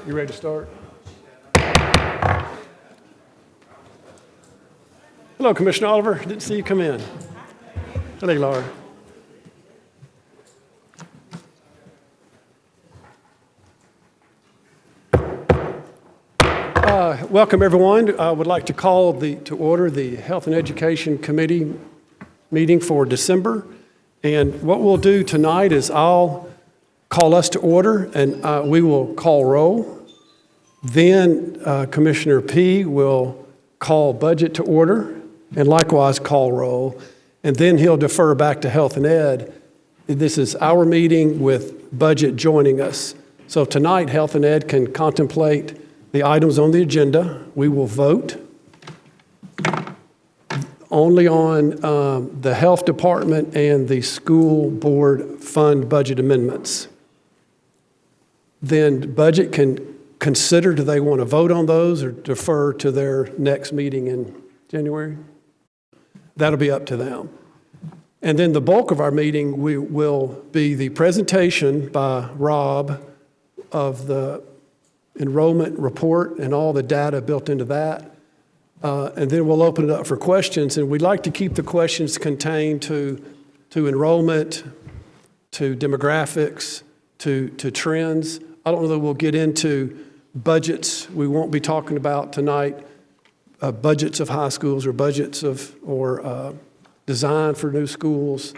You ready to start? Hello, Commissioner Oliver. Didn't see you come in. Hello, Laura. Welcome, everyone. I would like to call to order the Health and Education Committee meeting for December. And what we'll do tonight is I'll call us to order, and we will call roll. Then Commissioner P. will call budget to order, and likewise call roll. And then he'll defer back to Health and Ed. This is our meeting with budget joining us. So tonight, Health and Ed can contemplate the items on the agenda. We will vote only on the Health Department and the School Board Fund budget amendments. Then budget can consider, do they want to vote on those or defer to their next meeting in January? That'll be up to them. And then the bulk of our meeting will be the presentation by Rob of the enrollment report and all the data built into that. And then we'll open it up for questions. And we'd like to keep the questions contained to enrollment, to demographics, to trends. I don't know that we'll get into budgets. We won't be talking about tonight budgets of high schools or budgets or design for new schools.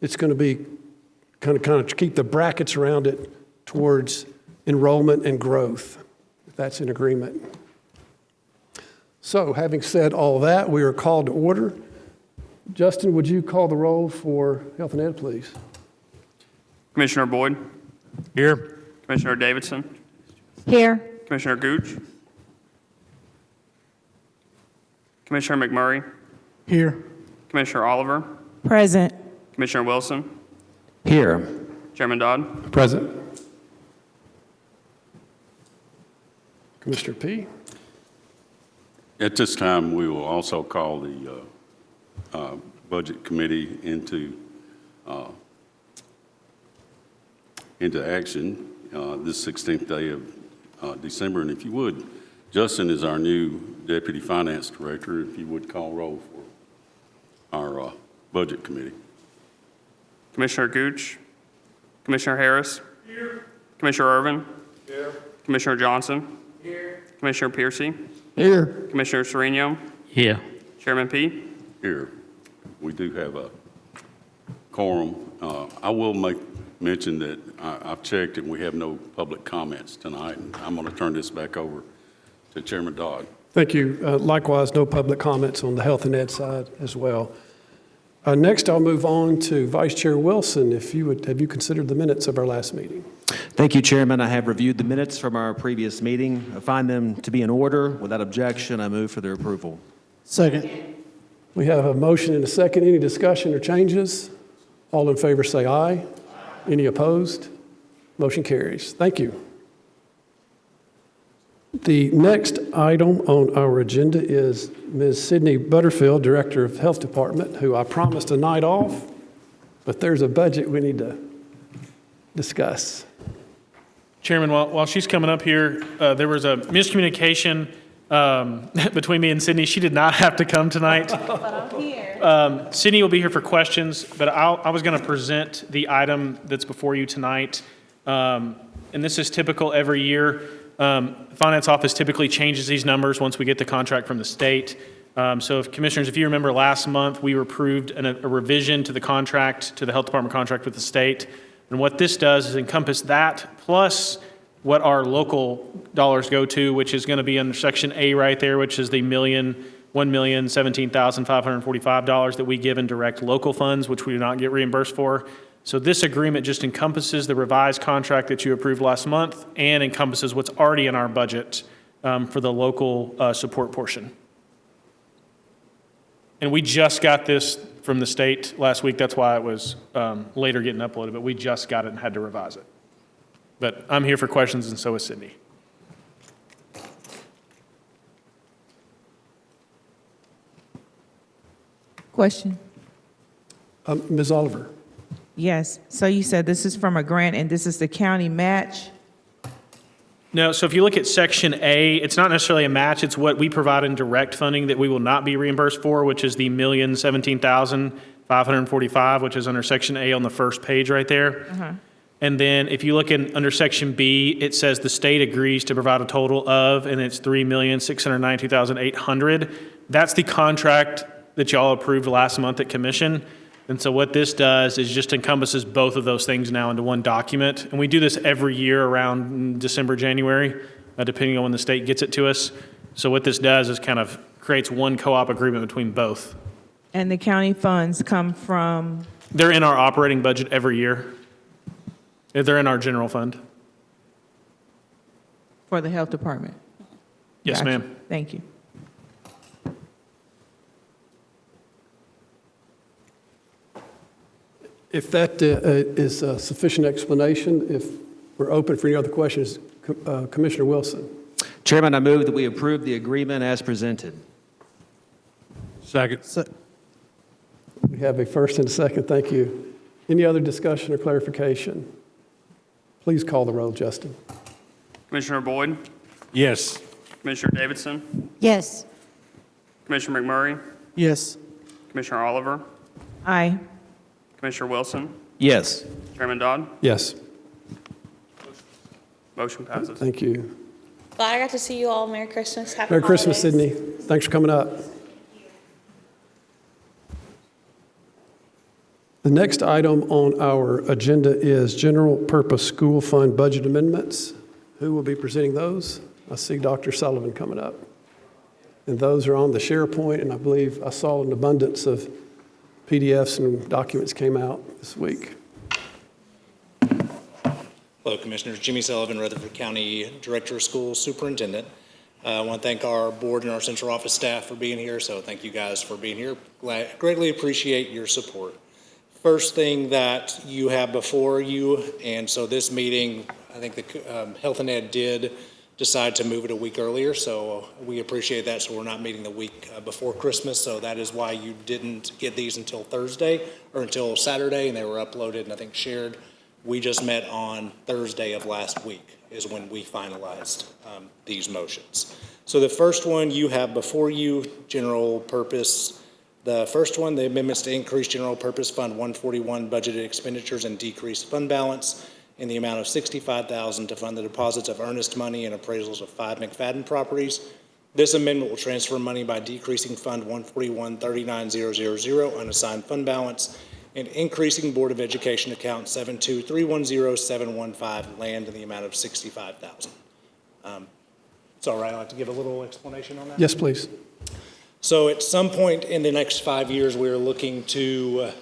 It's going to be kind of keep the brackets around it towards enrollment and growth, if that's in agreement. So, having said all that, we are called to order. Justin, would you call the roll for Health and Ed, please? Commissioner Boyd. Here. Commissioner Davidson. Here. Commissioner Gooch. Commissioner McMurray. Here. Commissioner Oliver. Present. Commissioner Wilson. Here. Chairman Dodd. Present. Commissioner P. At this time, we will also call the Budget Committee into action this 16th day of December. And if you would, Justin is our new Deputy Finance Director. If you would call roll for our Budget Committee. Commissioner Gooch. Commissioner Harris. Here. Commissioner Irvin. Here. Commissioner Johnson. Here. Commissioner Piercy. Here. Commissioner Sereno. Here. Chairman P. Here. We do have a quorum. I will mention that I've checked and we have no public comments tonight. And I'm going to turn this back over to Chairman Dodd. Thank you. Likewise, no public comments on the Health and Ed side as well. Next, I'll move on to Vice Chair Wilson. If you would, have you considered the minutes of our last meeting? Thank you, Chairman. I have reviewed the minutes from our previous meeting. I find them to be in order. Without objection, I move for their approval. Second. We have a motion and a second. Any discussion or changes? All in favor say aye. Any opposed? Motion carries. Thank you. The next item on our agenda is Ms. Sydney Butterfield, Director of Health Department, who I promised a night off, but there's a budget we need to discuss. Chairman, while she's coming up here, there was a miscommunication between me and Sydney. She did not have to come tonight. But I'm here. Sydney will be here for questions, but I was going to present the item that's before you tonight. And this is typical every year. The Finance Office typically changes these numbers once we get the contract from the state. So if Commissioners, if you remember last month, we approved a revision to the contract, to the Health Department contract with the state. And what this does is encompass that plus what our local dollars go to, which is going to be under Section A right there, which is the $1,017,545 that we give in direct local funds, which we do not get reimbursed for. So this agreement just encompasses the revised contract that you approved last month and encompasses what's already in our budget for the local support portion. And we just got this from the state last week. That's why it was later getting uploaded, but we just got it and had to revise it. But I'm here for questions, and so is Sydney. Question. Ms. Oliver. Yes. So you said this is from a grant and this is the county match? No, so if you look at Section A, it's not necessarily a match, it's what we provide in direct funding that we will not be reimbursed for, which is the $1,017,545, which is under Section A on the first page right there. And then if you look under Section B, it says the state agrees to provide a total of, and it's $3,692,800. That's the contract that y'all approved last month at commission. And so what this does is just encompasses both of those things now into one document. And we do this every year around December, January, depending on when the state gets it to us. So what this does is kind of creates one co-op agreement between both. And the county funds come from, They're in our operating budget every year. They're in our general fund. for the health department? Yes, Gotcha. ma'am. Thank you. If that is a sufficient explanation, if we're open for any other questions, Commissioner Wilson. Chairman, I move that we approve the agreement as presented. Second. We have a first and a second. Thank you. Any other discussion or clarification? Please call the roll, Justin. Commissioner Boyd, Yes. Commissioner Davidson, Yes. Commissioner McMurray, Yes. Commissioner Oliver, Aye. Commissioner Wilson, Yes. Chairman Dodd. Yes, Motion passes. thank you. Glad I got to see you all. Merry Christmas. Happy Merry Christmas, holidays. Sydney. Thanks for coming up. The next item on our agenda is general purpose school fund budget amendments. Who will be presenting those? I see Dr. Sullivan coming up. And those are on the SharePoint, and I believe I saw an abundance of PDFs and documents came out this week. Hello, Commissioners. Jimmy Sullivan, Rutherford County Director of Schools Superintendent. I want to thank our board and our central office staff for being here, so thank you guys for being here. Greatly appreciate your support. First thing that you have before you, and so this meeting, I think the Health and Ed did decide to move it a week earlier, so we appreciate that. So we're not meeting the week before Christmas, so that is why you didn't get these until Thursday or until Saturday, and they were uploaded and I think shared. We just met on Thursday of last week is when we finalized these motions. So the first one you have before you, general purpose. The first one, the amendments to increase general purpose fund 141 budgeted expenditures and decrease fund balance in the amount of $65,000 to fund the deposits of earnest money and appraisals of 5 McFadden properties. This amendment will transfer money by decreasing fund 141-39000 unassigned fund balance and increasing Board of Education account 72310-715 land in the amount of $65,000. It's all right, I'd like to give a little explanation on that. Yes, please. So at some point in the next 5 years, we're looking to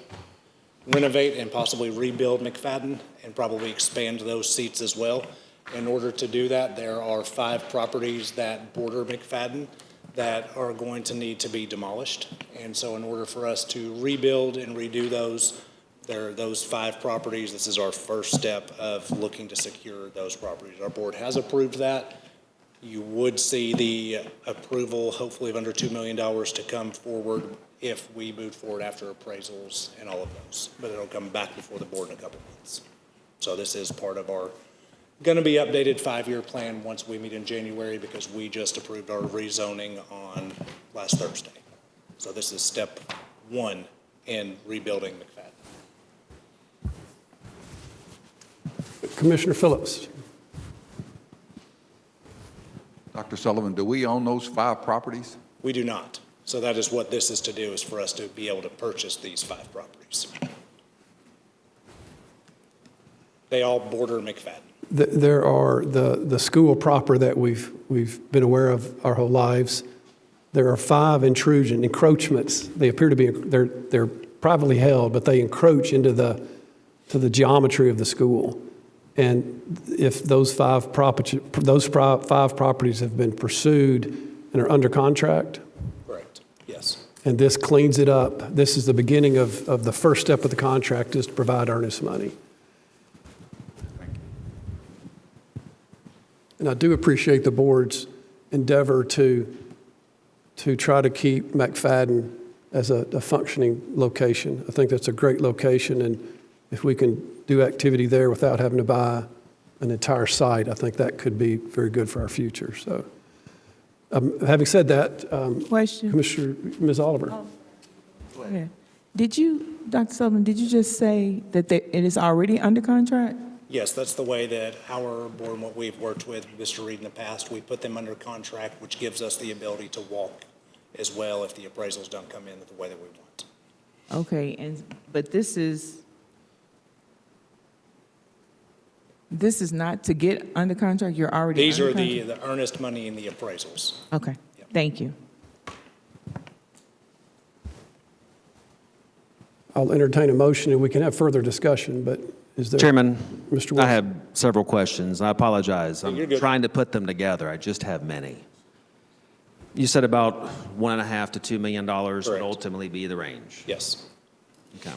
renovate and possibly rebuild McFadden and probably expand those seats as well. In order to do that, there are 5 properties that border McFadden that are going to need to be demolished. And so in order for us to rebuild and redo those, there are those 5 properties. This is our first step of looking to secure those properties. Our board has approved that. You would see the approval, hopefully of under $2 million to come forward if we move forward after appraisals and all of those. But it'll come back before the board in a couple months. So this is part of our going to be updated 5-year plan once we meet in January because we just approved our rezoning on last Thursday. So this is step 1 in rebuilding McFadden. Commissioner Phillips. Dr. Sullivan, do we own those 5 properties? We do not. So that is what this is to do, is for us to be able to purchase these 5 properties. They all border McFadden. There are the school proper that we've been aware of our whole lives. There are 5 encroachments. They appear to be they're privately held, but they encroach into the geometry of the school. And if those 5 properties have been pursued and are under contract, Correct. Yes. and this cleans it up. This is the beginning of the first step of the contract is to provide earnest money. And I do appreciate the board's endeavor to try to keep McFadden as a functioning location. I think that's a great location, and if we can do activity there without having to buy an entire site, I think that could be very good for our future. So, having said that, Question. Commissioner, Ms. Oliver. Yeah. Did you, Dr. Sullivan, did you just say that it is already under contract? Yes, that's the way that our board and what we've worked with Mr. Reed in the past. We put them under contract, which gives us the ability to walk as well if the appraisals don't come in the way that we want. Okay, but this is not to get under contract, you're already These under are contract? the earnest money in the appraisals. Okay, thank you. I'll entertain a motion and we can have further discussion, but is there? Chairman, Mr. I Wilson. have several questions. I apologize. You're I'm good. trying to put them together. I just have many. You said about $1.5 to $2 million would Correct. ultimately be the range. Yes. Okay.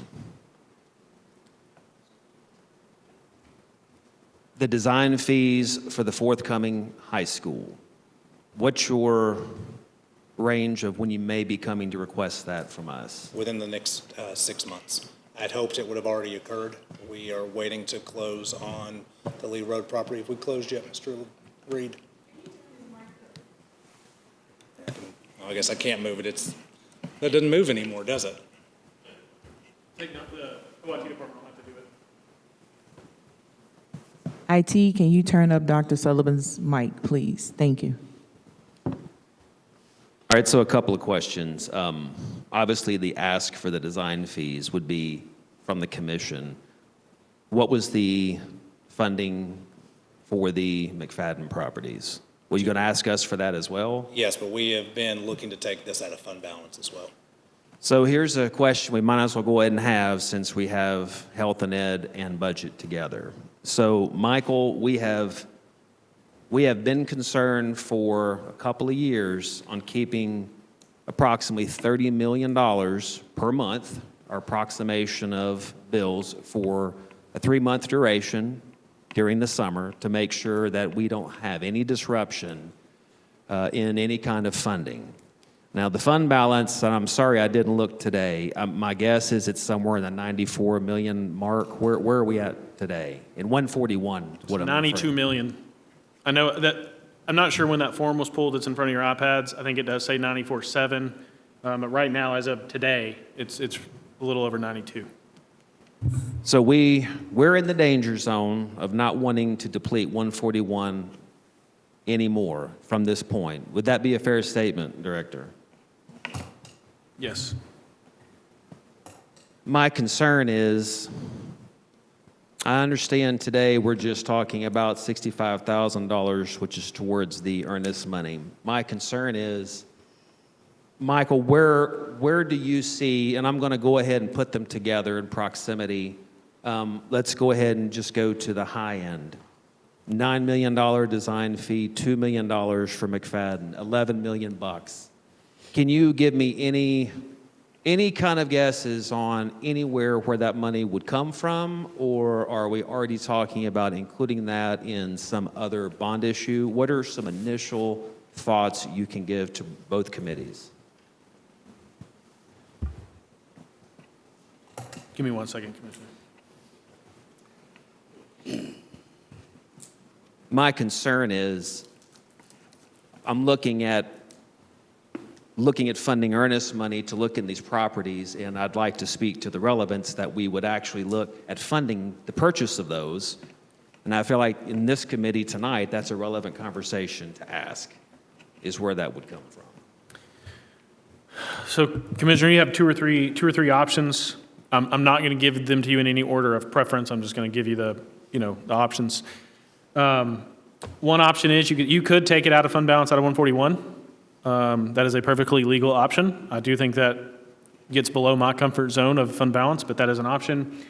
The design fees for the forthcoming high school, what's your range of when you may be coming to request that from us? Within the next 6 months. I'd hoped it would have already occurred. We are waiting to close on the Lee Road property. Have we closed yet, Mr. Reed? Well, I guess I can't move it. That doesn't move anymore, does it? The OIT department will have to do it. IT, can you turn up Dr. Sullivan's mic, please? Thank you. All right, so a couple of questions. Obviously, the ask for the design fees would be from the commission. What was the funding for the McFadden properties? Were you going to ask us for that as well? Yes, but we have been looking to take this out of fund balance as well. So here's a question we might as well go ahead and have since we have health and ed and budget together. So, Michael, we have been concerned for a couple of years on keeping approximately $30 million per month, our approximation of bills for a 3-month duration during the summer to make sure that we don't have any disruption in any kind of funding. Now, the fund balance, and I'm sorry I didn't look today. My guess is it's somewhere in the 94 million mark. Where are we at today? In 141, what I'm 92 million. I know that, I'm not sure when that form was pulled, it's in front of your iPads. I think it does say 94.7, but right now, as of today, it's a little over 92. So we're in the danger zone of not wanting to deplete 141 anymore from this point. Would that be a fair statement, Director? Yes. My concern is, I understand today we're just talking about $65,000, which is towards the earnest money. My concern is, Michael, where do you see, and I'm going to go ahead and put them together in proximity. Let's go ahead and just go to the high end. $9 million design fee, $2 million for McFadden, $11 million bucks. Can you give me any kind of guesses on anywhere where that money would come from, or are we already talking about including that in some other bond issue? What are some initial thoughts you can give to both committees? Give me 1 second, Commissioner. My concern is I'm looking at funding earnest money to look in these properties, and I'd like to speak to the relevance that we would actually look at funding the purchase of those. And I feel like in this committee tonight, that's a relevant conversation to ask, is where that would come from. So, Commissioner, you have two or three options. I'm not going to give them to you in any order of preference. I'm just going to give you the options. One option is you could take it out of fund balance out of 141. That is a perfectly legal option. I do think that gets below my comfort zone of fund balance, but that is an option.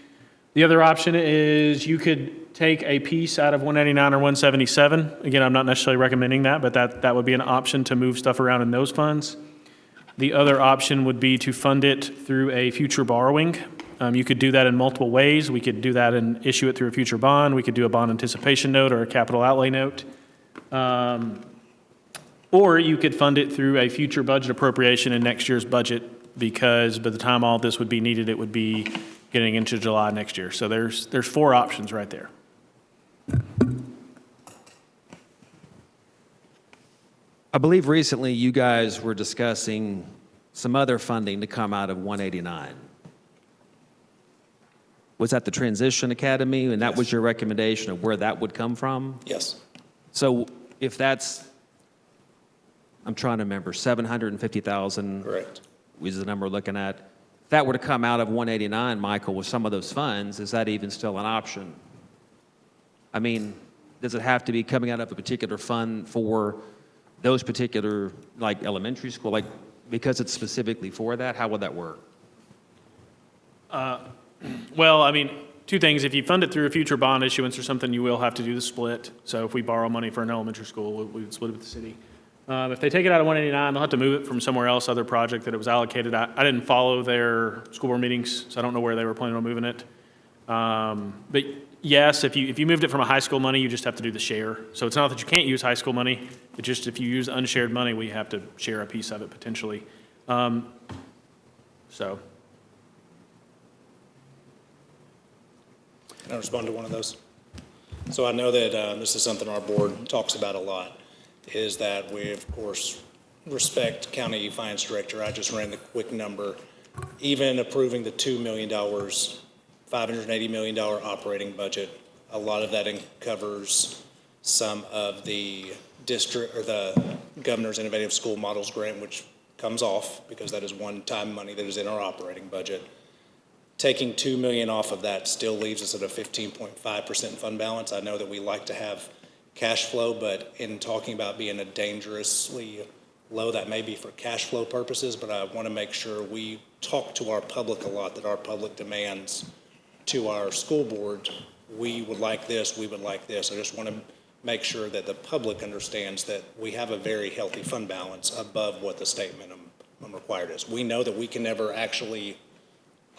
The other option is you could take a piece out of 199 or 177. Again, I'm not necessarily recommending that, but that would be an option to move stuff around in those funds. The other option would be to fund it through a future borrowing. You could do that in multiple ways. We could do that and issue it through a future bond. We could do a bond anticipation note or a capital outlay note. Or you could fund it through a future budget appropriation in next year's budget, because by the time all this would be needed, it would be getting into July next year. So there's 4 options right there. I believe recently you guys were discussing some other funding to come out of 189. Was that the Transition Academy, and that was your recommendation of where that would come from? Yes. So if that's, I'm trying to remember, 750,000 Correct. is the number we're looking at. If that were to come out of 189, Michael, with some of those funds, is that even still an option? I mean, does it have to be coming out of a particular fund for those particular, like elementary school, like because it's specifically for that? How would that work? Well, I mean, two things. If you fund it through a future bond issuance or something, you will have to do the split. So if we borrow money for an elementary school, we would split it with the city. If they take it out of 189, they'll have to move it from somewhere else, other project that it was allocated. I didn't follow their school board meetings, so I don't know where they were planning on moving it. But yes, if you moved it from a high school money, you just have to do the share. So it's not that you can't use high school money, but just if you use unshared money, we have to share a piece of it potentially. So. Can I respond to one of those? So I know that this is something our board talks about a lot, is that we, of course, respect county finance director. I just ran the quick number. Even approving the $2 million, $580 million operating budget, a lot of that covers some of the district, or the Governor's Innovative School Models Grant, which comes off because that is one-time money that is in our operating budget. Taking $2 million off of that still leaves us at a 15.5% fund balance. I know that we like to have cash flow, but in talking about being a dangerously low, that may be for cash flow purposes, but I want to make sure we talk to our public a lot, that our public demands to our school board, we would like this, we would like this. I just want to make sure that the public understands that we have a very healthy fund balance above what the state minimum required is. We know that we can never actually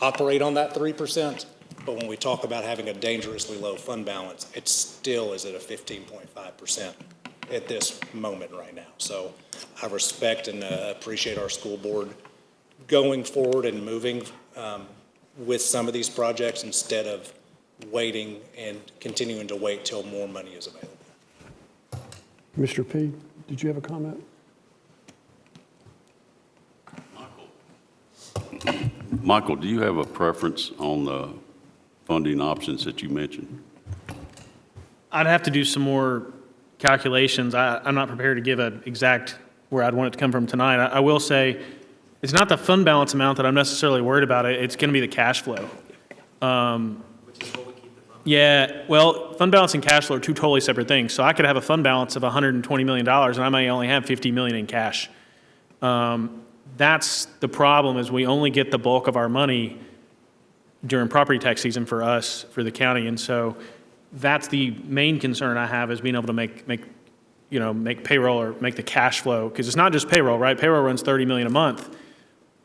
operate on that 3%, but when we talk about having a dangerously low fund balance, it still is at a 15.5% at this moment right now. So I respect and appreciate our school board going forward and moving with some of these projects instead of waiting and continuing to wait till more money is available. Mr. P., did you have a comment? Michael, do you have a preference on the funding options that you mentioned? I'd have to do some more calculations. I'm not prepared to give an exact where I'd want it to come from tonight. I will say it's not the fund balance amount that I'm necessarily worried about. It's going to be the cash flow. Yeah, well, fund balance and cash flow are two totally separate things. So I could have a fund balance of $120 million and I may only have $50 million in cash. That's the problem, is we only get the bulk of our money during property tax season for us, for the county. And so that's the main concern I have, is being able to make payroll or make the cash flow. Because it's not just payroll, right? Payroll runs $30 million a month,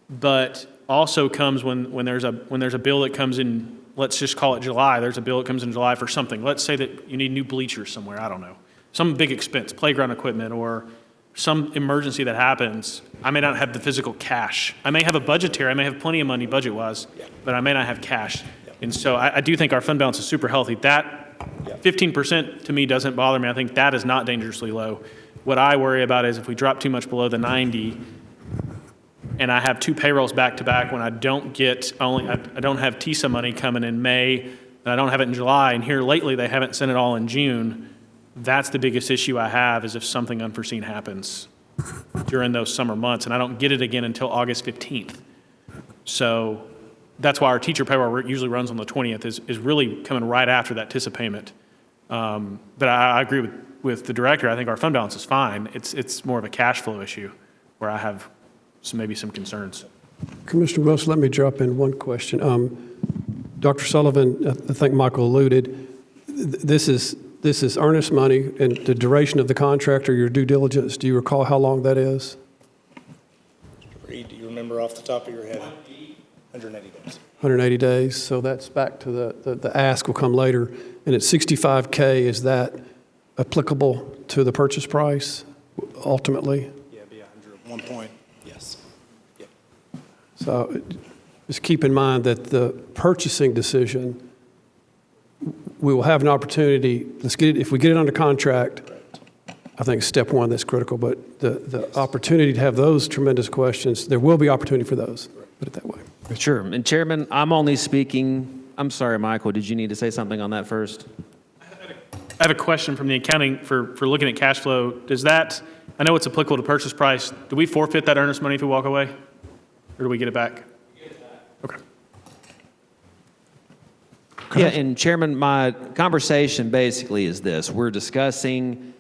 but also comes when there's a bill that comes in, let's just call it July. There's a bill that comes in July for something. Let's say that you need new bleachers somewhere, I don't know. Some big expense, playground equipment, or some emergency that happens. I may not have the physical cash. I may have a budgetary, I may have plenty of money budget-wise, but I may not have cash. And so I do think our fund balance is super healthy. That 15% to me doesn't bother me. I think that is not dangerously low. What I worry about is if we drop too much below the 90 and I have two payrolls back-to-back when I don't have TISA money coming in May, and I don't have it in July, and here lately they haven't sent it all in June. That's the biggest issue I have, is if something unforeseen happens during those summer months, and I don't get it again until August 15th. So that's why our teacher payroll usually runs on the 20th, is really coming right after that TISA payment. But I agree with the director. I think our fund balance is fine. It's more of a cash flow issue where I have maybe some concerns. Commissioner Wilson, let me drop in one question. Dr. Sullivan, I think Michael alluded, this is earnest money, and the duration of the contract or your due diligence, do you recall how long that is? Reed, do you remember off the top of your head? 180 days. 180 days, so that's back to the ask will come later. And at $65K, is that applicable to the purchase price ultimately? Yeah, it'd be 100 at one point, yes. Yeah. So just keep in mind that the purchasing decision, we will have an opportunity, if we get it under contract, I think, step one that's critical, but the opportunity to have those tremendous questions, there will be opportunity for those, put it that way. Sure. And Chairman, I'm only speaking, I'm sorry, Michael, did you need to say something on that first? I have a question from the accounting for looking at cash flow. Does that, I know it's applicable to purchase price, do we forfeit that earnest money if we walk away? Or do we get it back? Okay. Yeah, and Chairman, my conversation basically is this. We're discussing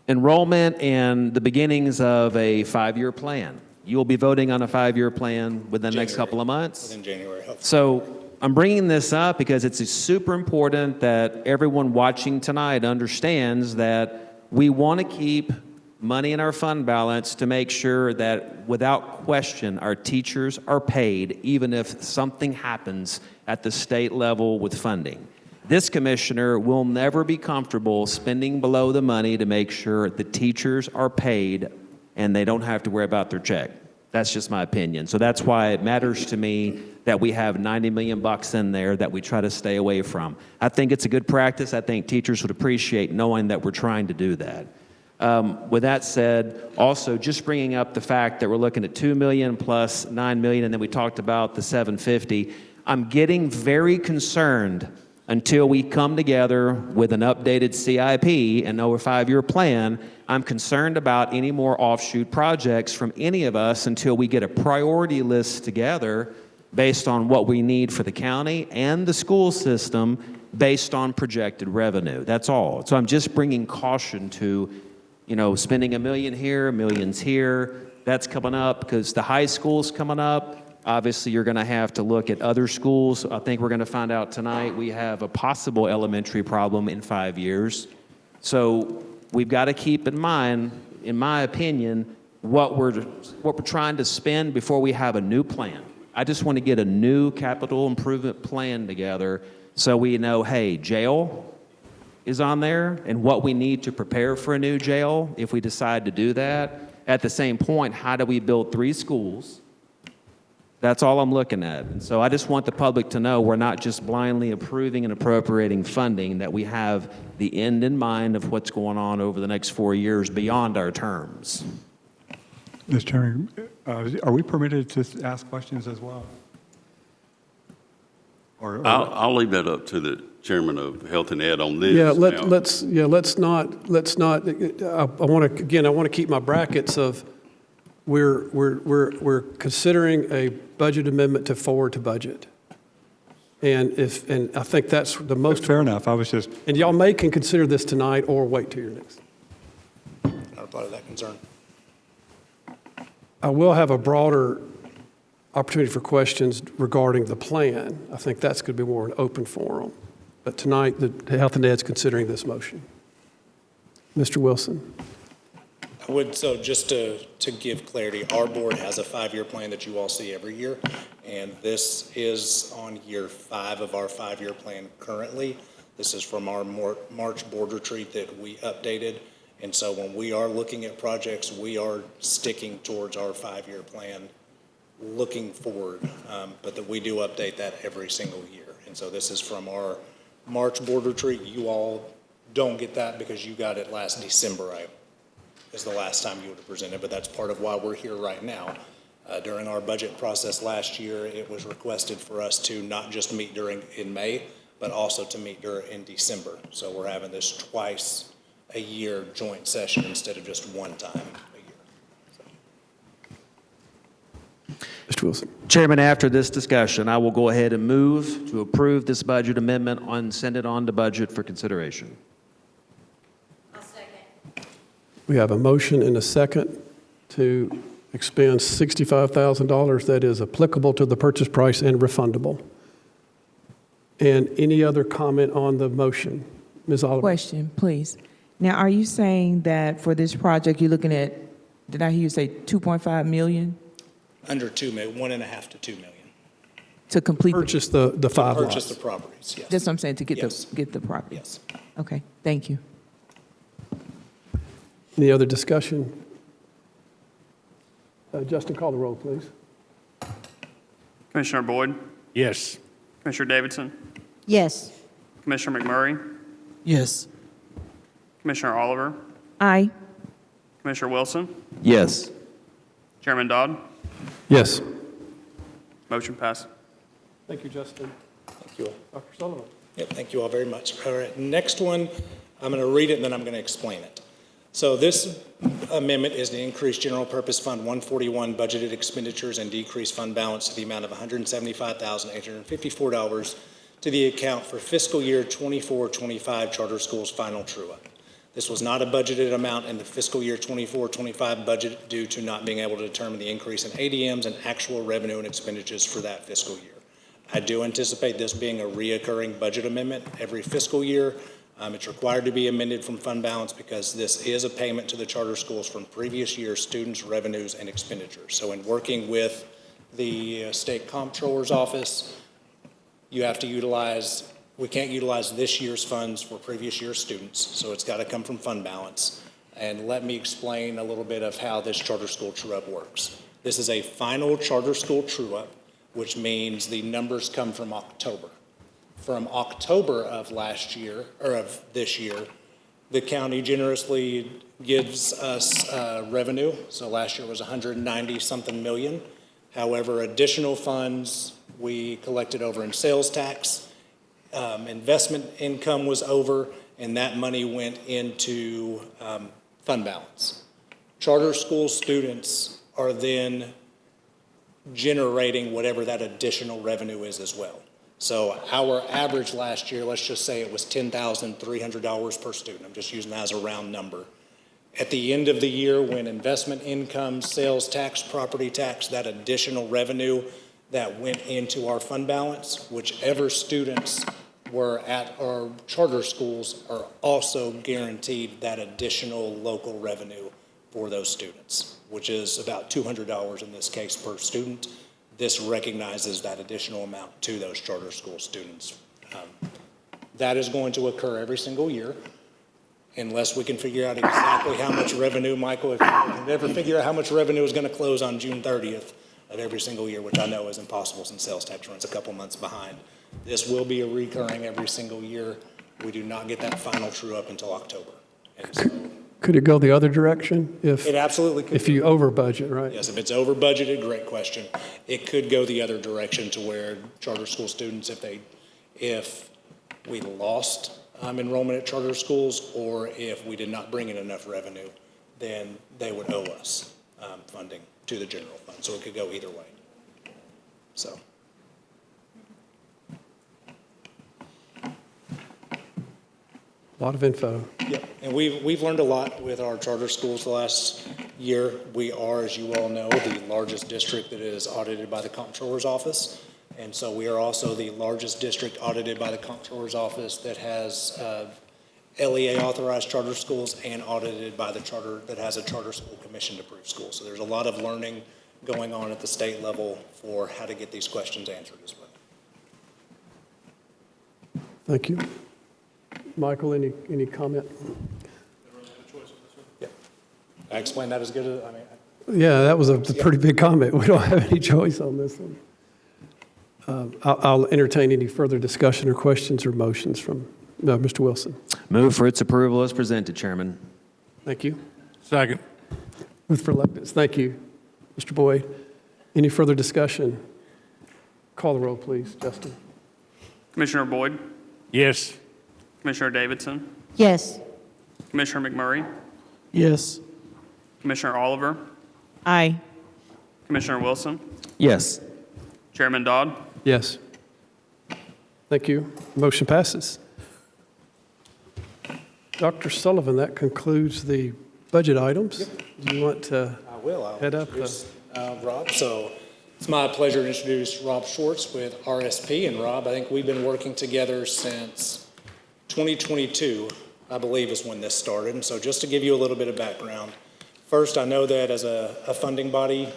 enrollment and the beginnings of a 5-year plan. You will be voting on a 5-year plan within the next couple of months. Within January, hopefully. So I'm bringing this up because it's super important that everyone watching tonight understands that we want to keep money in our fund balance to make sure that without question our teachers are paid even if something happens at the state level with funding. This commissioner will never be comfortable spending below the money to make sure the teachers are paid and they don't have to worry about their check. That's just my opinion. So that's why it matters to me that we have $90 million in there that we try to stay away from. I think it's a good practice. I think teachers would appreciate knowing that we're trying to do that. With that said, also just bringing up the fact that we're looking at $2 million plus $9 million, and then we talked about the $750. I'm getting very concerned until we come together with an updated CIP and over 5-year plan. I'm concerned about any more offshoot projects from any of us until we get a priority list together based on what we need for the county and the school system based on projected revenue. That's all. So I'm just bringing caution to, spending $1 million here, millions here. That's coming up because the high school's coming up. Obviously, you're going to have to look at other schools. I think we're going to find out tonight we have a possible elementary problem in 5 years. So we've got to keep in mind, in my opinion, what we're trying to spend before we have a new plan. I just want to get a new capital improvement plan together so we know, hey, jail is on there and what we need to prepare for a new jail if we decide to do that. At the same point, how do we build 3 schools? That's all I'm looking at. And so I just want the public to know we're not just blindly approving and appropriating funding, that we have the end in mind of what's going on over the next 4 years beyond our terms. Mr. Chairman, are we permitted to ask questions as well? Or I'll leave that up to the chairman of Health and Ed on this. Yeah, now. let's not, I want to keep my brackets of, we're considering a budget amendment to forward to budget. And I think that's the most. fair enough. I was just. And y'all can consider this tonight or wait till your next. I'll reply to that concern. I will have a broader opportunity for questions regarding the plan. I think that's going to be more an open forum. But tonight, the Health and Ed's considering this motion. Mr. Wilson. So just to give clarity, our board has a 5-year plan that you all see every year, and this is on year 5 of our 5-year plan currently. This is from our March board retreat that we updated, and so when we are looking at projects, we are sticking towards our 5-year plan, looking forward, but that we do update that every single year. And so this is from our March board retreat. You all don't get that because you got it last December, is the last time you would have presented, but that's part of why we're here right now. During our budget process last year, it was requested for us to not just meet in May, but also to meet in December. So we're having this twice a year joint session instead of just one time a year. Mr. Wilson. Chairman, after this discussion, I will go ahead and move to approve this budget amendment and send it on to budget for consideration. We have a motion and a second to expend $65,000 that is applicable to the purchase price and refundable. And any other comment on the motion? Ms. Oliver? Question, please. Now, are you saying that for this project, you're looking at, did I hear you say 2.5 million? Under 2 million, 1.5 to 2 million. To complete? Purchase the 5 lots. Purchase the properties, yes. That's what I'm saying, to get Yes. the property? Yes. Okay, thank you. Any other discussion? Justin, call the roll, please. Commissioner Boyd, Yes. Commissioner Davidson, Yes. Commissioner McMurray, Yes. Commissioner Oliver, Aye. Commissioner Wilson, Yes. Chairman Dodd, Yes. motion passed. Thank you, Justin. Thank you all. Dr. Sullivan. Yep, thank you all very much. All right, next one, I'm going to read it and then I'm going to explain it. So this amendment is to increase general purpose fund 141 budgeted expenditures and decrease fund balance to the amount of $175,854 to the account for fiscal year 24-25 charter schools final true-up. This was not a budgeted amount in the fiscal year 24-25 budget due to not being able to determine the increase in ADMs and actual revenue and expenditures for that fiscal year. I do anticipate this being a reoccurring budget amendment every fiscal year. It's required to be amended from fund balance because this is a payment to the charter schools from previous year students' revenues and expenditures. So in working with the state comptroller's office, you have to utilize, we can't utilize this year's funds for previous year students, so it's got to come from fund balance. And let me explain a little bit of how this charter school true-up works. This is a final charter school true-up, which means the numbers come from October. From October of last year, or of this year, the county generously gives us revenue. So last year was 190-something million. However, additional funds we collected over in sales tax. Investment income was over, and that money went into fund balance. Charter school students are then generating whatever that additional revenue is as well. So our average last year, let's just say it was $10,300 per student. I'm just using that as a round number. At the end of the year, when investment income, sales tax, property tax, that additional revenue that went into our fund balance, whichever students were at our charter schools are also guaranteed that additional local revenue for those students, which is about $200 in this case per student. This recognizes that additional amount to those charter school students. That is going to occur every single year unless we can figure out exactly how much revenue, Michael, if you can ever figure out how much revenue is going to close on June 30th of every single year, which I know is impossible since sales tax runs a couple months behind. This will be a recurring every single year. We do not get that final true up until October. And so Could it go the other direction if, it absolutely could. if you over budget, right? Yes, if it's over budgeted, great question. It could go the other direction to where charter school students, if we lost enrollment at charter schools, or if we did not bring in enough revenue, then they would owe us funding to the general fund. So it could go either way. So. A lot of info. Yep, and we've learned a lot with our charter schools the last year. We are, as you all know, the largest district that is audited by the Comptroller's Office. And so we are also the largest district audited by the Comptroller's Office that has LEA authorized charter schools and audited by the charter, that has a charter school commission approved school. So there's a lot of learning going on at the state level for how to get these questions answered as well. Thank you. Michael, any comment? Yeah, I explained that as good as, I mean. Yeah, that was a pretty big comment. We don't have any choice on this one. I'll entertain any further discussion or questions or motions from Mr. Wilson. Move for its approval as presented, Chairman. Thank you. Second. With for electeds. Thank you, Mr. Boyd. Any further discussion? Call the roll, please, Justin. Commissioner Boyd, Yes. Commissioner Davidson, Yes. Commissioner McMurray, Yes. Commissioner Oliver, Aye. Commissioner Wilson, Yes. Chairman Dodd, Yes. Thank you. Motion passes. Dr. Sullivan, that concludes the budget items. Do you want to I will. I'll head up? introduce Rob. So it's my pleasure to introduce Rob Schwartz with RSP. And Rob, I think we've been working together since 2022, I believe is when this started. And so just to give you a little bit of background, first, I know that as a funding body,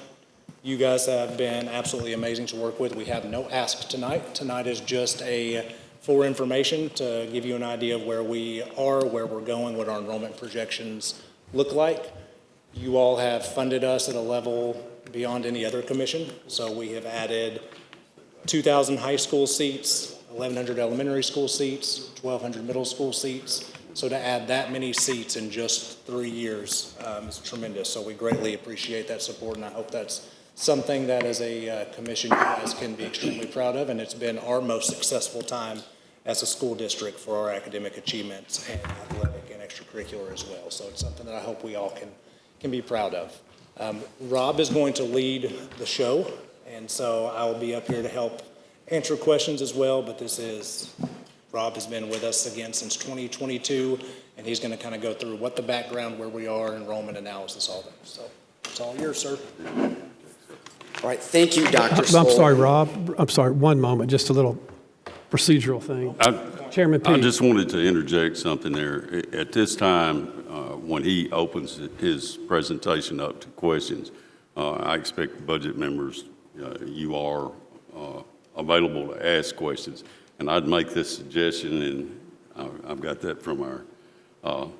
you guys have been absolutely amazing to work with. We have no ask tonight. Tonight is just for information to give you an idea of where we are, where we're going, what our enrollment projections look like. You all have funded us at a level beyond any other commission. So we have added 2,000 high school seats, 1,100 elementary school seats, 1,200 middle school seats, So to add that many seats in just 3 years is tremendous. So we greatly appreciate that support, and I hope that's something that as a commission you guys can be extremely proud of. And it's been our most successful time as a school district for our academic achievements and athletic and extracurricular as well. So it's something that I hope we all can be proud of. Rob is going to lead the show, and so I will be up here to help answer questions as well, but Rob has been with us again since 2022, and he's going to kind of go through what the background, where we are, enrollment analysis, all that. So it's all yours, sir. All right, thank you, Dr. I'm Stoll. sorry, Rob. I'm sorry, one moment, just a little procedural thing. Chairman I Peake. just wanted to interject something there. At this time, when he opens his presentation up to questions, I expect the budget members, you are available to ask questions. And I'd make this suggestion, and I've got that from our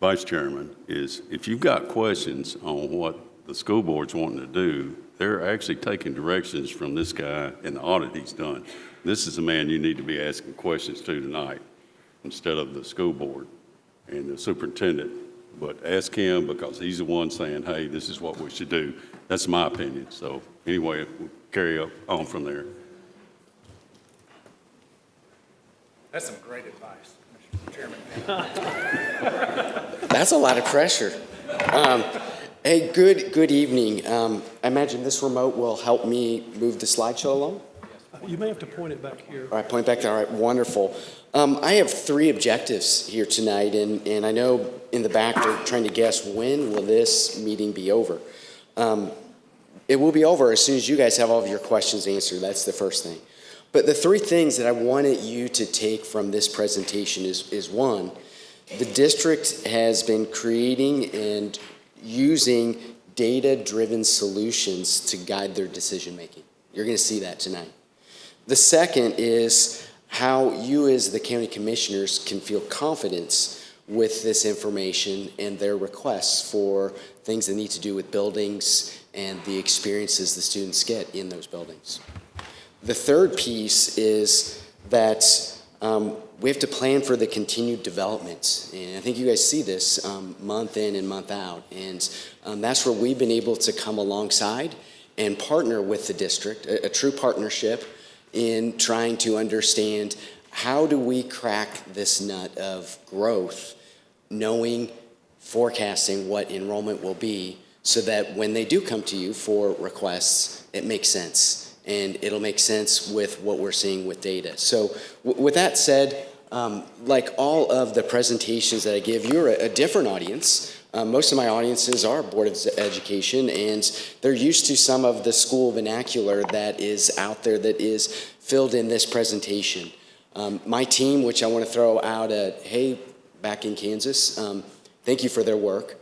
vice chairman, is if you've got questions on what the school board's wanting to do, they're actually taking directions from this guy and the audit he's done. This is the man you need to be asking questions to tonight instead of the school board and the superintendent. But ask him because he's the one saying, hey, this is what we should do. That's my opinion. So anyway, we'll carry on from there. That's some great advice, Mr. Chairman. That's a lot of pressure. Hey, good evening. I imagine this remote will help me move the slideshow along. You may have to point it back here. All right, point back there. All right, wonderful. I have 3 objectives here tonight, and I know in the back they're trying to guess when will this meeting be over. It will be over as soon as you guys have all of your questions answered. That's the first thing. But the 3 things that I wanted you to take from this presentation is one, the district has been creating and using data-driven solutions to guide their decision-making. You're going to see that tonight. The second is how you as the county commissioners can feel confidence with this information and their requests for things that need to do with buildings and the experiences the students get in those buildings. The third piece is that we have to plan for the continued development. And I think you guys see this month in and month out. And that's where we've been able to come alongside and partner with the district, a true partnership in trying to understand how do we crack this nut of growth, knowing, forecasting what enrollment will be so that when they do come to you for requests, it makes sense. And it'll make sense with what we're seeing with data. So with that said, like all of the presentations that I give, you're a different audience. Most of my audiences are Board of Education, and they're used to some of the school vernacular that is out there that is filled in this presentation. My team, which I want to throw out a hey back in Kansas, thank you for their work.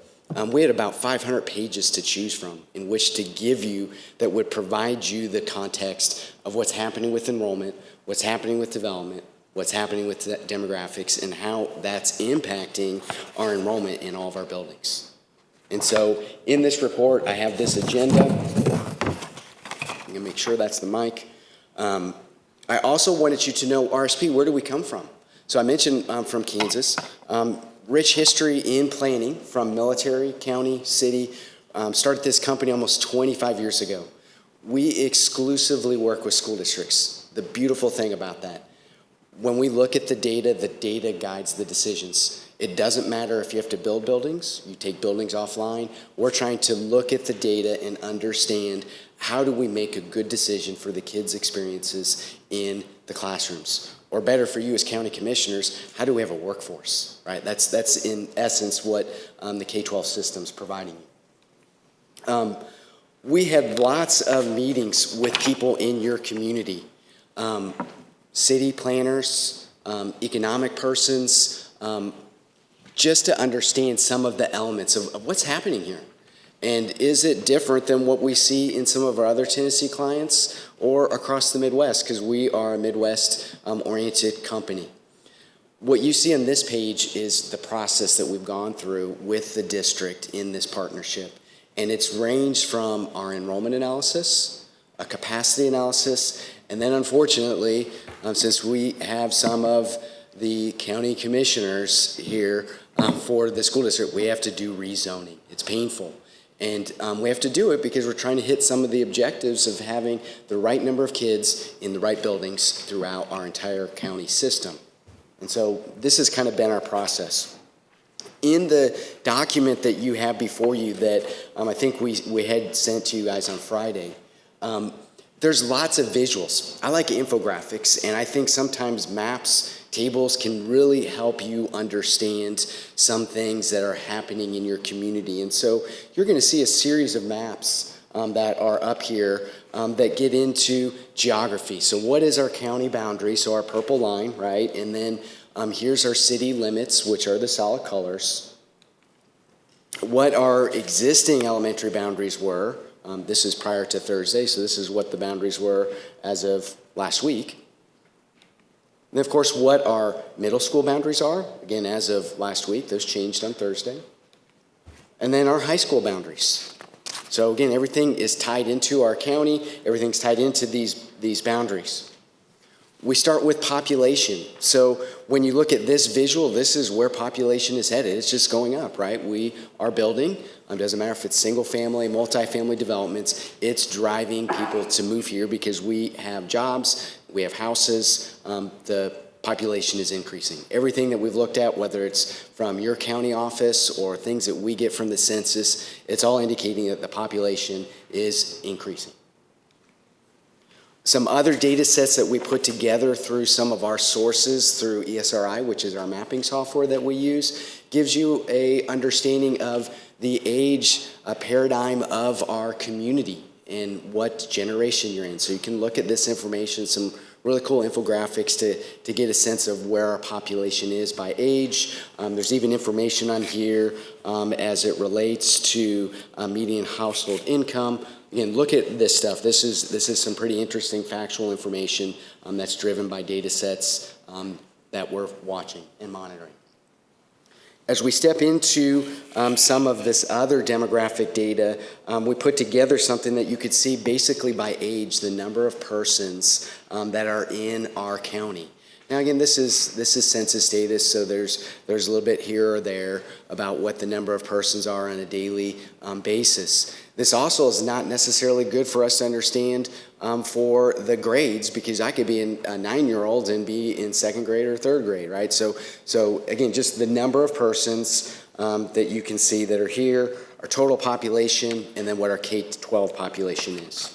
We had about 500 pages to choose from in which to give you that would provide you the context of what's happening with enrollment, what's happening with development, what's happening with demographics, and how that's impacting our enrollment in all of our buildings. And so in this report, I have this agenda. I'm gonna make sure that's the mic. I also wanted you to know RSP, where do we come from? So I mentioned from Kansas. Rich history in planning from military, county, city. Started this company almost 25 years ago. We exclusively work with school districts. The beautiful thing about that, when we look at the data guides the decisions. It doesn't matter if you have to build buildings, you take buildings offline. We're trying to look at the data and understand how do we make a good decision for the kids' experiences in the classrooms. Or better for you as county commissioners, how do we have a workforce, right? That's in essence what the K-12 system's providing you. We had lots of meetings with people in your community, city planners, economic persons, just to understand some of the elements of what's happening here. And is it different than what we see in some of our other Tennessee clients or across the Midwest, because we are a Midwest-oriented company. What you see on this page is the process that we've gone through with the district in this partnership. And it's ranged from our enrollment analysis, a capacity analysis, and then unfortunately, since we have some of the county commissioners here for the school district, we have to do rezoning. It's painful. And we have to do it because we're trying to hit some of the objectives of having the right number of kids in the right buildings throughout our entire county system. And so this has kind of been our process. In the document that you have before you that I think we had sent to you guys on Friday, there's lots of visuals. I like infographics, and I think sometimes maps, tables can really help you understand some things that are happening in your community. And so you're going to see a series of maps that are up here that get into geography. So what is our county boundary? So our purple line, right? And then here's our city limits, which are the solid colors. What our existing elementary boundaries were. This is prior to Thursday, so this is what the boundaries were as of last week. And of course, what our middle school boundaries are, again, as of last week, those changed on Thursday. And then our high school boundaries. So again, everything is tied into our county, everything's tied into these boundaries. We start with population. So when you look at this visual, this is where population is headed. It's just going up, right? We are building. Doesn't matter if it's single family, multifamily developments, it's driving people to move here because we have jobs, we have houses, the population is increasing. Everything that we've looked at, whether it's from your county office or things that we get from the census, it's all indicating that the population is increasing. Some other data sets that we put together through some of our sources through ESRI, which is our mapping software that we use, gives you a understanding of the age paradigm of our community and what generation you're in. So you can look at this information, some really cool infographics to get a sense of where our population is by age. There's even information on here as it relates to median household income. Again, look at this stuff. This is some pretty interesting factual information that's driven by data sets that we're watching and monitoring. As we step into some of this other demographic data, we put together something that you could see basically by age, the number of persons that are in our county. Now again, this is census data, so there's a little bit here or there about what the number of persons are on a daily basis. This also is not necessarily good for us to understand for the grades, because I could be a 9-year-old and be in 2nd grade or 3rd grade, right? So again, just the number of persons that you can see that are here, our total population, and then what our K-12 population is.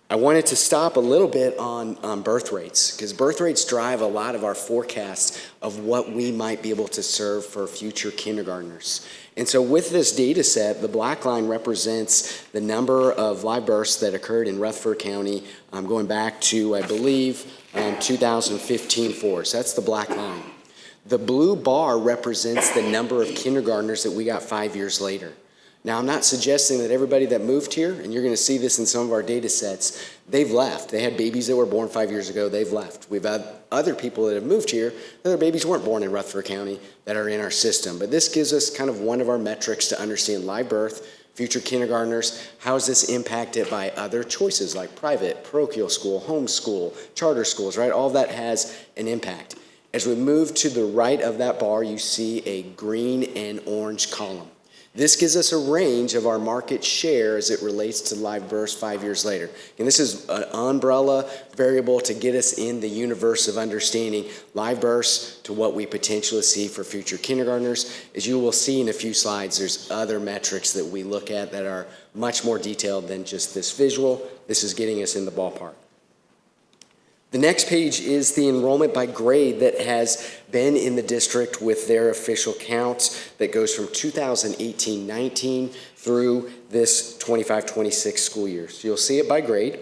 I wanted to stop a little bit on birth rates, because birth rates drive a lot of our forecasts of what we might be able to serve for future kindergartners. And so with this data set, the black line represents the number of live births that occurred in Rutherford County going back to, I believe, 2015 forward. So that's the black line. The blue bar represents the number of kindergartners that we got 5 years later. Now, I'm not suggesting that everybody that moved here, and you're going to see this in some of our data sets, they've left. They had babies that were born 5 years ago, they've left. We've had other people that have moved here, their babies weren't born in Rutherford County, that are in our system. But this gives us kind of one of our metrics to understand live birth, future kindergartners, how is this impacted by other choices like private, parochial school, homeschool, charter schools, right? All of that has an impact. As we move to the right of that bar, you see a green and orange column. This gives us a range of our market share as it relates to live births 5 years later. And this is an umbrella variable to get us in the universe of understanding live births to what we potentially see for future kindergartners. As you will see in a few slides, there's other metrics that we look at that are much more detailed than just this visual. This is getting us in the ballpark. The next page is the enrollment by grade that has been in the district with their official count that goes from 2018-19 through this 25-26 school year. So you'll see it by grade.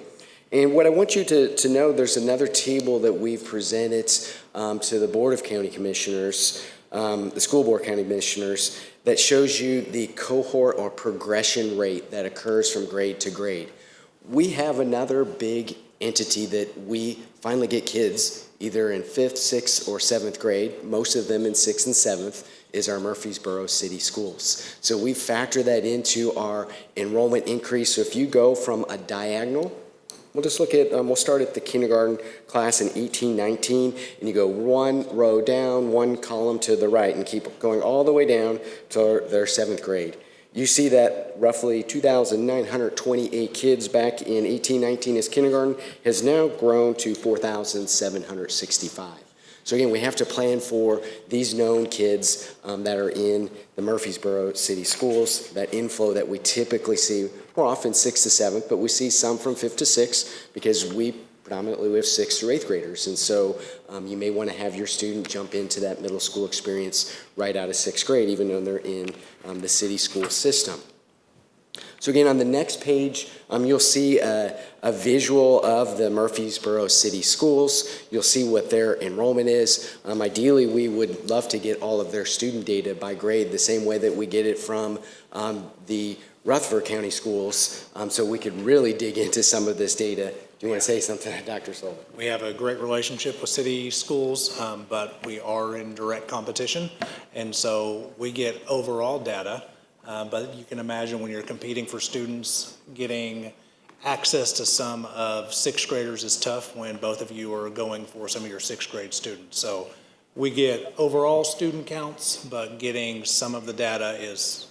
And what I want you to know, there's another table that we've presented to the Board of County Commissioners, the School Board County Commissioners, that shows you the cohort or progression rate that occurs from grade to grade. We have another big entity that we finally get kids either in 5th, 6th, or 7th grade, most of them in 6th and 7th, is our Murfreesboro City Schools. So we factor that into our enrollment increase. So if you go from a diagonal We'll just look at, we'll start at the kindergarten class in 1819, and you go one row down, one column to the right, and keep going all the way down to their 7th grade. You see that roughly 2,928 kids back in 1819 as kindergarten has now grown to 4,765. So again, we have to plan for these known kids that are in the Murfreesboro City Schools, that inflow that we typically see more often 6th to 7th, but we see some from 5th to 6th because we predominantly have 6th through 8th graders. And so you may want to have your student jump into that middle school experience right out of 6th grade, even though they're in the city school system. So again, on the next page, you'll see a visual of the Murfreesboro City Schools. You'll see what their enrollment is. Ideally, we would love to get all of their student data by grade the same way that we get it from the Rutherford County schools, so we could really dig into some of this data. Do you want to say something, Dr. Sullivan? We have a great relationship with city schools, but we are in direct competition, and so we get overall data. But you can imagine when you're competing for students, getting access to some of 6th graders is tough when both of you are going for some of your 6th grade students. So we get overall student counts, but getting some of the data is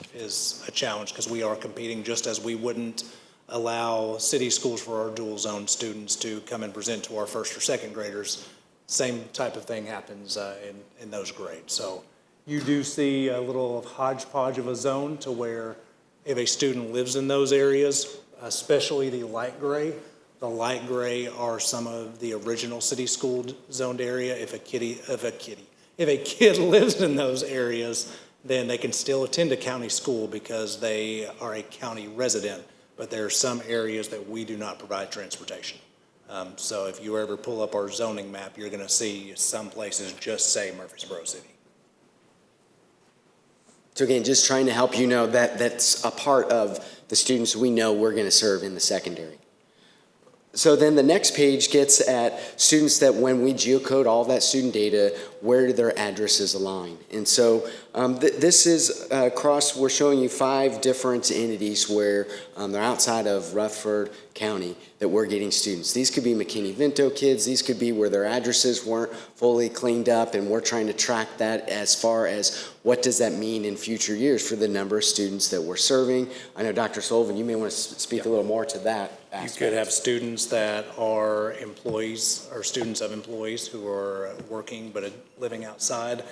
a challenge because we are competing just as we wouldn't allow city schools for our dual zone students to come and present to our 1st or 2nd graders. Same type of thing happens in those grades. So you do see a little hodgepodge of a zone to where if a student lives in those areas, especially the light gray are some of the original city school zoned area. If a kid lives in those areas, then they can still attend a county school because they are a county resident, but there are some areas that we do not provide transportation. So if you ever pull up our zoning map, you're gonna see some places just say Murfreesboro City. So again, just trying to help you know that that's a part of the students we know we're going to serve in the secondary. So then the next page gets at students that when we geocode all that student data, where do their addresses align? And so this is across, we're showing you 5 different entities where they're outside of Rutherford County that we're getting students. These could be McKinney-Vento kids. These could be where their addresses weren't fully cleaned up, and we're trying to track that as far as what does that mean in future years for the number of students that we're serving. I know, Dr. Sullivan, you may want to speak a little more to that aspect. You could have students that are employees or students of employees who are working but living outside.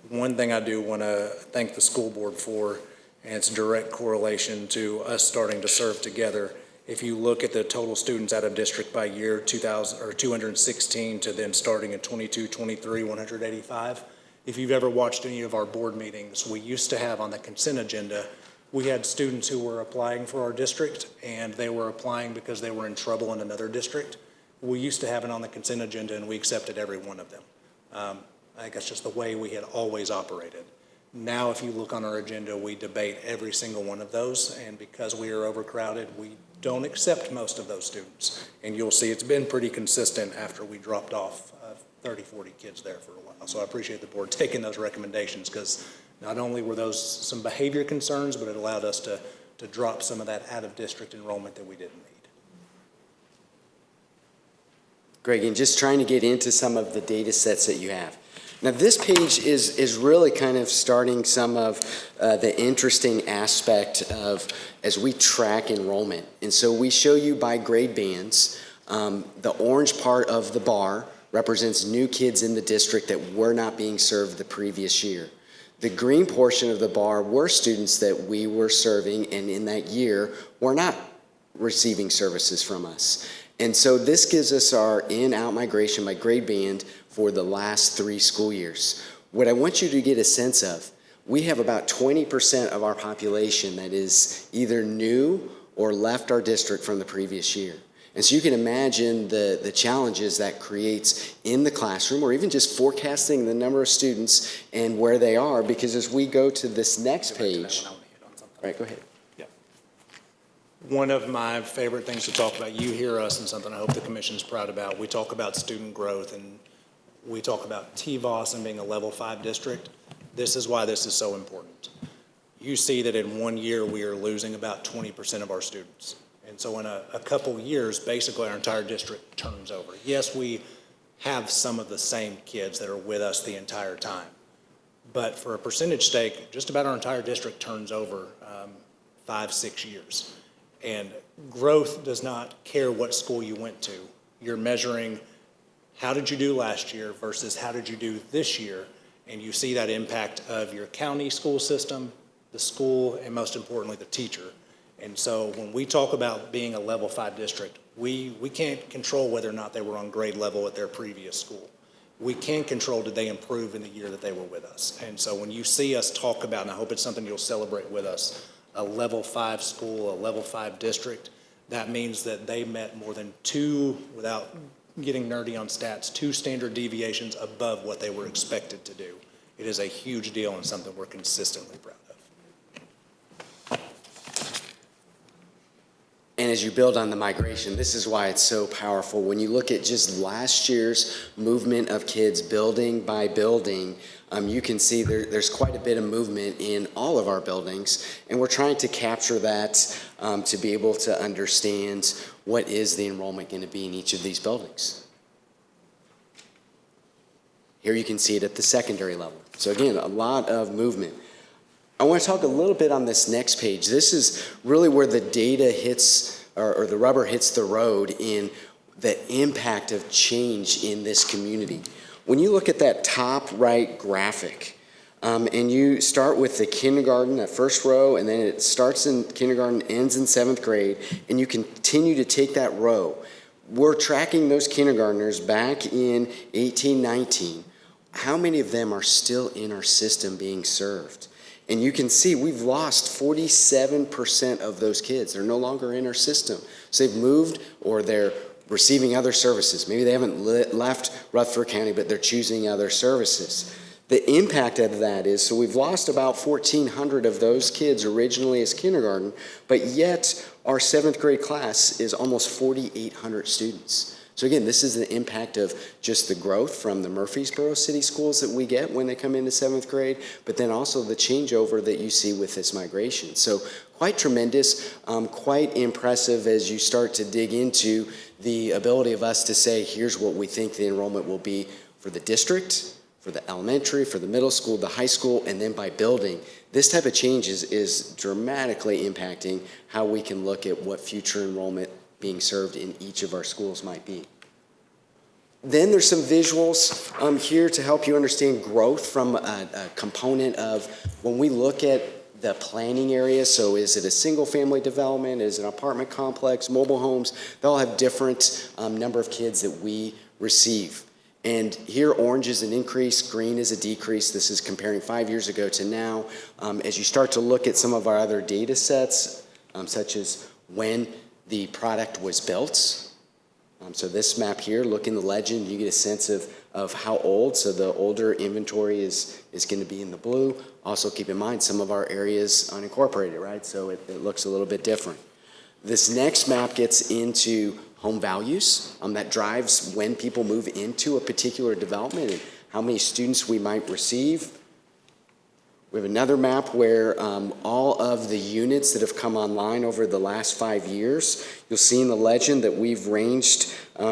One thing I do want to thank the school board for, and it's direct correlation to us starting to serve together. If you look at the total students out of district by year, 216 to then starting in 22, 23, 185. If you've ever watched any of our board meetings, we used to have on the consent agenda, we had students who were applying for our district and they were applying because they were in trouble in another district. We used to have it on the consent agenda and we accepted every one of them. I think that's just the way we had always operated. Now, if you look on our agenda, we debate every single one of those, and because we are overcrowded, we don't accept most of those students. And you'll see it's been pretty consistent after we dropped off 30, 40 kids there for a while. So I appreciate the board taking those recommendations because not only were those some behavior concerns, but it allowed us to drop some of that out-of-district enrollment that we didn't need. Greg, and just trying to get into some of the data sets that you have. Now, this page is really kind of starting some of the interesting aspect of as we track enrollment. And so we show you by grade bands. The orange part of the bar represents new kids in the district that were not being served the previous year. The green portion of the bar were students that we were serving and in that year were not receiving services from us. And so this gives us our in-out migration by grade band for the last 3 school years. What I want you to get a sense of, we have about 20% of our population that is either new or left our district from the previous year. And so you can imagine the challenges that creates in the classroom or even just forecasting the number of students and where they are, because as we go to this next page, right, go ahead. One of my favorite things to talk about, you hear us and something I hope the commission's proud about, we talk about student growth and we talk about TVOS and being a level 5 district. This is why this is so important. You see that in 1 year we are losing about 20% of our students. And so in a couple years, basically our entire district turns over. Yes, we have some of the same kids that are with us the entire time. But for a percentage stake, just about our entire district turns over 5-6 years. And growth does not care what school you went to. You're measuring how did you do last year versus how did you do this year, and you see that impact of your county school system, the school, and most importantly, the teacher. And so when we talk about being a level 5 district, we can't control whether or not they were on grade level at their previous school. We can control did they improve in the year that they were with us. And so when you see us talk about, and I hope it's something you'll celebrate with us, a level 5 school, a level 5 district, that means that they met more than 2, without getting nerdy on stats, 2 standard deviations above what they were expected to do. It is a huge deal and something we're consistently proud of. And as you build on the migration, this is why it's so powerful. When you look at just last year's movement of kids building by building, you can see there's quite a bit of movement in all of our buildings, and we're trying to capture that to be able to understand what is the enrollment going to be in each of these buildings. Here you can see it at the secondary level. So again, a lot of movement. I want to talk a little bit on this next page. This is really where the data hits, or the rubber hits the road in the impact of change in this community. When you look at that top right graphic, and you start with the kindergarten, that first row, and then it starts in kindergarten, ends in 7th grade, and you continue to take that row. We're tracking those kindergartners back in 1819. How many of them are still in our system being served? And you can see we've lost 47% of those kids. They're no longer in our system. So they've moved, or they're receiving other services. Maybe they haven't left Rutherford County, but they're choosing other services. The impact of that is, so we've lost about 1,400 of those kids originally as kindergarten, but yet our 7th grade class is almost 4,800 students. So again, this is the impact of just the growth from the Murfreesboro City Schools that we get when they come into 7th grade, but then also the changeover that you see with this migration. So quite tremendous, quite impressive as you start to dig into the ability of us to say, here's what we think the enrollment will be for the district, for the elementary, for the middle school, the high school, and then by building. This type of change is dramatically impacting how we can look at what future enrollment being served in each of our schools might be. Then there's some visuals here to help you understand growth from a component of when we look at the planning area. So is it a single family development? Is it an apartment complex, mobile homes? They all have different number of kids that we receive. And here orange is an increase, green is a decrease. This is comparing 5 years ago to now. As you start to look at some of our other data sets, such as when the product was built. So this map here, look in the legend, you get a sense of how old. So the older inventory is going to be in the blue. Also keep in mind, some of our areas unincorporated, right? So it looks a little bit different. This next map gets into home values. That drives when people move into a particular development and how many students we might receive. We have another map where all of the units that have come online over the last 5 years, you'll see in the legend that we've ranged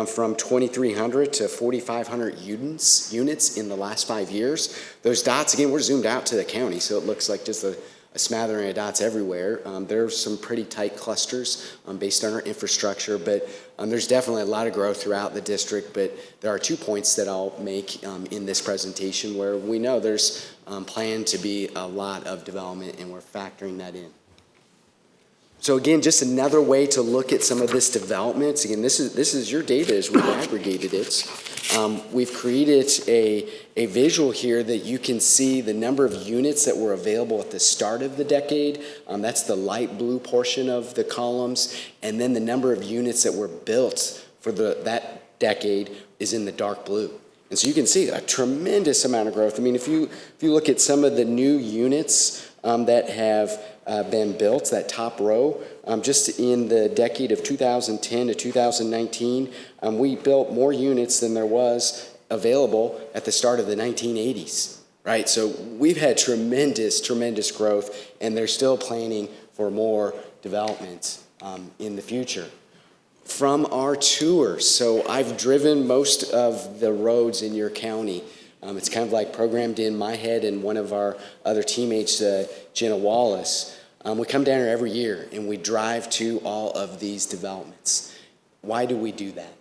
from 2,300 to 4,500 units in the last 5 years. Those dots, again, we're zoomed out to the county, so it looks like just a smattering of dots everywhere. There's some pretty tight clusters based on our infrastructure, but there's definitely a lot of growth throughout the district. But there are 2 points that I'll make in this presentation where we know there's planned to be a lot of development, and we're factoring that in. So again, just another way to look at some of this development. Again, this is your data as we've aggregated it. We've created a visual here that you can see the number of units that were available at the start of the decade. That's the light blue portion of the columns. And then the number of units that were built for that decade is in the dark blue. And so you can see a tremendous amount of growth. I mean, if you look at some of the new units that have been built, that top row, just in the decade of 2010 to 2019, we built more units than there was available at the start of the 1980s, right? So we've had tremendous growth, and they're still planning for more development in the future. From our tours, so I've driven most of the roads in your county. It's kind of like programmed in my head and one of our other teammates, Jenna Wallace. We come down here every year and we drive to all of these developments. Why do we do that?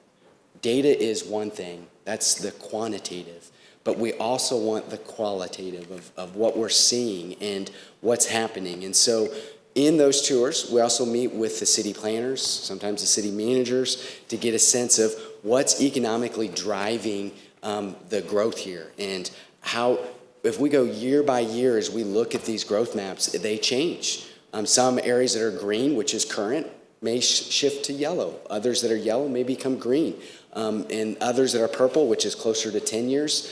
Data is one thing, that's the quantitative, but we also want the qualitative of what we're seeing and what's happening. And so in those tours, we also meet with the city planners, sometimes the city managers, to get a sense of what's economically driving the growth here and how, if we go year by year as we look at these growth maps, they change. Some areas that are green, which is current, may shift to yellow. Others that are yellow may become green. And others that are purple, which is closer to 10 years,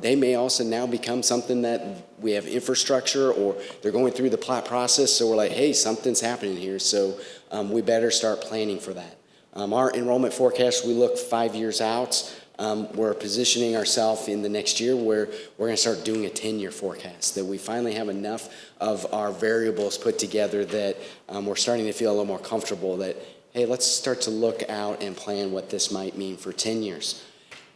they may also now become something that we have infrastructure or they're going through the plat process. So we're like, hey, something's happening here. So we better start planning for that. Our enrollment forecast, we look 5 years out. We're positioning ourselves in the next year where we're going to start doing a 10-year forecast, that we finally have enough of our variables put together that we're starting to feel a little more comfortable that, hey, let's start to look out and plan what this might mean for 10 years.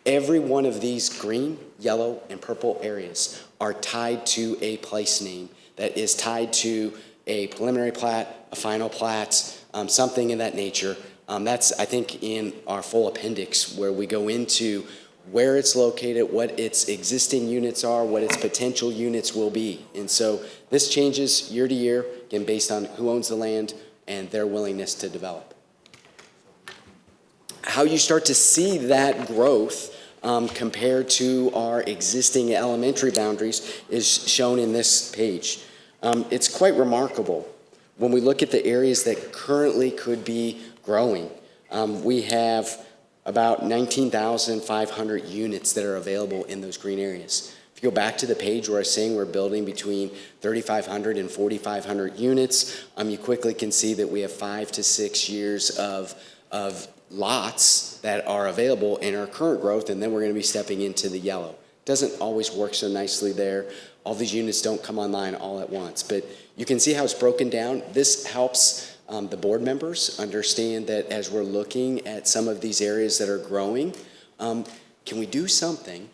Every one of these green, yellow, and purple areas are tied to a place name that is tied to a preliminary plat, a final plat, something in that nature. That's, I think, in our full appendix where we go into where it's located, what its existing units are, what its potential units will be. And so this changes year to year, again, based on who owns the land and their willingness to develop. How you start to see that growth compared to our existing elementary boundaries is shown in this page. It's quite remarkable. When we look at the areas that currently could be growing, we have about 19,500 units that are available in those green areas. If you go back to the page where I was saying we're building between 3,500 and 4,500 units, you quickly can see that we have 5 to 6 years of lots that are available in our current growth, and then we're going to be stepping into the yellow. Doesn't always work so nicely there. All these units don't come online all at once, but you can see how it's broken down. This helps the board members understand that as we're looking at some of these areas that are growing, can we do something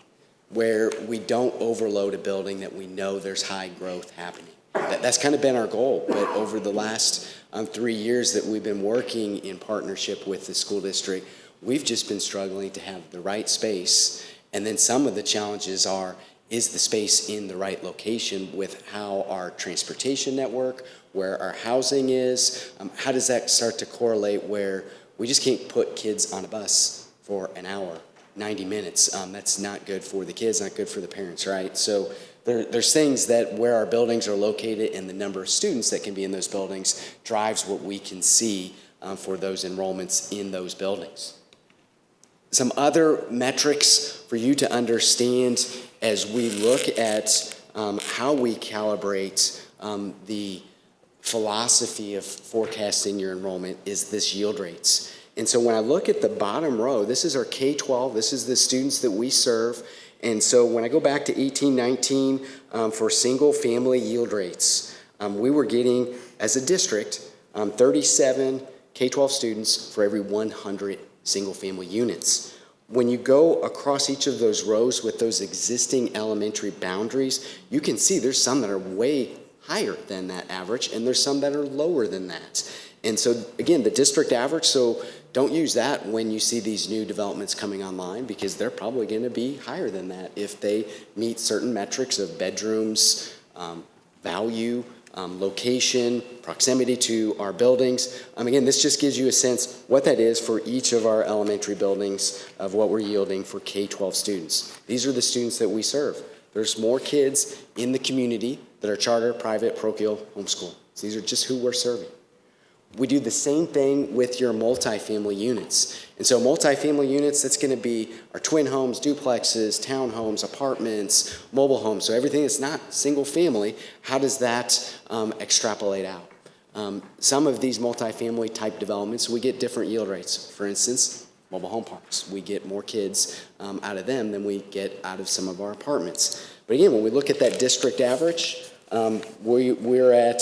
where we don't overload a building that we know there's high growth happening? That's kind of been our goal, but over the last 3 years that we've been working in partnership with the school district, we've just been struggling to have the right space. And then some of the challenges are, is the space in the right location with how our transportation network, where our housing is, how does that start to correlate where we just can't put kids on a bus for an hour, 90 minutes. That's not good for the kids, not good for the parents, right? So there's things that where our buildings are located and the number of students that can be in those buildings drives what we can see for those enrollments in those buildings. Some other metrics for you to understand as we look at how we calibrate the philosophy of forecasting your enrollment is this yield rates. And so when I look at the bottom row, this is our K-12, this is the students that we serve. And so when I go back to 1819 for single family yield rates, we were getting, as a district, 37 K-12 students for every 100 single family units. When you go across each of those rows with those existing elementary boundaries, you can see there's some that are way higher than that average, and there's some that are lower than that. And so, again, the district average, so don't use that when you see these new developments coming online, because they're probably going to be higher than that if they meet certain metrics of bedrooms, value, location, proximity to our buildings. Again, this just gives you a sense what that is for each of our elementary buildings of what we're yielding for K-12 students. These are the students that we serve. There's more kids in the community that are charter, private, parochial, homeschool. So these are just who we're serving. We do the same thing with your multifamily units. And so multifamily units, that's going to be our twin homes, duplexes, townhomes, apartments, mobile homes. So everything that's not single family, how does that extrapolate out? Some of these multifamily type developments, we get different yield rates. For instance, mobile home parks. We get more kids out of them than we get out of some of our apartments. But again, when we look at that district average, we're at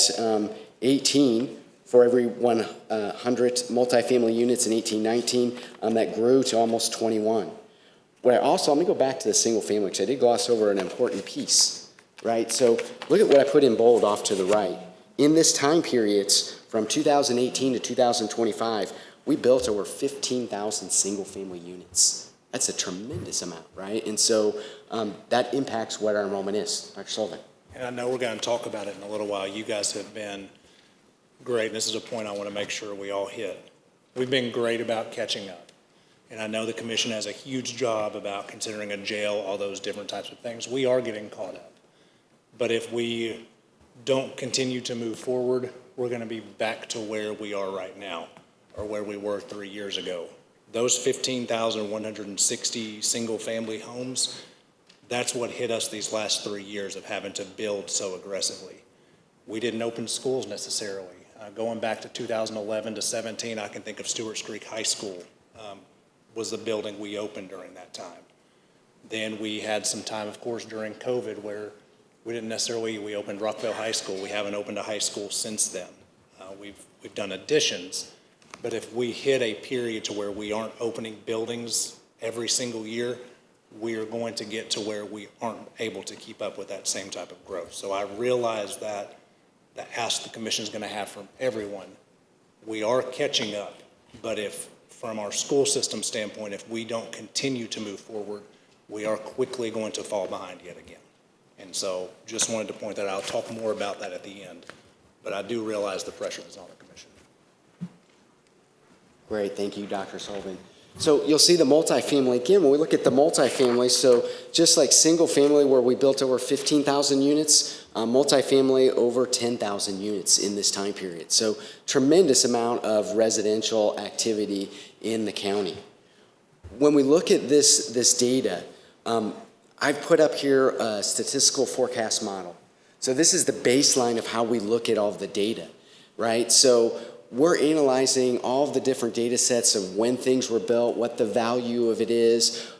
18 for every 100 multifamily units in 1819. That grew to almost 21. What I also, let me go back to the single family, because I did gloss over an important piece, right? So look at what I put in bold off to the right. In this time period, from 2018 to 2025, we built over 15,000 single family units. That's a tremendous amount, right? And so that impacts what our enrollment is. Dr. Sullivan. And I know we're going to talk about it in a little while. You guys have been great, and this is a point I want to make sure we all hit. We've been great about catching up. And I know the commission has a huge job about considering a jail, all those different types of things. We are getting caught up. But if we don't continue to move forward, we're going to be back to where we are right now, or where we were 3 years ago. Those 15,160 single-family homes, that's what hit us these last 3 years of having to build so aggressively. We didn't open schools necessarily. Going back to 2011 to 17, I can think of Stewart's Creek High School was the building we opened during that time. Then we had some time, of course, during COVID where we opened Rockville High School. We haven't opened a high school since then. We've done additions, but if we hit a period to where we aren't opening buildings every single year, we are going to get to where we aren't able to keep up with that same type of growth. So I realize that the ask the commission is going to have from everyone. We are catching up, but if from our school system standpoint, if we don't continue to move forward, we are quickly going to fall behind yet again. And so just wanted to point that out. I'll talk more about that at the end, but I do realize the pressure is on the commission. Great, thank you, Dr. Sullivan. So you'll see the multifamily, again, when we look at the multifamily, so just like single family where we built over 15,000 units, multifamily over 10,000 units in this time period. So tremendous amount of residential activity in the county. When we look at this data, I've put up here a statistical forecast model. So this is the baseline of how we look at all of the data, right? So we're analyzing all of the different data sets of when things were built, what the value of it is,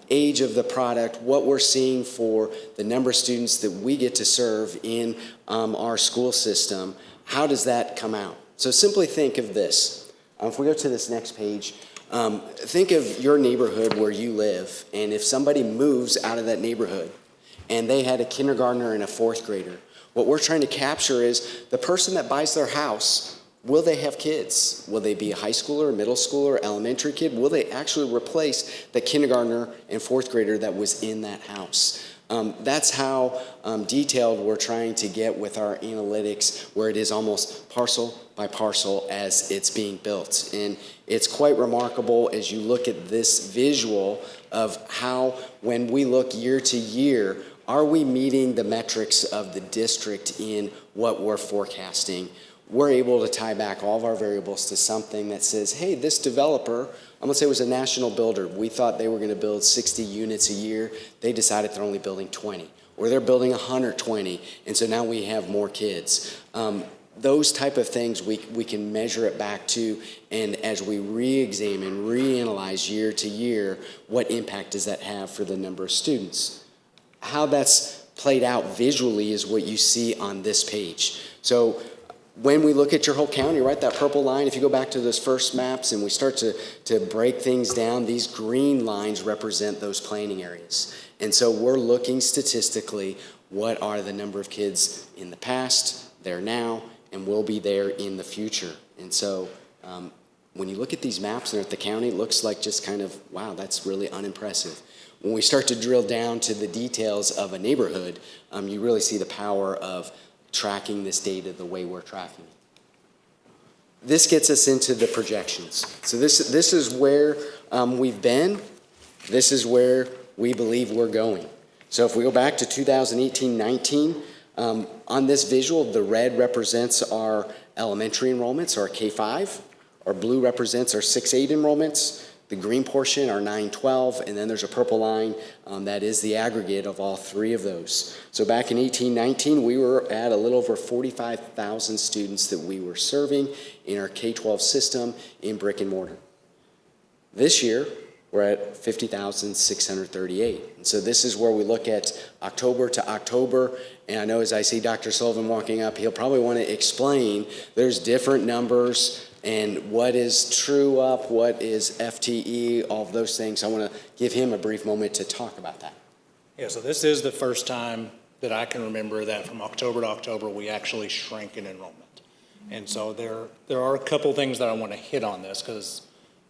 age of the product, what we're seeing for the number of students that we get to serve in our school system. How does that come out? So simply think of this. If we go to this next page, think of your neighborhood where you live, and if somebody moves out of that neighborhood and they had a kindergartner and a fourth grader, what we're trying to capture is the person that buys their house. Will they have kids? Will they be a high schooler, a middle schooler, elementary kid? Will they actually replace the kindergartner and fourth grader that was in that house? That's how detailed we're trying to get with our analytics, where it is almost parcel by parcel as it's being built. And it's quite remarkable as you look at this visual of how, when we look year to year, are we meeting the metrics of the district in what we're forecasting? We're able to tie back all of our variables to something that says, hey, this developer, I'm gonna say it was a national builder. We thought they were gonna build 60 units a year. They decided they're only building 20, or they're building 120, and so now we have more kids. Those type of things we can measure it back to, and as we re-examine, reanalyze year to year, what impact does that have for the number of students? How that's played out visually is what you see on this page. So when we look at your whole county, right, that purple line, if you go back to those first maps and we start to break things down, these green lines represent those planning areas. And so we're looking statistically, what are the number of kids in the past, there now, and will be there in the future. And so when you look at these maps there at the county, it looks like just kind of, wow, that's really unimpressive. When we start to drill down to the details of a neighborhood, you really see the power of tracking this data the way we're tracking it. This gets us into the projections. So this is where we've been. This is where we believe we're going. So if we go back to 2018-19, on this visual, the red represents our elementary enrollments, our K-5. Our blue represents our 6-8 enrollments. The green portion are 9-12, and then there's a purple line that is the aggregate of all three of those. So back in 18-19, we were at a little over 45,000 students that we were serving in our K-12 system in brick and mortar. This year, we're at 50,638. And so this is where we look at October to October. And I know as I see Dr. Sullivan walking up, he'll probably want to explain there's different numbers and what is true up, what is FTE, all of those things. I want to give him a brief moment to talk about that. Yeah, so this is the first time that I can remember that from October to October, we actually shrank in enrollment. And so there are a couple things that I want to hit on this, because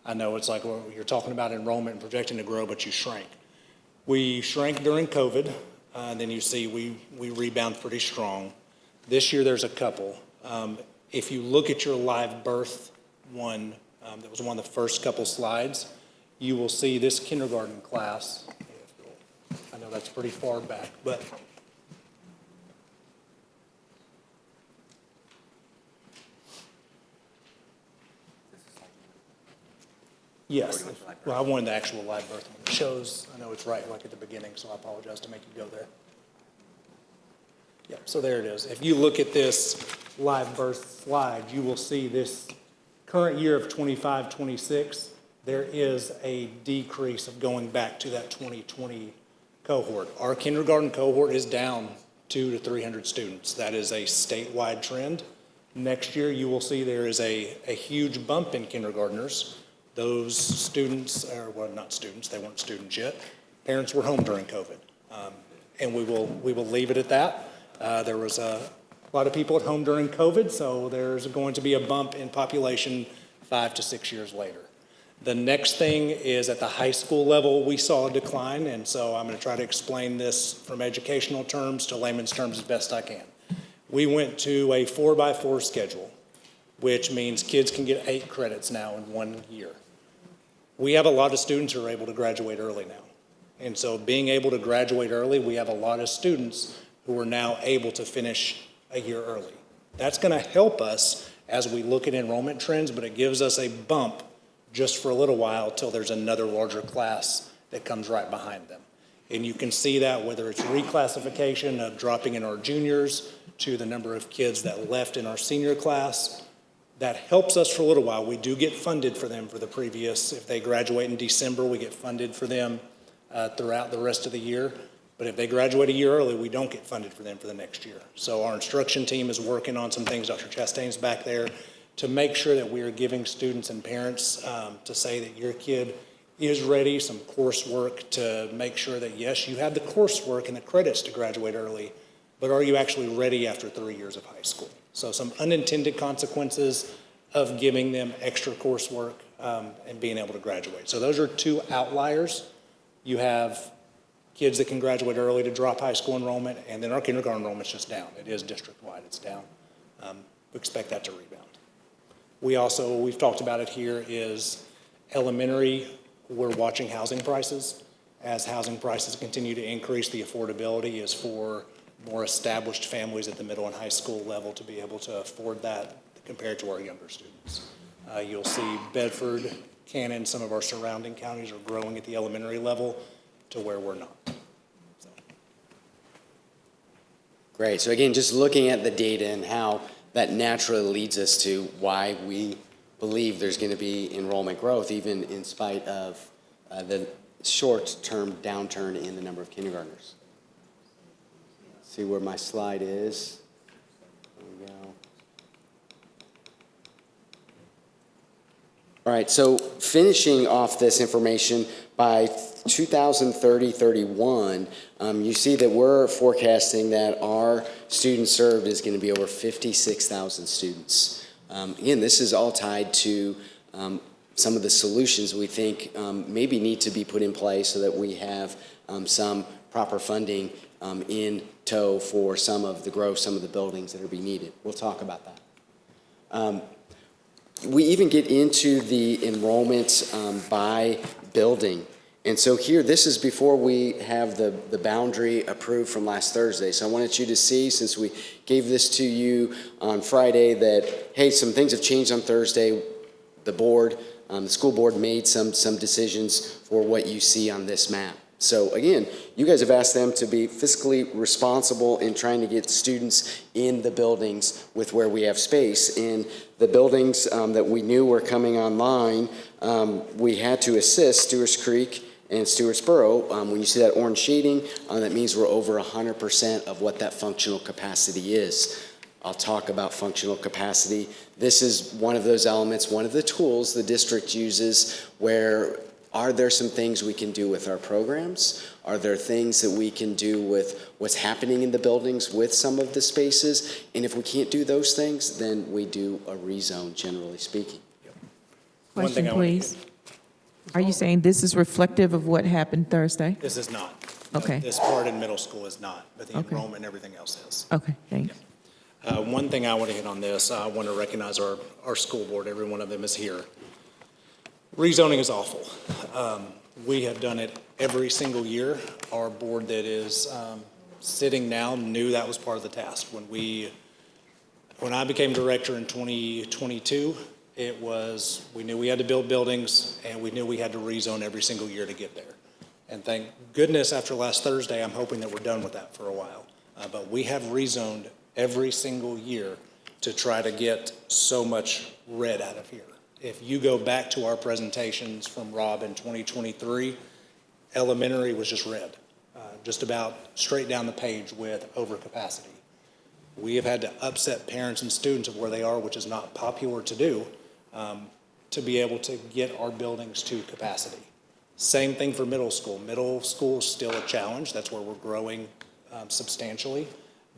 I know it's like, well, you're talking about enrollment and projecting to grow, but you shrank. We shrank during COVID, and then you see we rebound pretty strong. This year there's a couple. If you look at your live birth one, that was one of the first couple slides, you will see this kindergarten class. I know that's pretty far back, but yes. Well, I wanted the actual live birth one. It shows, I know it's right like at the beginning, so I apologize to make you go there. Yeah, so there it is. If you look at this live birth slide, you will see this current year of 25-26, there is a decrease of going back to that 2020 cohort. Our kindergarten cohort is down 200 to 300 students. That is a statewide trend. Next year, you will see there is a huge bump in kindergartners. Those students, or well, not students, they weren't students yet. Parents were home during COVID. And we will leave it at that. There was a lot of people at home during COVID, so there's going to be a bump in population 5 to 6 years later. The next thing is at the high school level, we saw a decline, and so I'm going to try to explain this from educational terms to layman's terms as best I can. We went to a 4x4 schedule, which means kids can get 8 credits now in 1 year. We have a lot of students who are able to graduate early now. And so being able to graduate early, we have a lot of students who are now able to finish a year early. That's going to help us as we look at enrollment trends, but it gives us a bump just for a little while till there's another larger class that comes right behind them. And you can see that whether it's reclassification of dropping in our juniors to the number of kids that left in our senior class, that helps us for a little while. We do get funded for them for the previous, if they graduate in December, we get funded for them throughout the rest of the year. But if they graduate a year early, we don't get funded for them for the next year. So our instruction team is working on some things, Dr. Chastain's back there, to make sure that we are giving students and parents to say that your kid is ready, some coursework to make sure that, yes, you have the coursework and the credits to graduate early, but are you actually ready after 3 years of high school? So some unintended consequences of giving them extra coursework and being able to graduate. So those are 2 outliers. You have kids that can graduate early to drop high school enrollment, and then our kindergarten enrollment's just down. It is district-wide, it's down. We expect that to rebound. We've talked about it here, is elementary, we're watching housing prices. As housing prices continue to increase, the affordability is for more established families at the middle and high school level to be able to afford that compared to our younger students. You'll see Bedford, Cannon, some of our surrounding counties are growing at the elementary level to where we're not. So. Great. So again, just looking at the data and how that naturally leads us to why we believe there's going to be enrollment growth, even in spite of the short-term downturn in the number of kindergartners. See where my slide is. There we go. All right, so finishing off this information, by 2030-31, you see that we're forecasting that our students served is going to be over 56,000 students. Again, this is all tied to some of the solutions we think maybe need to be put in place so that we have some proper funding in tow for some of the growth, some of the buildings that are being needed. We'll talk about that. We even get into the enrollment by building. And so here, this is before we have the boundary approved from last Thursday. So I wanted you to see, since we gave this to you on Friday, that, hey, some things have changed on Thursday. The board, the school board made some decisions for what you see on this map. So again, you guys have asked them to be fiscally responsible in trying to get students in the buildings with where we have space. And the buildings that we knew were coming online, we had to assist Stewart's Creek and Stewartsboro. When you see that orange shading, that means we're over 100% of what that functional capacity is. I'll talk about functional capacity. This is one of those elements, one of the tools the district uses where are there some things we can do with our programs? Are there things that we can do with what's happening in the buildings with some of the spaces? And if we can't do those things, then we do a rezone, generally speaking. Question, please. Are you saying this is reflective of what happened Thursday? This is not. Okay. This part in middle school is not, but the Okay. enrollment and everything else is. Okay, thanks. One thing I want to hit on this, I want to recognize our school board. Every one of them is here. Rezoning is awful. We have done it every single year. Our board that is sitting now knew that was part of the task. When I became director in 2022, we knew we had to build buildings, and we knew we had to rezone every single year to get there. And thank goodness after last Thursday, I'm hoping that we're done with that for a while. But we have rezoned every single year to try to get so much red out of here. If you go back to our presentations from Rob in 2023, elementary was just red, just about straight down the page with overcapacity. We have had to upset parents and students of where they are, which is not popular to do, to be able to get our buildings to capacity. Same thing for middle school. Middle school is still a challenge. That's where we're growing substantially,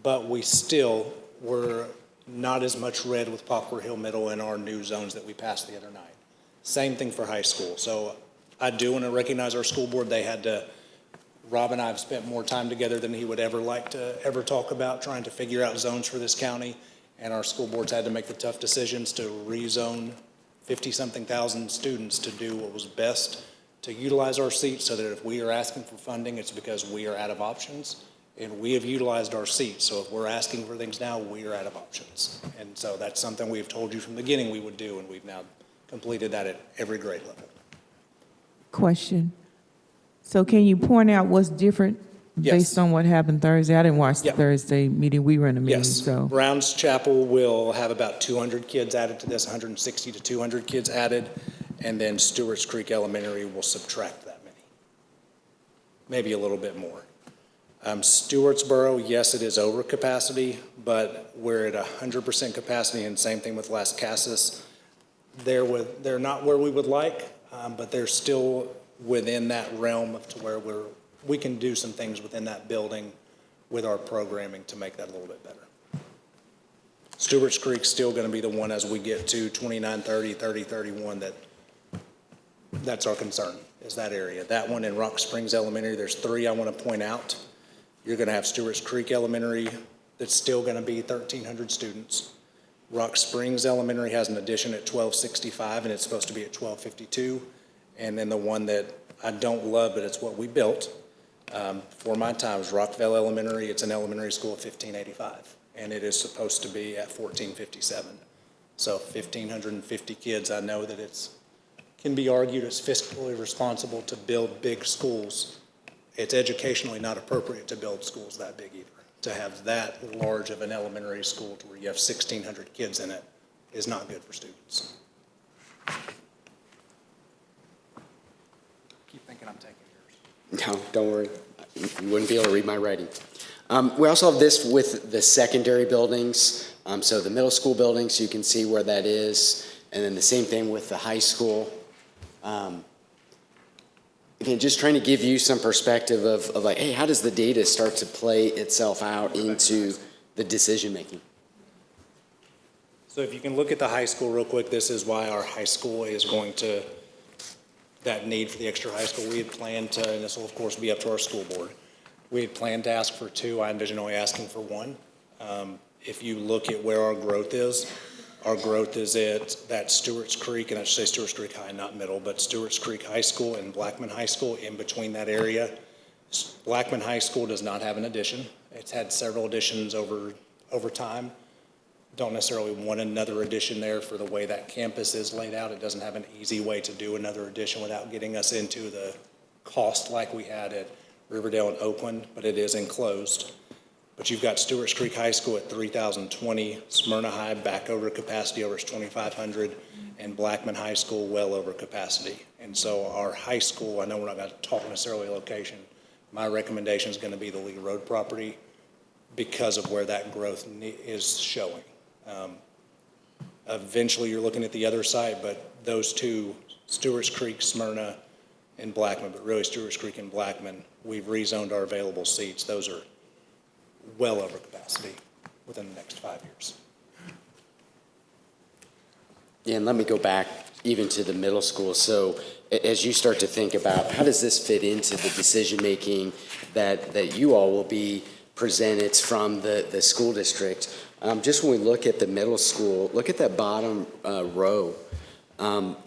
but we're not as much red with Poplar Hill Middle in our new zones that we passed the other night. Same thing for high school. So I do want to recognize our school board. Rob and I have spent more time together than he would ever like to ever talk about trying to figure out zones for this county. And our school boards had to make the tough decisions to rezone 50-something thousand students to do what was best to utilize our seats so that if we are asking for funding, it's because we are out of options. And we have utilized our seats. So if we're asking for things now, we are out of options. And so that's something we've told you from the beginning we would do, and we've now completed that at every grade level. Question. So can you point out what's different Yes. based on what happened Thursday? I didn't watch the Yeah. Thursday meeting. We were in a meeting, Yes. so. Browns Chapel will have about 200 kids added to this, 160 to 200 kids added. And then Stewart's Creek Elementary will subtract that many. Maybe a little bit more. Stewartsboro, yes, it is over capacity, but we're at 100% capacity, and same thing with Las Casas. They're not where we would like, but they're still within that realm to where we can do some things within that building with our programming to make that a little bit better. Stewart's Creek's still going to be the one as we get to 2930, 3031 that's our concern, is that area. That one in Rock Springs Elementary, there's three I want to point out. You're going to have Stewart's Creek Elementary that's still going to be 1,300 students. Rock Springs Elementary has an addition at 1265, and it's supposed to be at 1252. And then the one that I don't love, but it's what we built for my time, is Rockville Elementary. It's an elementary school of 1585, and it is supposed to be at 1457. So 1,550 kids. I know that can be argued it's fiscally responsible to build big schools. It's educationally not appropriate to build schools that big either. To have that large of an elementary school to where you have 1,600 kids in it is not good for students. Keep thinking I'm taking yours. No, don't worry. You wouldn't be able to read my writing. We also have this with the secondary buildings. So the middle school buildings, you can see where that is. And then the same thing with the high school. Again, just trying to give you some perspective of like, hey, how does the data start to play itself out into the decision-making? So if you can look at the high school real quick, this is why our high school is going to, that need for the extra high school. We had planned to, and this will of course be up to our school board, we had planned to ask for two. I envision only asking for one. If you look at where our growth is at that Stewart's Creek, and I should say Stewart's Creek High, not middle, but Stewart's Creek High School and Blackman High School in between that area. Blackman High School does not have an addition. It's had several additions over time. Don't necessarily want another addition there for the way that campus is laid out. It doesn't have an easy way to do another addition without getting us into the cost like we had at Riverdale and Oakland, but it is enclosed. But you've got Stewart's Creek High School at 3,020, Smyrna High back over capacity over 2,500, and Blackman High School well over capacity. And so our high school, I know we're not going to talk necessarily location, my recommendation is going to be the Lee Road property because of where that growth is showing. Eventually you're looking at the other side, but those two, Stewart's Creek, Smyrna, and Blackman, but really Stewart's Creek and Blackman, we've rezoned our available seats. Those are well over capacity within the next 5 years. Yeah, and let me go back even to the middle school. So as you start to think about how does this fit into the decision-making that you all will be presented from the school district, just when we look at the middle school, look at that bottom row, and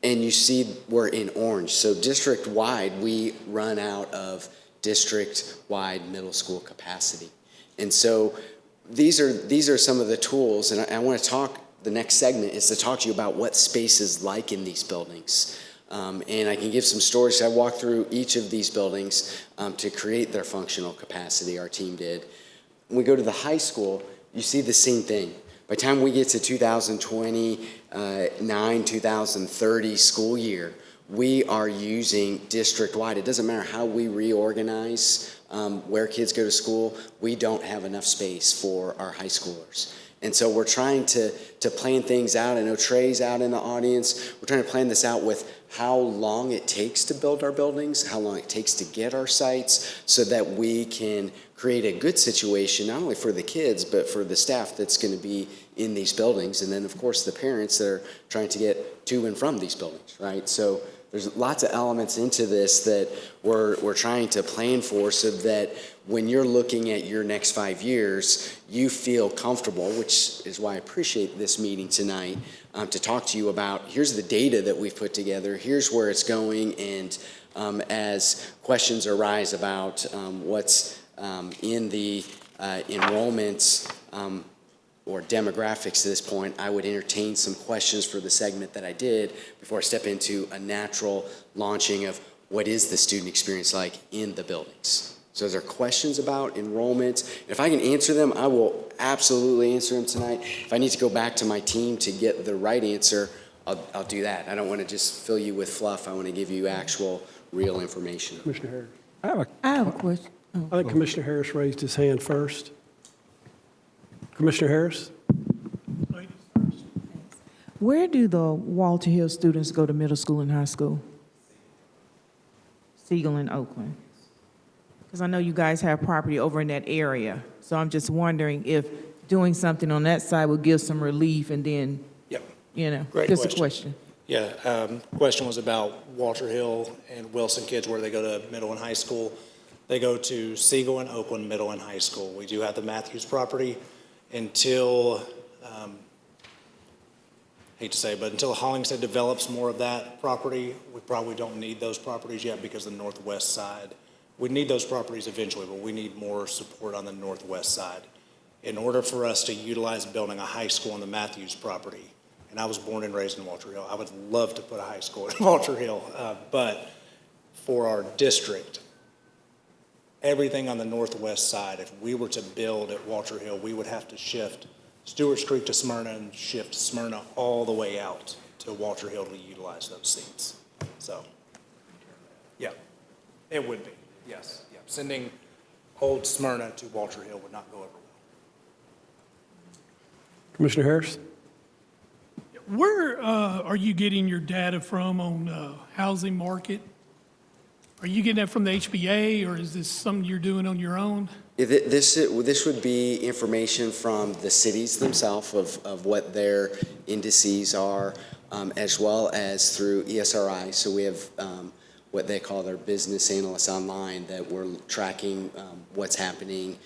you see we're in orange. So district-wide, we run out of district-wide middle school capacity. And so these are some of the tools, and I want to talk, the next segment is to talk to you about what space is like in these buildings. And I can give some stories. I walked through each of these buildings to create their functional capacity, our team did. When we go to the high school, you see the same thing. By the time we get to 2029, 2030 school year, we are using district-wide. It doesn't matter how we reorganize where kids go to school, we don't have enough space for our high schoolers. And so we're trying to plan things out. I know Trey's out in the audience. We're trying to plan this out with how long it takes to build our buildings, how long it takes to get our sites, so that we can create a good situation, not only for the kids, but for the staff that's going to be in these buildings. And then, of course, the parents that are trying to get to and from these buildings, right? So there's lots of elements into this that we're trying to plan for so that when you're looking at your next 5 years, you feel comfortable, which is why I appreciate this meeting tonight, to talk to you about here's the data that we've put together, here's where it's going, and as questions arise about what's in the enrollments or demographics to this point, I would entertain some questions for the segment that I did before I step into a natural launching of what is the student experience like in the buildings. So is there questions about enrollment? If I can answer them, I will absolutely answer them tonight. If I need to go back to my team to get the right answer, I'll do that. I don't want to just fill you with fluff. I want to give you actual, real information. Commissioner Harris. I have a question. Oh. I think Commissioner Harris raised his hand first. Commissioner Harris? Where do the Walter Hill students go to middle school and high school? Siegel and Oakland. Because I know you guys have property over in that area. So I'm just wondering if doing something on that side would give some relief and then, Yep. you know, Great just question. a question. Yeah, question was about Walter Hill and Wilson kids, where they go to middle and high school. They go to Siegel and Oakland Middle and High School. We do have the Matthews property until, hate to say, but until Hollingshead develops more of that property, we probably don't need those properties yet because the northwest side, we need those properties eventually, but we need more support on the northwest side. In order for us to utilize building a high school on the Matthews property, and I was born and raised in Walter Hill, I would love to put a high school in Walter Hill, but for our district, everything on the northwest side, if we were to build at Walter Hill, we would have to shift Stewart's Creek to Smyrna and shift Smyrna all the way out to Walter Hill to utilize those seats. So, yeah, it would be, yes. Yeah. Sending old Smyrna to Walter Hill would not go over well. Commissioner Harris? Where are you getting your data from on housing market? Are you getting that from the HBA, or is this something you're doing on your own? This would be information from the cities themselves of what their indices are, as well as through ESRI. So we have what they call their business analysts online that we're tracking what's happening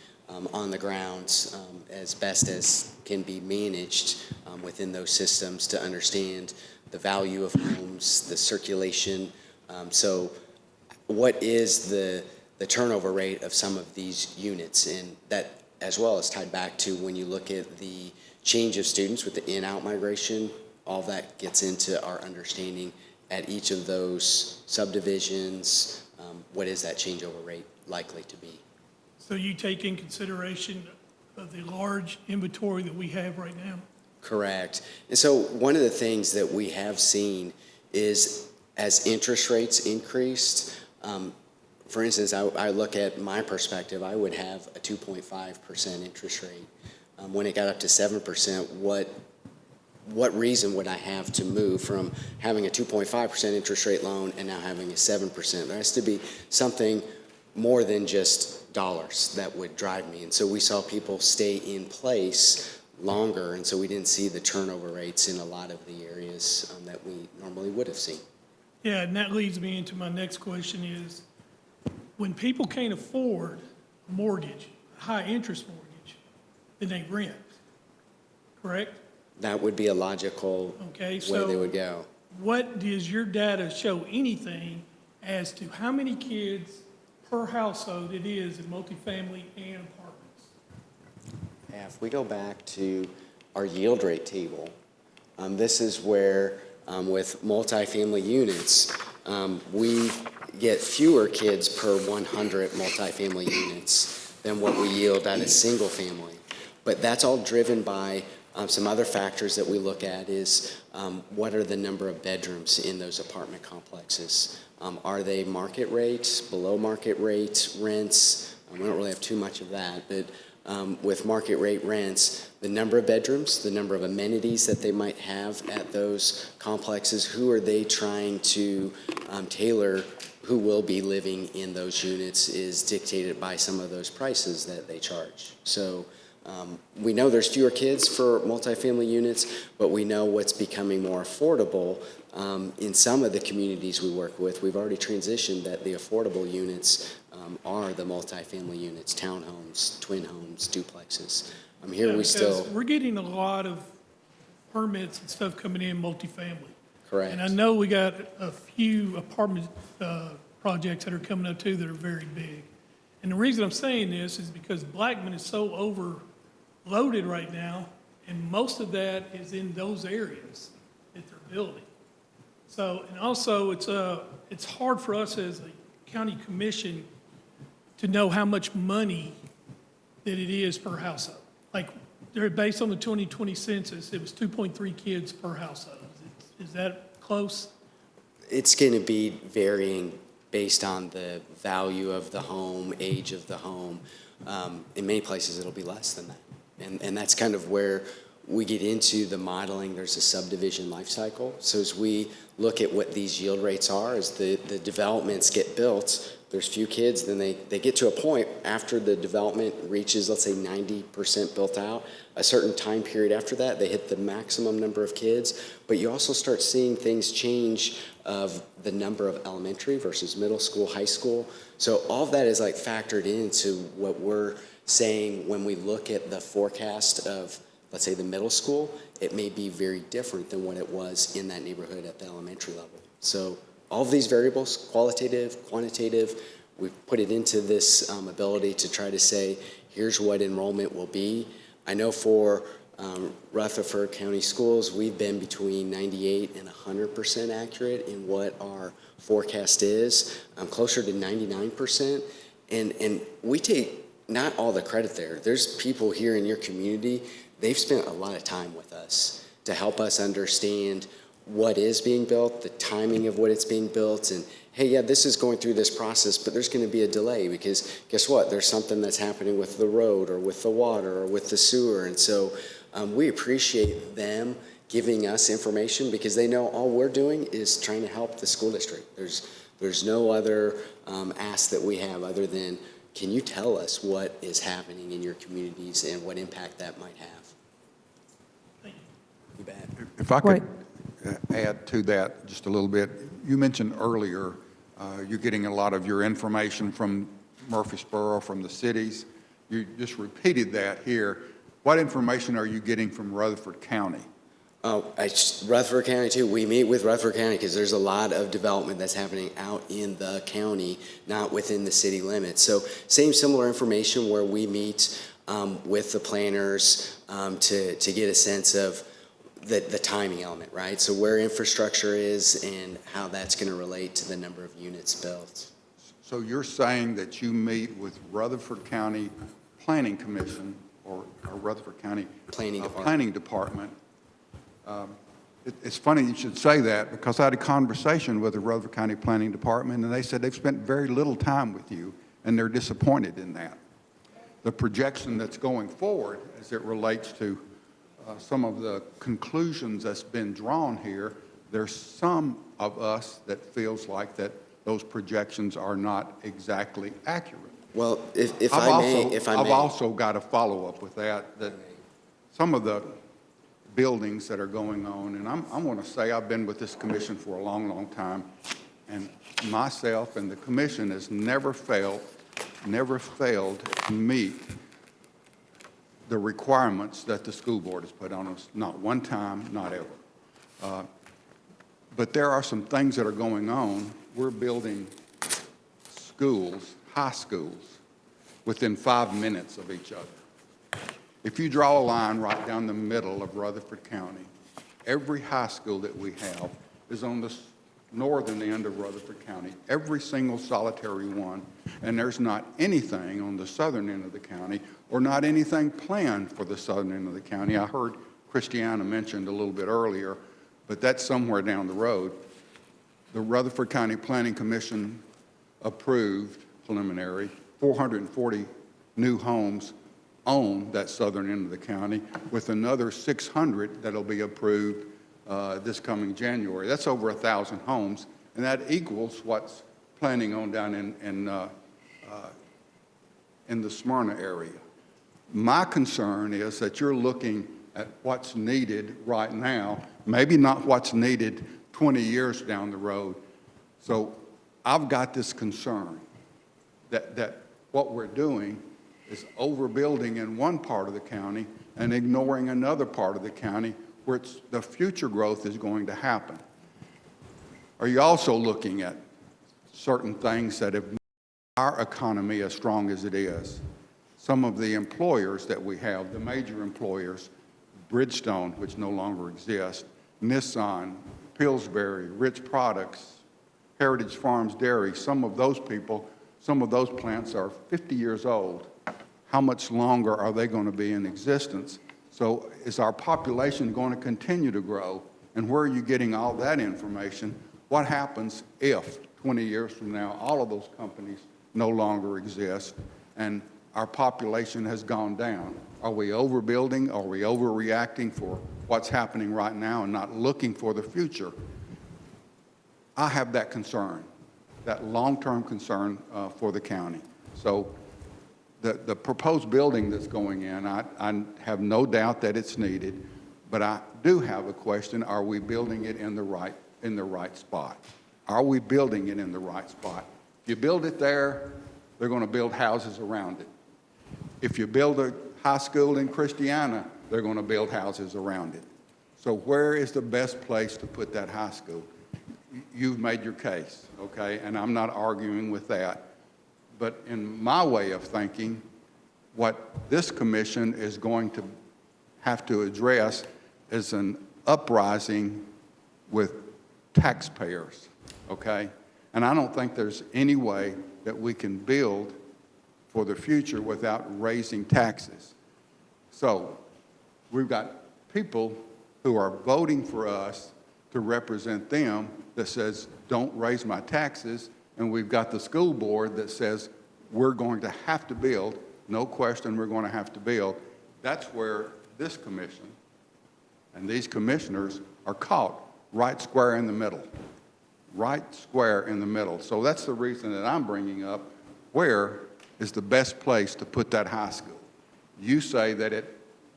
on the grounds as best as can be managed within those systems to understand the value of homes, the circulation. So what is the turnover rate of some of these units? And that as well is tied back to when you look at the change of students with the in-out migration, all that gets into our understanding at each of those subdivisions, what is that changeover rate likely to be? So you take in consideration of the large inventory that we have right now? Correct. And so one of the things that we have seen is as interest rates increased, for instance, I look at my perspective, I would have a 2.5% interest rate. When it got up to 7%, what reason would I have to move from having a 2.5% interest rate loan and now having a 7%? There has to be something more than just dollars that would drive me. And so we saw people stay in place longer, and so we didn't see the turnover rates in a lot of the areas that we normally would have seen. Yeah, and that leads me into my next question is, when people can't afford a mortgage, a high-interest mortgage, then they rent, correct? That would be a logical Okay, way they would so go. what does your data show anything as to how many kids per household it is in multifamily and apartments? Yeah, if we go back to our yield rate table, this is where with multifamily units, we get fewer kids per 100 multifamily units than what we yield at a single family. But that's all driven by some other factors that we look at is what are the number of bedrooms in those apartment complexes? Are they market rates, below market rates, rents? We don't really have too much of that, but with market rate rents, the number of bedrooms, the number of amenities that they might have at those complexes, who are they trying to tailor who will be living in those units is dictated by some of those prices that they charge. So we know there's fewer kids for multifamily units, but we know what's becoming more affordable in some of the communities we work with. We've already transitioned that the affordable units are the multifamily units, townhomes, twin homes, duplexes. Here we still... We're getting a lot of permits and stuff coming in multifamily. Correct. And I know we got a few apartment projects that are coming up too that are very big. And the reason I'm saying this is because Blackman is so overloaded right now, and most of that is in those areas that they're building. So, and also it's hard for us as a county commission to know how much money that it is per household. Like, based on the 2020 census, it was 2.3 kids per household. Is that close? It's going to be varying based on the value of the home, age of the home. In many places, it'll be less than that. And that's kind of where we get into the modeling. There's a subdivision life cycle. So as we look at what these yield rates are, as the developments get built, there's few kids, then they get to a point after the development reaches, let's say, 90% built out. A certain time period after that, they hit the maximum number of kids. But you also start seeing things change of the number of elementary versus middle school, high school. So all of that is like factored into what we're saying when we look at the forecast of, let's say, the middle school. It may be very different than what it was in that neighborhood at the elementary level. So all of these variables, qualitative, quantitative, we've put it into this ability to try to say, here's what enrollment will be. I know for Rutherford County Schools, we've been between 98 and 100% accurate in what our forecast is, closer to 99%. And we take not all the credit there. There's people here in your community, they've spent a lot of time with us to help us understand what is being built, the timing of what it's being built, and hey, yeah, this is going through this process, but there's going to be a delay because guess what? There's something that's happening with the road or with the water or with the sewer. And so we appreciate them giving us information because they know all we're doing is trying to help the school district. There's no other ask that we have other than, can you tell us what is happening in your communities and what impact that might have? You bet. If I could add to that just a little bit. You mentioned earlier you're getting a lot of your information from Murfreesboro, from the cities. You just repeated that here. What information are you getting from Rutherford County? Rutherford County too. We meet with Rutherford County because there's a lot of development that's happening out in the county, not within the city limits. So similar information where we meet with the planners to get a sense of the timing element, right? So where infrastructure is and how that's going to relate to the number of units built. So you're saying that you meet with Rutherford County Planning Commission or Rutherford County Planning Department. Planning Department. It's funny you should say that because I had a conversation with the Rutherford County Planning Department, and they said they've spent very little time with you, and they're disappointed in that. The projection that's going forward as it relates to some of the conclusions that's been drawn here, there's some of us that feels like that those projections are not exactly accurate. Well, if I may. I've also got to follow up with that some of the buildings that are going on, and I'm going to say I've been with this commission for a long, long time, and myself and the commission has never failed to meet the requirements that the school board has put on us, not one time, not ever. But there are some things that are going on. We're building schools, high schools, within 5 minutes of each other. If you draw a line right down the middle of Rutherford County, every high school that we have is on the northern end of Rutherford County, every single solitary one, and there's not anything on the southern end of the county or not anything planned for the southern end of the county. I heard Christiana mentioned a little bit earlier, but that's somewhere down the road. The Rutherford County Planning Commission approved preliminary 440 new homes on that southern end of the county, with another 600 that'll be approved this coming January. That's over 1,000 homes, and that equals what's planning on down in the Smyrna area. My concern is that you're looking at what's needed right now, maybe not what's needed 20 years down the road. So I've got this concern that what we're doing is overbuilding in one part of the county and ignoring another part of the county where the future growth is going to happen. Are you also looking at certain things that have made our economy as strong as it is? Some of the employers that we have, the major employers, Bridgestone, which no longer exists, Nissan, Pillsbury, Rich Products, Heritage Farms Dairy, some of those people, some of those plants are 50 years old. How much longer are they going to be in existence? So is our population going to continue to grow? And where are you getting all that information? What happens if 20 years from now all of those companies no longer exist and our population has gone down? Are we overbuilding? Are we overreacting for what's happening right now and not looking for the future? I have that concern, that long-term concern for the county. So the proposed building that's going in, I have no doubt that it's needed, but I do have a question: are we building it in the right spot? Are we building it in the right spot? If you build it there, they're going to build houses around it. If you build a high school in Christiana, they're going to build houses around it. So where is the best place to put that high school? You've made your case, okay, and I'm not arguing with that. But in my way of thinking, what this commission is going to have to address is an uprising with taxpayers, okay? And I don't think there's any way that we can build for the future without raising taxes. So we've got people who are voting for us to represent them that says, don't raise my taxes. And we've got the school board that says, we're going to have to build. No question, we're going to have to build. That's where this commission and these commissioners are caught right square in the middle. Right square in the middle. So that's the reason that I'm bringing up where is the best place to put that high school. You say that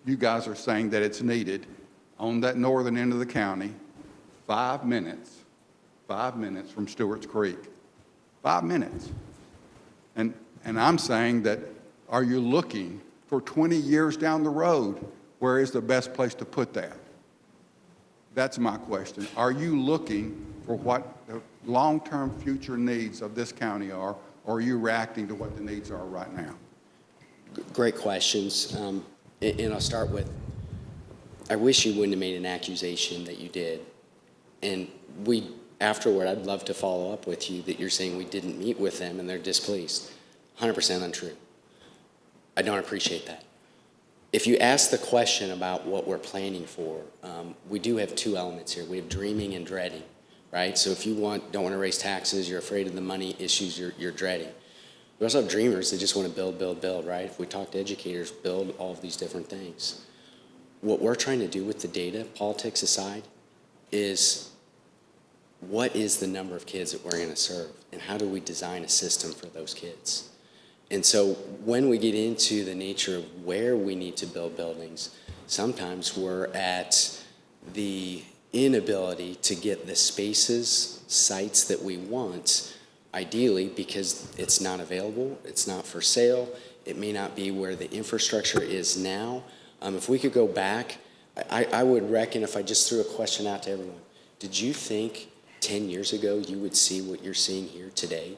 you guys are saying that it's needed on that northern end of the county, 5 minutes from Stewart's Creek. 5 minutes. And I'm saying that, are you looking for 20 years down the road, where is the best place to put that? That's my question. Are you looking for what the long-term future needs of this county are, or are you reacting to what the needs are right now? Great questions. And I'll start with, I wish you wouldn't have made an accusation that you did. And we afterward, I'd love to follow up with you that you're saying we didn't meet with them and they're displeased. 100% untrue. I don't appreciate that. If you ask the question about what we're planning for, we do have two elements here. We have dreaming and dreading, right? So if you don't want to raise taxes, you're afraid of the money issues, you're dreading. We also have dreamers that just want to build, right? If we talk to educators, build all of these different things. What we're trying to do with the data, politics aside, is what is the number of kids that we're going to serve, and how do we design a system for those kids? And so when we get into the nature of where we need to build buildings, sometimes we're at the inability to get the spaces, sites that we want, ideally because it's not available, it's not for sale, it may not be where the infrastructure is now. If we could go back, I would reckon if I just threw a question out to everyone, did you think 10 years ago you would see what you're seeing here today?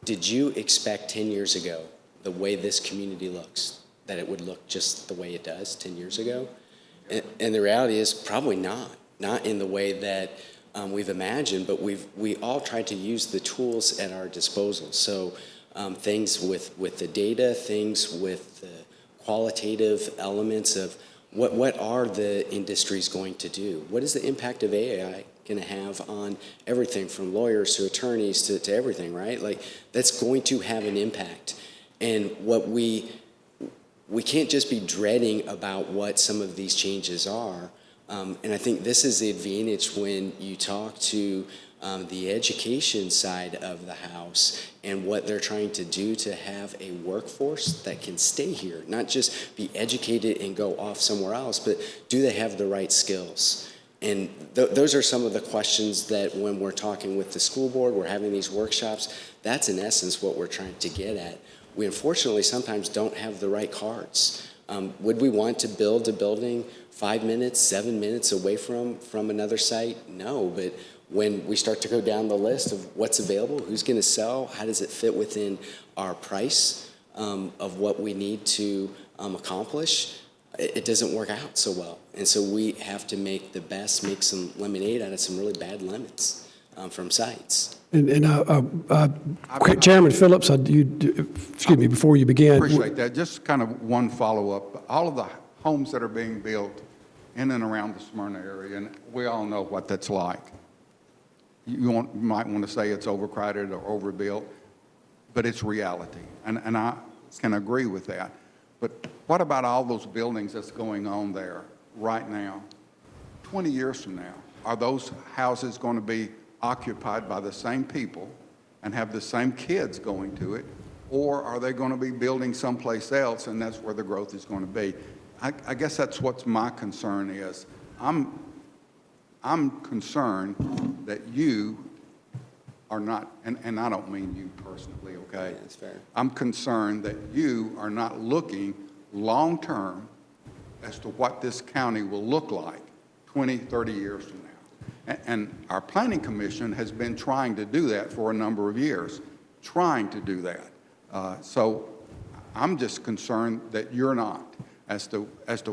Did you expect 10 years ago, the way this community looks, that it would look just the way it does 10 years ago? And the reality is probably not in the way that we've imagined, but we all tried to use the tools at our disposal. So things with the data, things with the qualitative elements of what are the industries going to do? What is the impact of AI going to have on everything from lawyers to attorneys to everything, right? Like, that's going to have an impact. And what we can't just be dreading about what some of these changes are. And I think this is the advantage when you talk to the education side of the house and what they're trying to do to have a workforce that can stay here, not just be educated and go off somewhere else, but do they have the right skills? And those are some of the questions that when we're talking with the school board, we're having these workshops, that's in essence what we're trying to get at. We unfortunately sometimes don't have the right cards. Would we want to build a building 5 minutes, 7 minutes away from another site? No, but when we start to go down the list of what's available, who's going to sell, how does it fit within our price of what we need to accomplish, it doesn't work out so well. And so we have to make some lemonade out of some really bad lemons from sites. Chairman Phillips, excuse me, before you begin. Appreciate that. Just kind of one follow-up. All of the homes that are being built in and around the Smyrna area, and we all know what that's like. You might want to say it's overcrowded or overbuilt, but it's reality. And I can agree with that. But what about all those buildings that's going on there right now? 20 years from now, are those houses going to be occupied by the same people and have the same kids going to it, or are they going to be building someplace else and that's where the growth is going to be? I guess that's what my concern is. I'm concerned that you are not, and I don't mean you personally, okay? Yeah, that's fair. I'm I'm concerned that you are not looking long-term as to what this county will look like 20, 30 years from now. And our planning commission has been trying to do that for a number of years, trying to do that. So I'm just concerned that you're not, as to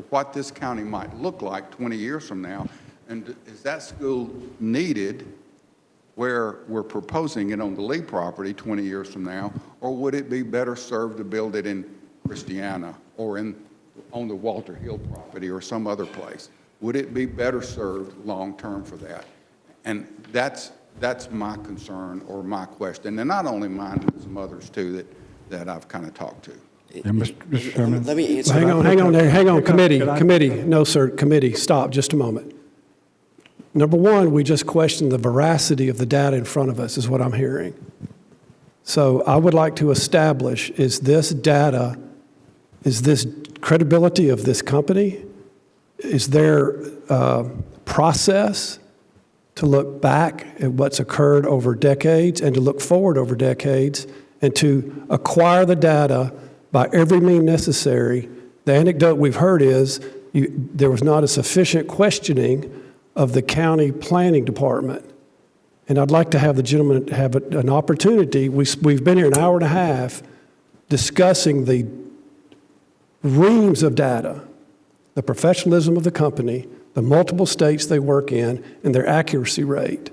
what this county might look like 20 years from now. And is that school needed where we're proposing it on the Lee property 20 years from now, or would it be better served to build it in Christiana or on the Walter Hill property or some other place? Would it be better served long-term for that? And that's my concern or my question, and not only mine, but some others too that I've kind of talked to. Yeah, Mr. Chairman. Let me answer. Hang on there. Hang on, committee. No, sir, committee, stop just a moment. Number one, we just questioned the veracity of the data in front of us, is what I'm hearing. So I would like to establish, is this credibility of this company? Is there a process to look back at what's occurred over decades and to look forward over decades and to acquire the data by every means necessary? The anecdote we've heard is there was not a sufficient questioning of the county planning department. And I'd like to have the gentleman have an opportunity. We've been here an hour and a half discussing the reams of data, the professionalism of the company, the multiple states they work in, and their accuracy rate.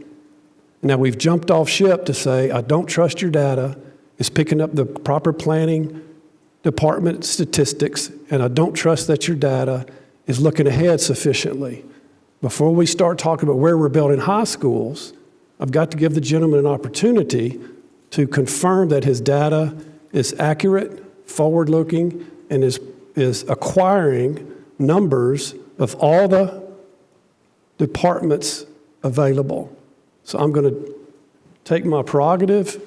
Now, we've jumped off ship to say, I don't trust your data. It's picking up the proper planning department statistics, and I don't trust that your data is looking ahead sufficiently. Before we start talking about where we're building high schools, I've got to give the gentleman an opportunity to confirm that his data is accurate, forward-looking, and is acquiring numbers of all the departments available. So I'm going to take my prerogative.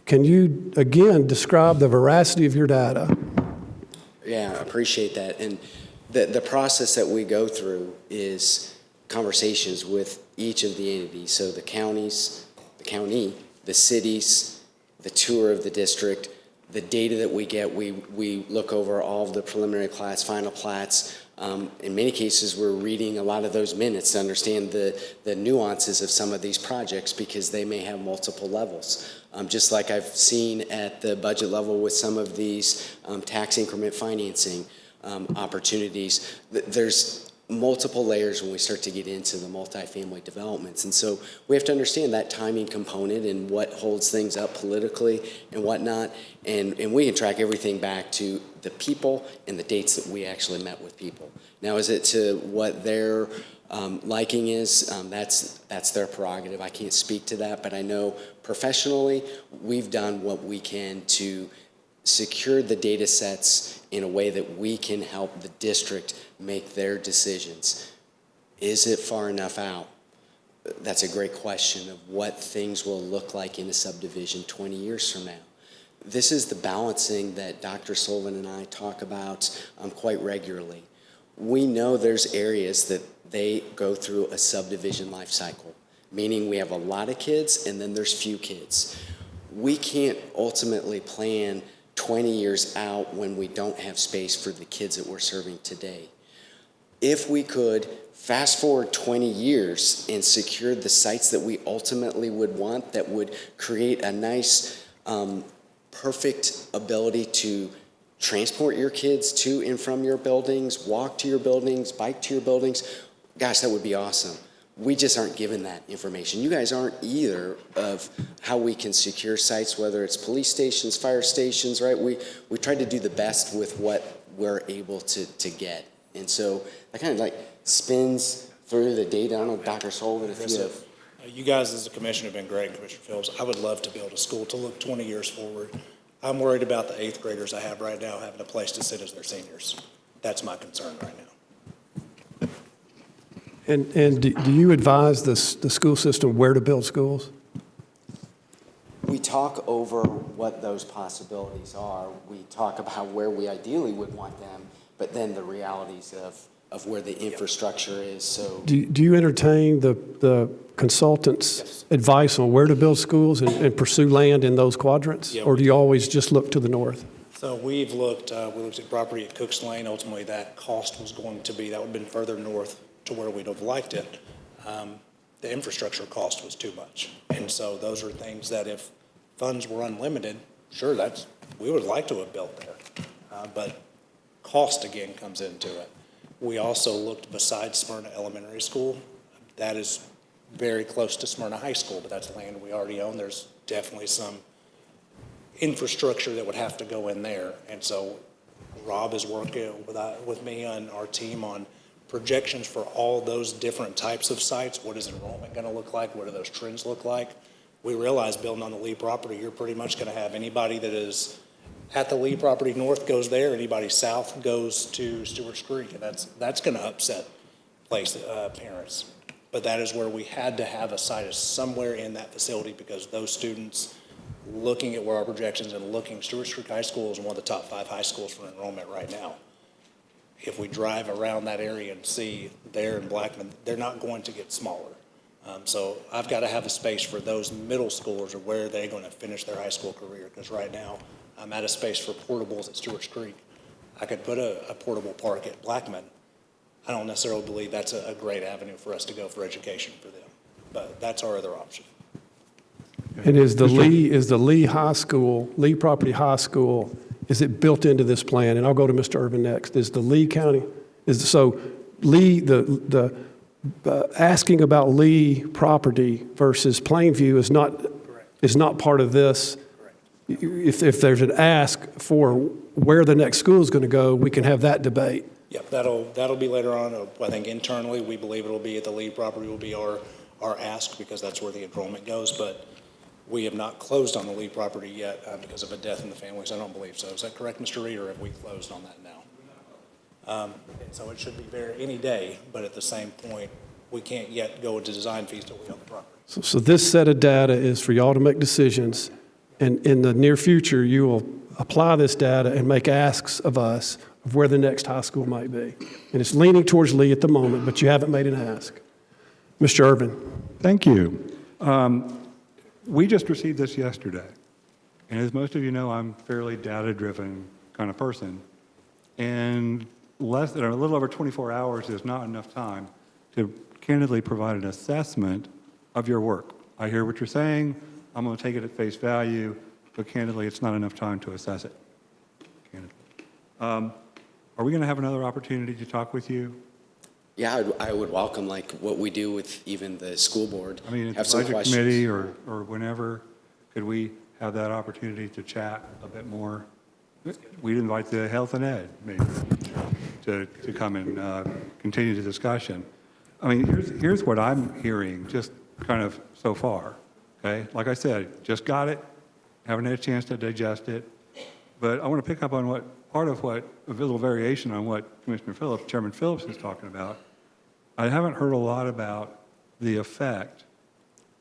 Can you, again, describe the veracity of your data? Yeah, I appreciate that. And the process that we go through is conversations with each of the entities. So the counties, the county, the cities, the tour of the district, the data that we get, we look over all of the preliminary plats, final plats. In many cases, we're reading a lot of those minutes to understand the nuances of some of these projects because they may have multiple levels. Just like I've seen at the budget level with some of these tax increment financing opportunities, there's multiple layers when we start to get into the multifamily developments. And so we have to understand that timing component and what holds things up politically and whatnot. And we can track everything back to the people and the dates that we actually met with people. Now, is it to what their liking is? That's their prerogative. I can't speak to that, but I know professionally we've done what we can to secure the data sets in a way that we can help the district make their decisions. Is it far enough out? That's a great question of what things will look like in a subdivision 20 years from now. This is the balancing that Dr. Sullivan and I talk about quite regularly. We know there's areas that they go through a subdivision life cycle, meaning we have a lot of kids and then there's few kids. We can't ultimately plan 20 years out when we don't have space for the kids that we're serving today. If we could fast forward 20 years and secure the sites that we ultimately would want, that would create a nice, perfect ability to transport your kids to and from your buildings, walk to your buildings, bike to your buildings, gosh, that would be awesome. We just aren't given that information. You guys aren't either of how we can secure sites, whether it's police stations, fire stations, right? We try to do the best with what we're able to get. And so that kind of like spins through the data. I don't know, Dr. Sullivan, if you have. You guys as a commission have been great, Commissioner Phillips. I would love to build a school to look 20 years forward. I'm worried about the 8th graders I have right now having a place to sit as their seniors. That's my concern right now. And do you advise the school system where to build schools? We talk over what those possibilities are. We talk about where we ideally would want them, but then the realities of where the infrastructure is. So, Do you entertain the consultants' advice on where to build schools and pursue land in those quadrants? Yeah, or do you always just look to the north? So we looked at property at Cooks Lane. Ultimately, that cost was going to be, that would have been further north to where we'd have liked it. The infrastructure cost was too much. And so those are things that if funds were unlimited, sure, we would like to have built there. But cost again comes into it. We also looked beside Smyrna Elementary School. That is very close to Smyrna High School, but that's land we already own. There's definitely some infrastructure that would have to go in there. And so Rob is working with me and our team on projections for all those different types of sites. What is enrollment going to look like? What do those trends look like? We realize building on the Lee property, you're pretty much going to have anybody that is at the Lee property north goes there, anybody south goes to Stewart's Creek, and that's going to upset parents. But that is where we had to have a site somewhere in that facility because those students, looking at where our projections and looking, Stewart's Creek High School is one of the top 5 high schools for enrollment right now. If we drive around that area and see there in Blackman, they're not going to get smaller. So I've got to have a space for those middle schoolers or where they're going to finish their high school career because right now I'm out of space for portables at Stewart's Creek. I could put a portable park at Blackman. I don't necessarily believe that's a great avenue for us to go for education for them, but that's our other option. And is the Lee High School, Lee Property High School, is it built into this plan? And I'll go to Mr. Irvin next. Is the Lee County, so Lee, the asking about Lee property versus Plainview is not part of this. If there's an ask for where the next school is going to go, we can have that debate. Yep, that'll be later on. I think internally, we believe it'll be at the Lee property will be our ask because that's where the enrollment goes, but we have not closed on the Lee property yet because of a death in the family, so I don't believe so. Is that correct, Mr. Reed, or have we closed on that now? So it should be there any day, but at the same point, we can't yet go into design fees till we own the property. So this set of data is for y'all to make decisions, and in the near future, you will apply this data and make asks of us of where the next high school might be. And it's leaning towards Lee at the moment, but you haven't made an ask. Mr. Irvin. Thank you. We just received this yesterday. And as most of you know, I'm a fairly data-driven kind of person. And less than a little over 24 hours is not enough time to candidly provide an assessment of your work. I hear what you're saying. I'm going to take it at face value, but candidly, it's not enough time to assess it. Candidly. Are we going to have another opportunity to talk with you? Yeah, I would welcome like what we do with even the school board. I mean, at have the some budget questions. committee or whenever, could we have that opportunity to chat a bit more? We'd invite the health and ed maybe to come and continue the discussion. I mean, here's what I'm hearing just kind of so far, okay? Like I said, just got it, haven't had a chance to digest it, but I want to pick up on part of a little variation on what Chairman Phillips is talking about. I haven't heard a lot about the effect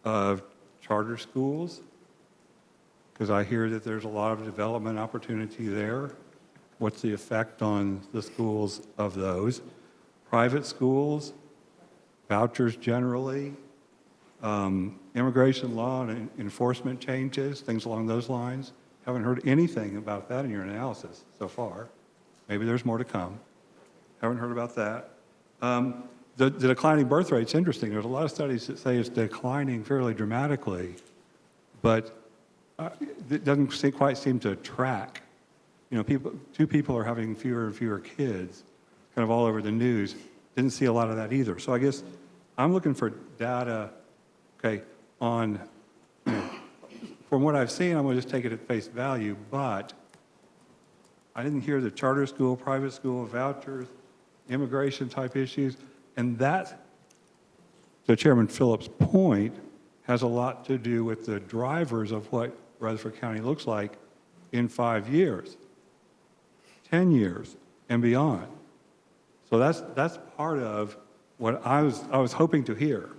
of charter schools, because I hear that there's a lot of development opportunity there. What's the effect on the schools of those? Private schools, vouchers generally, immigration law and enforcement changes, things along those lines. Haven't heard anything about that in your analysis so far. Maybe there's more to come. Haven't heard about that. The declining birth rate's interesting. There's a lot of studies that say it's declining fairly dramatically, but it doesn't quite seem to track. You know, two people are having fewer and fewer kids, kind of all over the news. Didn't see a lot of that either. So I guess I'm looking for data, okay, on, you know, from what I've seen, I'm going to just take it at face value, but I didn't hear the charter school, private school, vouchers, immigration type issues, and that, to Chairman Phillips' point, has a lot to do with the drivers of what Rutherford County looks like in 5 years, 10 years, and beyond. So that's part of what I was hoping to hear,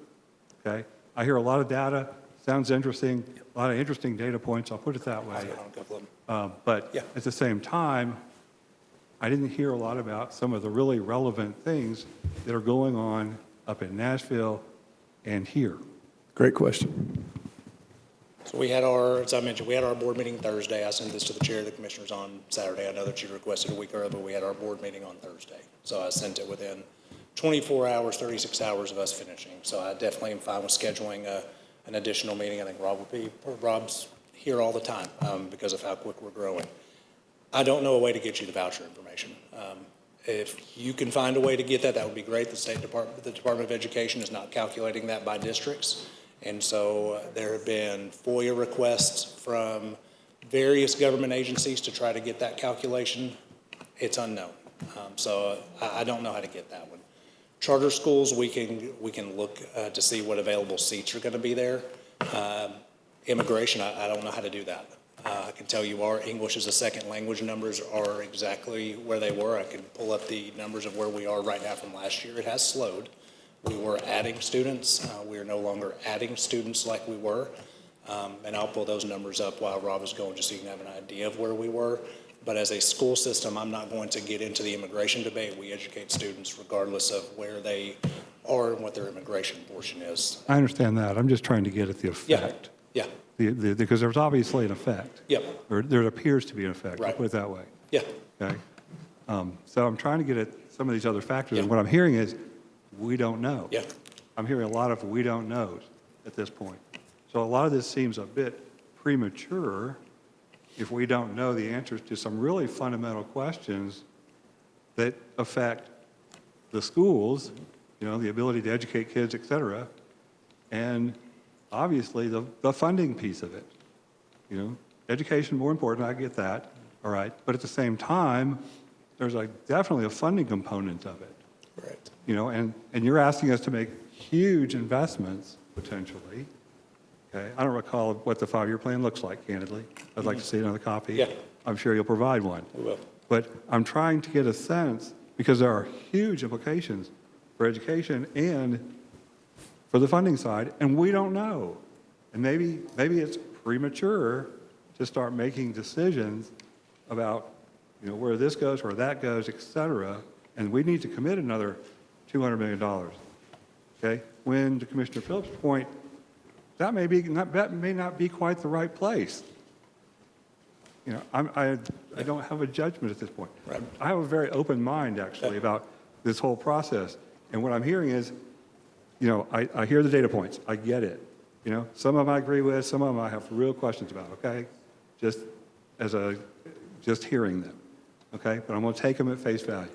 okay? I hear a lot of data, sounds interesting, a lot of interesting data points, I'll put it that way. But Yeah. at the same time, I didn't hear a lot about some of the really relevant things that are going on up in Nashville and here. Great question. So as I mentioned, we had our board meeting Thursday. I sent this to the chair of the commissioners on Saturday. I know that you requested a week earlier, but we had our board meeting on Thursday. So I sent it within 24 hours, 36 hours of us finishing. So I definitely am fine with scheduling an additional meeting. I think Rob's here all the time because of how quick we're growing. I don't know a way to get you the voucher information. If you can find a way to get that, that would be great. The Department of Education is not calculating that by districts. And so there have been FOIA requests from various government agencies to try to get that calculation. It's unknown. So I don't know how to get that one. Charter schools, we can look to see what available seats are going to be there. Immigration, I don't know how to do that. I can tell you our English as a second language numbers are exactly where they were. I can pull up the numbers of where we are right now from last year. It has slowed. We were adding students. We are no longer adding students like we were. And I'll pull those numbers up while Rob is going just so you can have an idea of where we were. But as a school system, I'm not going to get into the immigration debate. We educate students regardless of where they are and what their immigration portion is. I understand that. I'm just trying to get at the effect. Yeah. Because there's obviously an effect. Yep. Or there appears to be an effect. Right. I'll put it that way. Yeah. Okay. So I'm trying to get at some of these other factors. Yeah. And what I'm hearing is, we don't know. Yeah. I'm hearing a lot of we don't knows at this point. So a lot of this seems a bit premature if we don't know the answers to some really fundamental questions that affect the schools the ability to educate kids, et cetera, and obviously the funding piece of it. Education more important, I get that, all right, but at the same time, there's definitely a funding component of it. Correct. And you're asking us to make huge investments, potentially. Okay, I don't recall what the 5-year plan looks like, candidly. I'd like to see another copy. Yeah. I'm sure you'll provide one. We will. But I'm trying to get a sense, because there are huge implications for education and for the funding side, and we don't know. And maybe it's premature to start making decisions about, where this goes, where that goes, et cetera, and we need to commit another $200 million. Okay? When, to Commissioner Phillips' point, that may not be quite the right place. I don't have a judgment at this point. Right. I have a very open mind, actually, about this whole process. And what I'm hearing is, I hear the data points. I get it. Some of them I agree with, some of them I have real questions about, okay? Just hearing them, okay? But I'm going to take them at face value.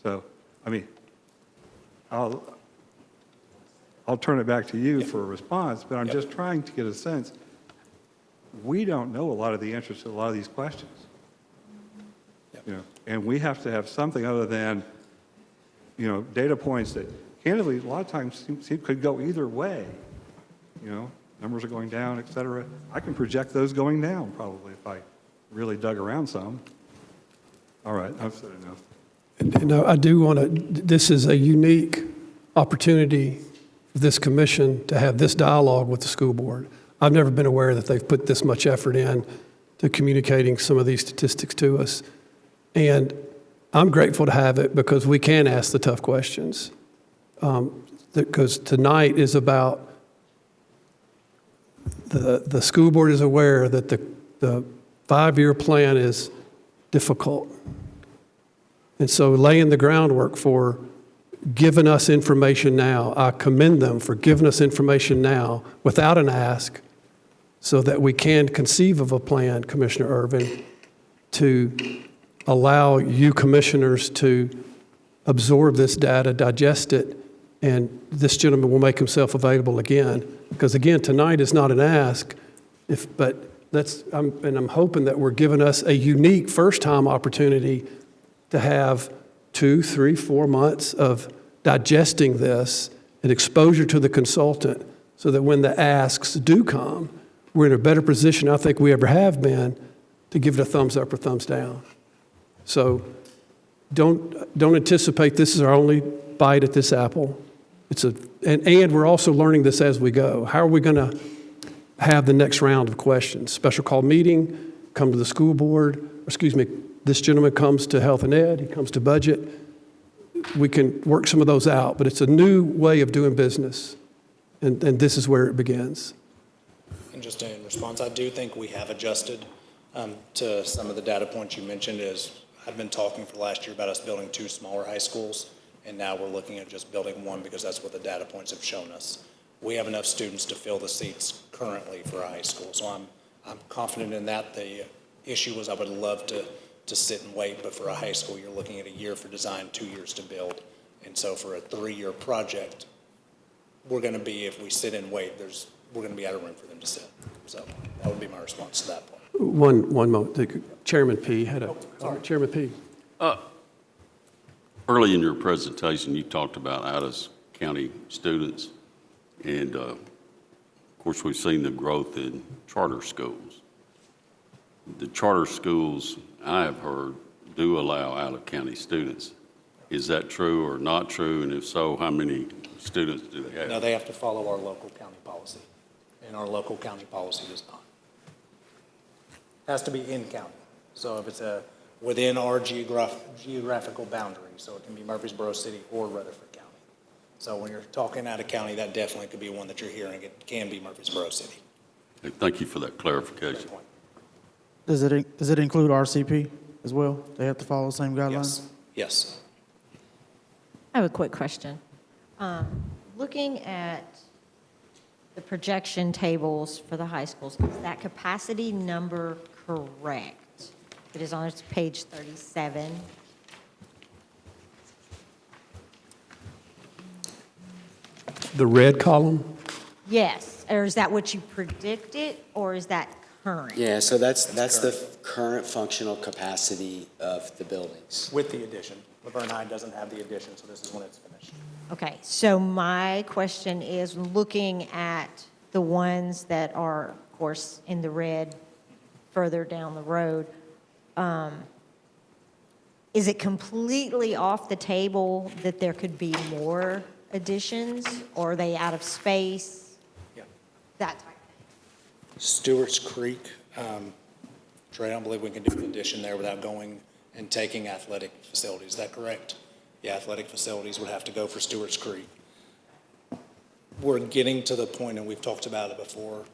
So, I'll turn it back to you for a response, but I'm just trying to get a sense. We don't know a lot of the answers to a lot of these questions. And we have to have something other than, data points that, candidly, a lot of times could go either way. Numbers are going down, et cetera. I can project those going down, probably, if I really dug around some. All right, I've said enough. I do want to, this is a unique opportunity for this commission to have this dialogue with the school board. I've never been aware that they've put this much effort in to communicating some of these statistics to us. And I'm grateful to have it because we can ask the tough questions. Because tonight is about the school board is aware that the 5-year plan is difficult. And so laying the groundwork for giving us information now, I commend them for giving us information now without an ask so that we can conceive of a plan, Commissioner Irvin, to allow you commissioners to absorb this data, digest it, and this gentleman will make himself available again. Because again, tonight is not an ask, I'm hoping that we're giving us a unique first-time opportunity to have 2, 3, 4 months of digesting this and exposure to the consultant so that when the asks do come, we're in a better position, I think we ever have been, to give it a thumbs up or thumbs down. So don't anticipate this is our only bite at this apple. And we're also learning this as we go. How are we going to have the next round of questions? Special call meeting, come to the school board, this gentleman comes to health and ed, he comes to budget. We can work some of those out, but it's a new way of doing business, and this is where it begins. And just in response, I do think we have adjusted to some of the data points you mentioned. I've been talking for last year about us building 2 smaller high schools, and now we're looking at just building 1 because that's what the data points have shown us. We have enough students to fill the seats currently for a high school, so I'm confident in that. The issue was I would love to sit and wait, but for a high school, you're looking at a year for design, 2 years to build. And so for a 3-year project, we're going to be, if we sit and wait, we're going to be out of room for them to sit. So that would be my response to that point. One moment. Chairman P. Chairman P. Early in your presentation, you talked about out-of-county students. And, of course, we've seen the growth in charter schools. The charter schools, I have heard, do allow out-of-county students. Is that true or not true? And if so, how many students do they have? No, they have to follow our local county policy, and our local county policy does not. It has to be in county. So if it's within our geographical boundary, so it can be Murfreesboro City or Rutherford County. So when you're talking out of county, that definitely could be one that you're hearing. It can be Murfreesboro City. Okay, thank you for that clarification. Does it include RCP as well? They have to follow the same guidelines? Yes. I have a quick question. Looking at the projection tables for the high schools, is that capacity number correct? It is on page 37. the red column. Yes, or is that what you predicted, or is that current? Yeah, so that's the current functional capacity of the buildings. With the addition. Laverne High doesn't have the addition, so this is when it's finished. Okay, so my question is, looking at the ones that are, of course, in the red further down the road, is it completely off the table that there could be more additions, or are they out of space? Yeah. That type of thing. Stewart's Creek, Trey, I don't believe we can do an addition there without going and taking athletic facilities. Is that correct? Yeah, athletic facilities would have to go for Stewart's Creek. We're getting to the point, and we've talked about it before,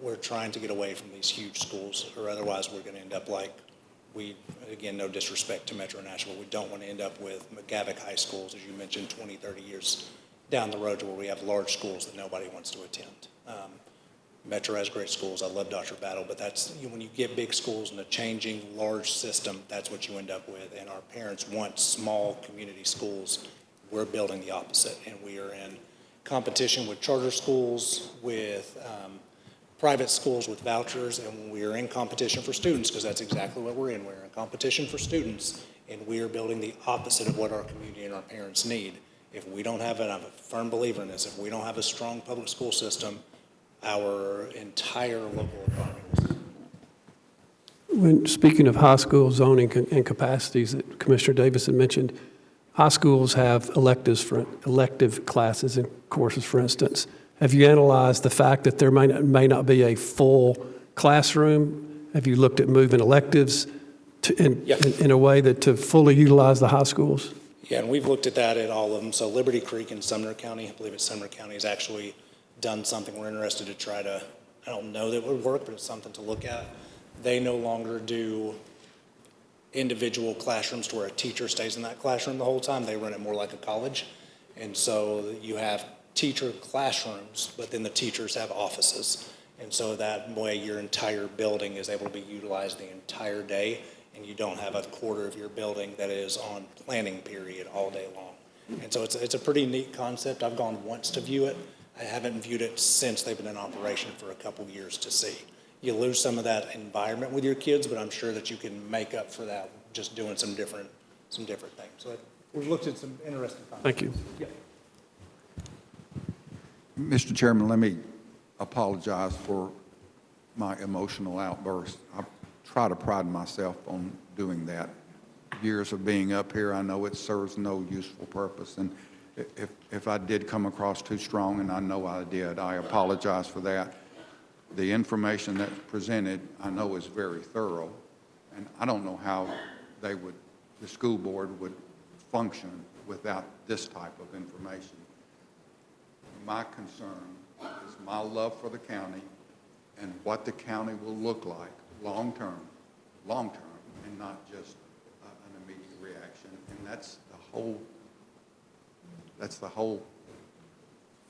we're trying to get away from these huge schools, or otherwise we're going to end up like again, no disrespect to Metro Nashville, we don't want to end up with McGavock High Schools, as you mentioned, 20, 30 years down the road to where we have large schools that nobody wants to attend. Metro has great schools. I love Dr. Battle, but that's when you get big schools in a changing large system, that's what you end up with. And our parents want small community schools. We're building the opposite, and we are in competition with charter schools, with private schools with vouchers, and we are in competition for students, because that's exactly what we're in. We're in competition for students, and we are building the opposite of what our community and our parents need. If we don't have it, I'm a firm believer in this, if we don't have a strong public school system, our entire local economy. When speaking of high school zoning and capacities that Commissioner Davis had mentioned, high schools have elective classes and courses, for instance. Have you analyzed the fact that there may not be a full classroom? Have you looked at moving electives in a way that to fully utilize the high schools? Yeah, and we've looked at that at all of them. So Liberty Creek in Sumner County, I believe it's Sumner County, has actually done something. We're interested to try to, I don't know that it would work, but it's something to look at. They no longer do individual classrooms to where a teacher stays in that classroom the whole time. They run it more like a college. And so you have teacher classrooms, but then the teachers have offices. And so that way your entire building is able to be utilized the entire day, and you don't have a quarter of your building that is on planning period all day long. And so it's a pretty neat concept. I've gone once to view it. I haven't viewed it since they've been in operation for a couple years to see. You lose some of that environment with your kids, but I'm sure that you can make up for that just doing some different things. So we've looked at some interesting concepts. Thank you. Yeah. Mr. Chairman, let me apologize for my emotional outburst. I try to pride myself on doing that. Years of being up here, I know it serves no useful purpose, and if I did come across too strong, and I know I did, I apologize for that. The information that's presented, I know is very thorough, and I don't know how the school board would function without this type of information. My concern is my love for the county and what the county will look like long-term, and not just an immediate reaction. And that's the whole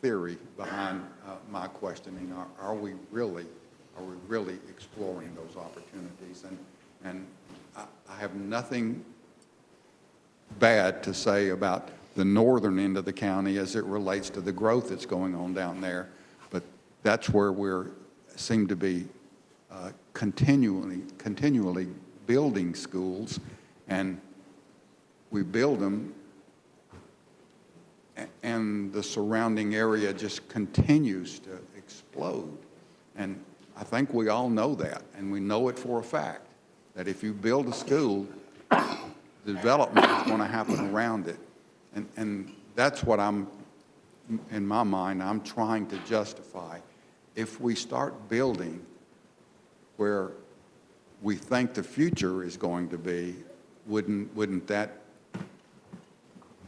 theory behind my questioning. Are we really exploring those opportunities? And I have nothing bad to say about the northern end of the county as it relates to the growth that's going on down there, but that's where we seem to be continually building schools, and we build them and the surrounding area just continues to explode. And I think we all know that, and we know it for a fact, that if you build a school, the development is going to happen around it. And that's what in my mind, I'm trying to justify. If we start building where we think the future is going to be, wouldn't that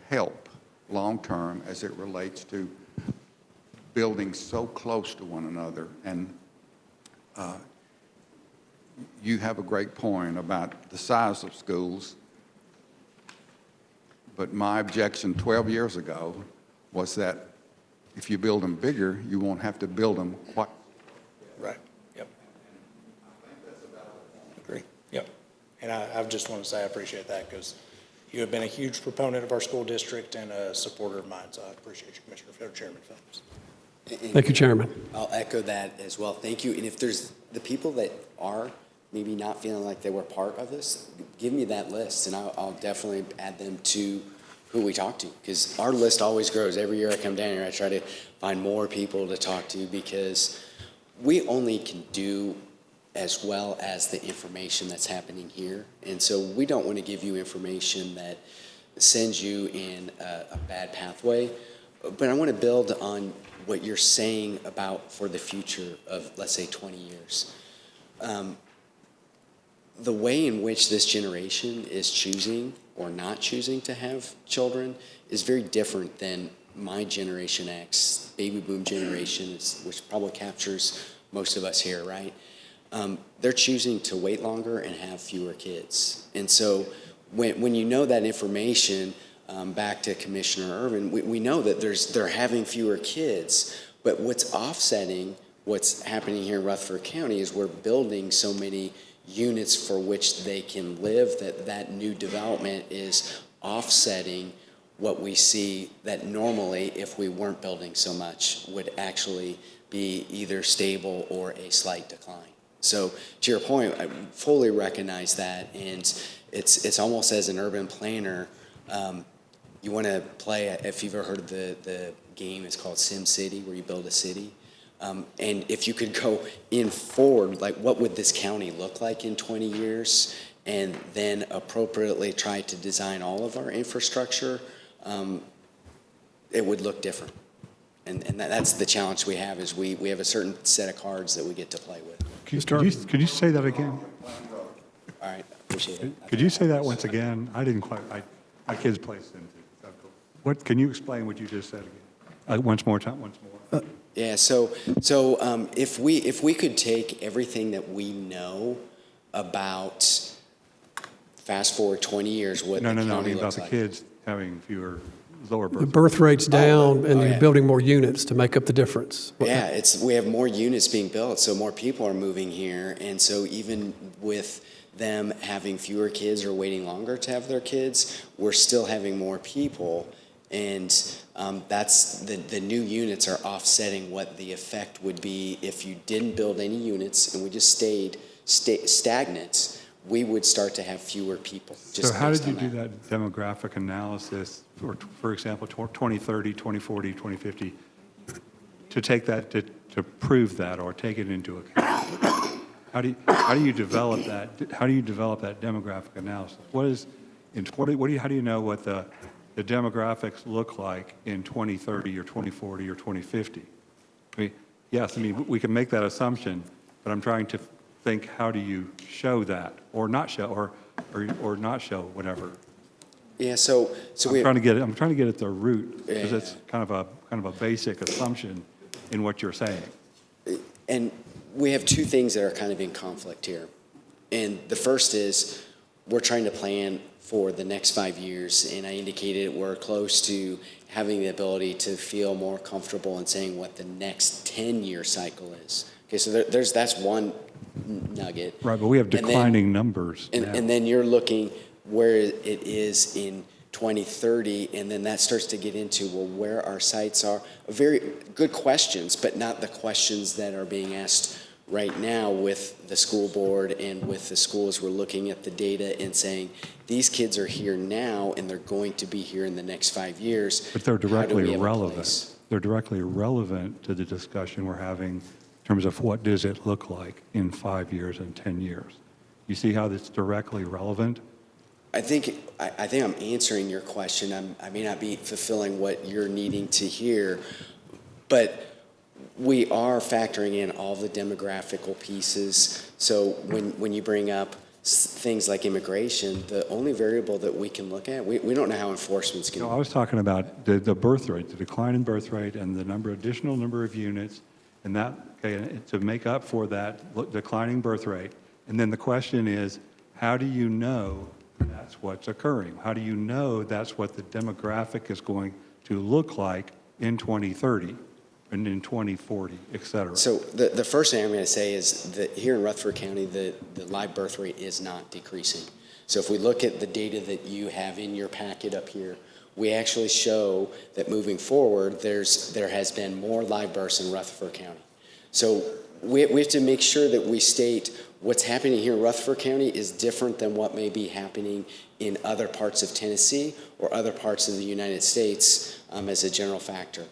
help long-term as it relates to building so close to one another? And you have a great point about the size of schools, but my objection 12 years ago was that if you build them bigger, you won't have to build them quite. Right, yep. Agree, yep. And I just want to say I appreciate that, because You have been a huge proponent of our school district and a supporter of mine, so I appreciate you, Commissioner Chairman Phillips. Thank you, Chairman. I'll echo that as well. Thank you. And if there's the people that are maybe not feeling like they were part of this, give me that list, and I'll definitely add them to who we talk to, because our list always grows. Every year I come down here, I try to find more people to talk to, because we only can do as well as the information that's happening here. And so we don't want to give you information that sends you in a bad pathway, but I want to build on what you're saying about for the future of, let's say, 20 years. The way in which this generation is choosing or not choosing to have children is very different than my Generation X, baby boom generation, which probably captures most of us here, right? They're choosing to wait longer and have fewer kids. And so when you know that information, back to Commissioner Irvin, we know that they're having fewer kids, but what's offsetting what's happening here in Rutherford County is we're building so many units for which they can live, that new development is offsetting what we see that normally, if we weren't building so much, would actually be either stable or a slight decline. So to your point, I fully recognize that, and it's almost as an urban planner, you want to play, if you've ever heard of the game, it's called Sim City, where you build a city. And if you could go in forward, like what would this county look like in 20 years, and then appropriately try to design all of our infrastructure, it would look different. And that's the challenge we have, is we have a certain set of cards that we get to play with. Could you say that again? All right, appreciate it. Could you say that once again? I didn't quite, my kids play Sim. What, can you explain what you just said again? Once more. Yeah, so if we could take everything that we know about, fast forward 20 years, what the No, I county mean about looks the like. kids having lower The birth. birth rate's down, and yeah. you're building more units to make up the difference. Yeah, we have more units being built, so more people are moving here, and so even with them having fewer kids or waiting longer to have their kids, we're still having more people, and that's the new units are offsetting what the effect would be if you didn't build any units and we just stayed stagnant. We would start to have fewer people. So how did you do that demographic analysis, for example, 2030, 2040, 2050, to take that, to prove that or take it into account? How do you develop that? How do you develop that demographic analysis? How do you know what the demographics look like in 2030 or 2040 or 2050? I mean, yes, we can make that assumption, but I'm trying to think, how do you show that, or not show, or not show, whatever. Yeah, so I'm trying to get at the root, because it's kind of a basic assumption in what you're saying. And we have two things that are kind of in conflict here. And the first is we're trying to plan for the next 5 years, and I indicated we're close to having the ability to feel more comfortable in saying what the next 10-year cycle is. Okay, so that's one nugget. Right, but we have declining numbers now. And then you're looking where it is in 2030, and then that starts to get into, well, where our sites are. Very good questions, but not the questions that are being asked right now with the school board and with the schools. We're looking at the data and saying, these kids are here now, and they're going to be here in the next 5 years. But they're How do directly we have a irrelevant. place? They're directly irrelevant to the discussion we're having in terms of what does it look like in 5 years and 10 years. You see how that's directly relevant? I think I'm answering your question. I may not be fulfilling what you're needing to hear, but we are factoring in all the demographical pieces. So when you bring up things like immigration, the only variable that we can look at, we don't know how enforcement's going to No, I was talking about the birth rate, the decline in birth rate, and the additional number of units, and that, okay, to make up for that declining birth rate. And then the question is, how do you know that's what's occurring? How do you know that's what the demographic is going to look like in 2030 and in 2040, et cetera? So the first thing I'm going to say is that here in Rutherford County, the live birth rate is not decreasing. So if we look at the data that you have in your packet up here, we actually show that moving forward, there has been more live births in Rutherford County. So we have to make sure that we state what's happening here in Rutherford County is different than what may be happening in other parts of Tennessee or other parts of the United States as a general factor.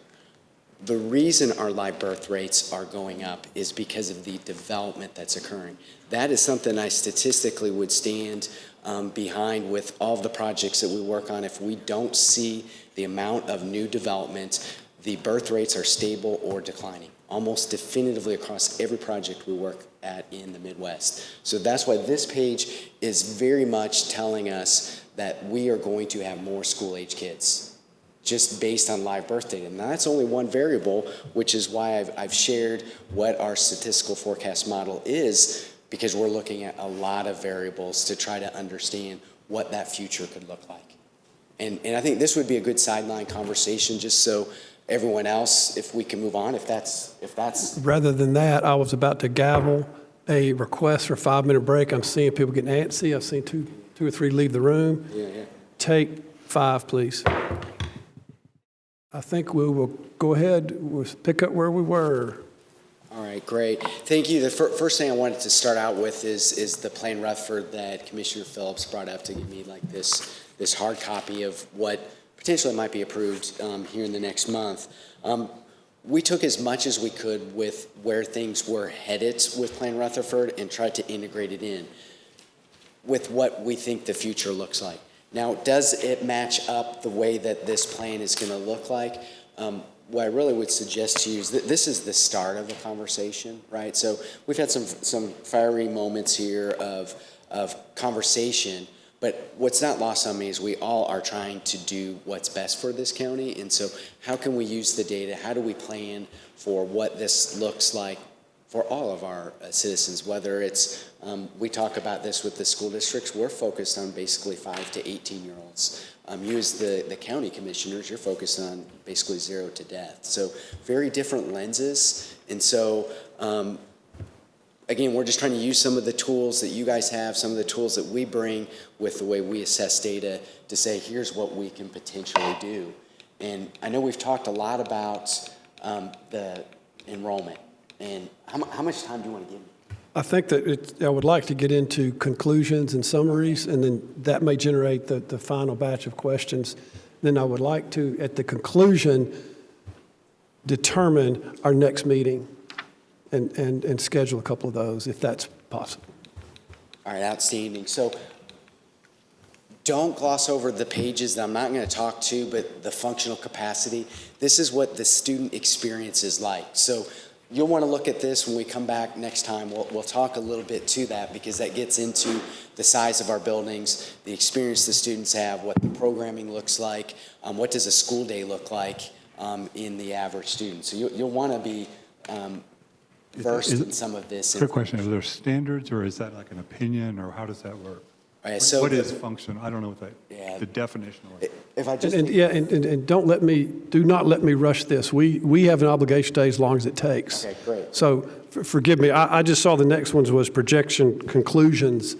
The reason our live birth rates are going up is because of the development that's occurring. That is something I statistically would stand behind with all of the projects that we work on. If we don't see the amount of new development, the birth rates are stable or declining, almost definitively across every project we work at in the Midwest. So that's why this page is very much telling us that we are going to have more school-age kids, just based on live birth data. And that's only one variable, which is why I've shared what our statistical forecast model is, because we're looking at a lot of variables to try to understand what that future could look like. And I think this would be a good sideline conversation, just so everyone else, if we can move on, if that's. Rather than that, I was about to gavel a request for a 5-minute break. I'm seeing people getting antsy. I've seen two or three leave the room. Yeah. Take 5, please. I think we will go ahead, we'll pick up where we were. All right, great. Thank you. The first thing I wanted to start out with is the Plan Rutherford that Commissioner Phillips brought up to give me like this hard copy of what potentially might be approved here in the next month. We took as much as we could with where things were headed with Plan Rutherford and tried to integrate it in with what we think the future looks like. Now, does it match up the way that this plan is going to look like? What I really would suggest to you is that this is the start of the conversation, right? So we've had some fiery moments here of conversation, but what's not lost on me is we all are trying to do what's best for this county. And so how can we use the data? How do we plan for what this looks like for all of our citizens, whether it's, we talk about this with the school districts, we're focused on basically 5 to 18-year-olds. You as the county commissioners, you're focused on basically 0 to death. So very different lenses. And so, again, we're just trying to use some of the tools that you guys have, some of the tools that we bring with the way we assess data to say, here's what we can potentially do. And I know we've talked a lot about the enrollment. And how much time do you want to give me? I think that I would like to get into conclusions and summaries, and then that may generate the final batch of questions. Then I would like to, at the conclusion, determine our next meeting and schedule a couple of those, if that's possible. All right, outstanding. So don't gloss over the pages that I'm not going to talk to, but the functional capacity. This is what the student experience is like. So you'll want to look at this when we come back next time. We'll talk a little bit to that because that gets into the size of our buildings, the experience the students have, what the programming looks like, what does a school day look like in the average student. So you'll want to be versed in some of this. Quick question, are there standards or is that like an opinion or how does that work? So what is function? I don't know what the definition is. If I just and do not let me rush this. We have an obligation today as long as it takes. Okay, great. So forgive me. I just saw the next ones was projection conclusions.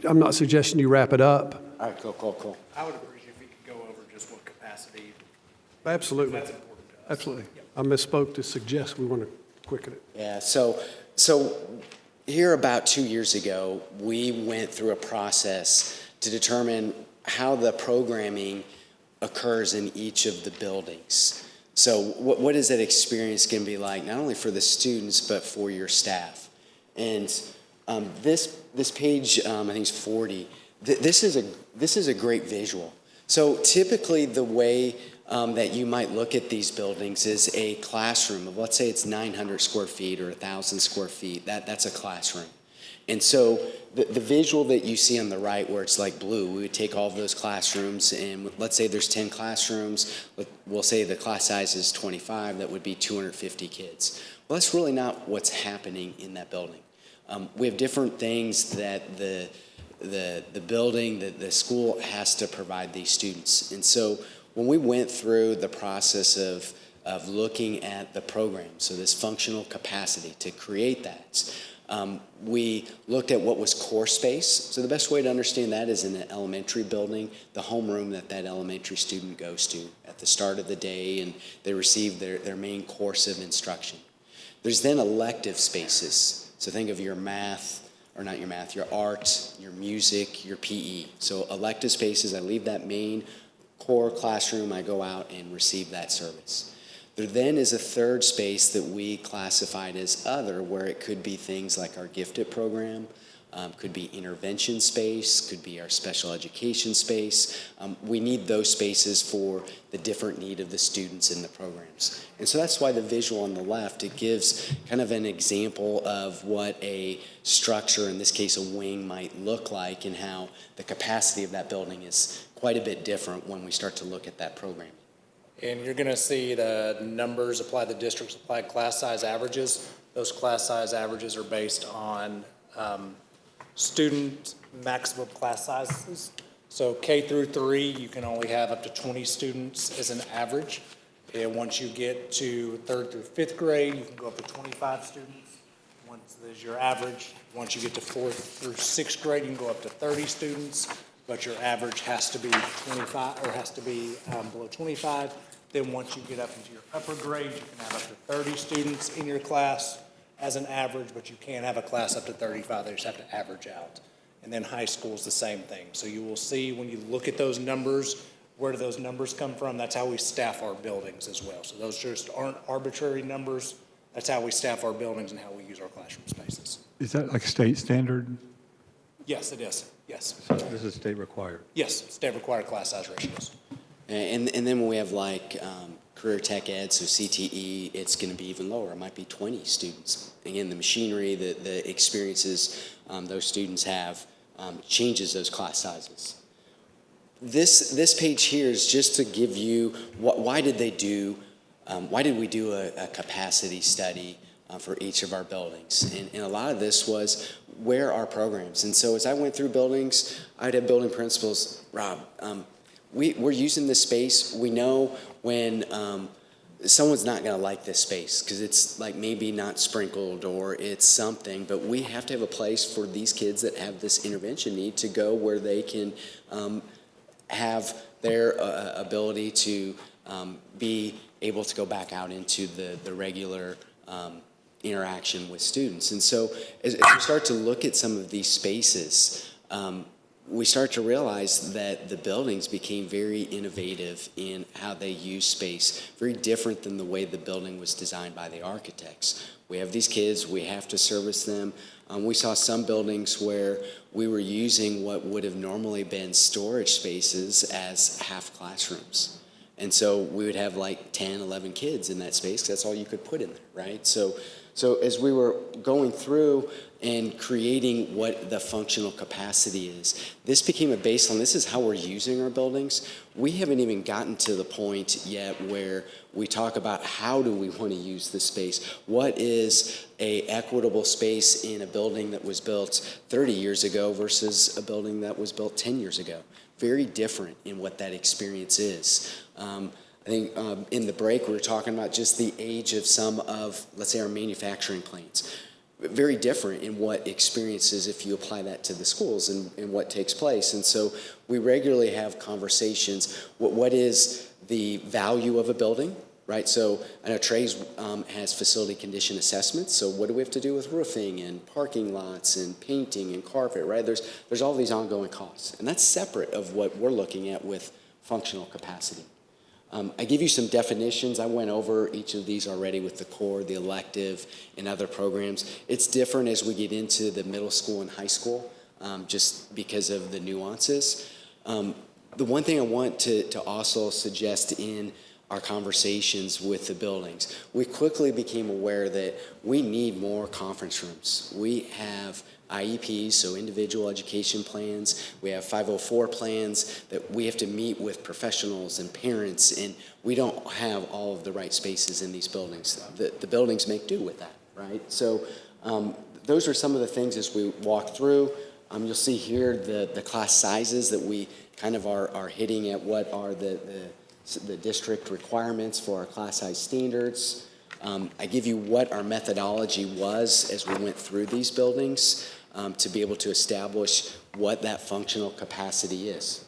I'm not suggesting you wrap it up. All right, cool. I would appreciate if we could go over just what capacity. Absolutely. That's important to us. Absolutely. I misspoke to suggest we want to quicken it. Yeah, so here about 2 years ago, we went through a process to determine how the programming occurs in each of the buildings. So what is that experience going to be like, not only for the students, but for your staff? And this page, I think it's 40, this is a great visual. So typically the way that you might look at these buildings is a classroom of, let's say it's 900 square feet or 1,000 square feet. That's a classroom. And so the visual that you see on the right where it's like blue, we would take all of those classrooms and let's say there's 10 classrooms. We'll say the class size is 25. That would be 250 kids. Well, that's really not what's happening in that building. We have different things that the building, the school has to provide these students. And so when we went through the process of looking at the program, so this functional capacity to create that, We looked at what was core space. So the best way to understand that is in an elementary building, the homeroom that elementary student goes to at the start of the day, and they receive their main course of instruction. There's then elective spaces. So think of your math, or not your math, your art, your music, your PE. So elective spaces, I leave that main core classroom, I go out and receive that service. There then is a third space that we classified as other, where it could be things like our gifted program, could be intervention space, could be our special education space. We need those spaces for the different need of the students in the programs. And so that's why the visual on the left, it gives kind of an example of what a structure, in this case a wing, might look like, and how the capacity of that building is quite a bit different when we start to look at that program. And you're going to see the numbers apply, the districts apply class size averages. Those class size averages are based on student maximum class sizes. So K through 3, you can only have up to 20 students as an average. And once you get to 3rd through 5th grade, you can go up to 25 students. Once there's your average. Once you get to 4th through 6th grade, you can go up to 30 students, but your average has to be 25, or has to be below 25. Then once you get up into your upper grades, you can have up to 30 students in your class as an average, but you can't have a class up to 35. They just have to average out. And then high school is the same thing. So you will see when you look at those numbers, where do those numbers come from? That's how we staff our buildings as well. So those just aren't arbitrary numbers. That's how we staff our buildings and how we use our classroom spaces. Is that like state standard? Yes, it is. Yes. So this is state required? Yes, state required class size ratios. And then when we have like career tech ed, so CTE, it's going to be even lower. It might be 20 students. Again, the machinery, the experiences those students have changes those class sizes. This page here is just to give you why did we do a capacity study for each of our buildings, and a lot of this was where are programs. And so as I went through buildings, I'd have building principals, Rob, we're using this space. We know when someone's not going to like this space because it's like maybe not sprinkled or it's something, but we have to have a place for these kids that have this intervention need to go where they can have their ability to be able to go back out into the regular interaction with students. And so as we start to look at some of these spaces, we start to realize that the buildings became very innovative in how they use space, very different than the way the building was designed by the architects. We have these kids, we have to service them. We saw some buildings where we were using what would have normally been storage spaces as half classrooms. And so we would have like 10, 11 kids in that space, 'cause that's all you could put in there, right? So as we were going through and creating what the functional capacity is, this became a baseline. This is how we're using our buildings. We haven't even gotten to the point yet where we talk about how do we want to use this space. What is a equitable space in a building that was built 30 years ago versus a building that was built 10 years ago? Very different in what that experience is. I think in the break we were talking about just the age of some of, let's say, our manufacturing plants. Very different in what experiences if you apply that to the schools and what takes place. And so we regularly have conversations. What is the value of a building, right? So I know Trey's has facility condition assessments. So what do we have to do with roofing and parking lots and painting and carpet, right? There's all these ongoing costs. And that's separate of what we're looking at with functional capacity. I give you some definitions. I went over each of these already with the core, the elective, and other programs. It's different as we get into the middle school and high school, just because of the nuances. The one thing I want to also suggest in our conversations with the buildings, we quickly became aware that we need more conference rooms. We have IEPs, so individual education plans. We have 504 plans that we have to meet with professionals and parents, and we don't have all of the right spaces in these buildings. The buildings make do with that, right? So those are some of the things as we walk through. You'll see here the class sizes that we kind of are hitting at what are the district requirements for our class size standards. I give you what our methodology was as we went through these buildings to be able to establish what that functional capacity is.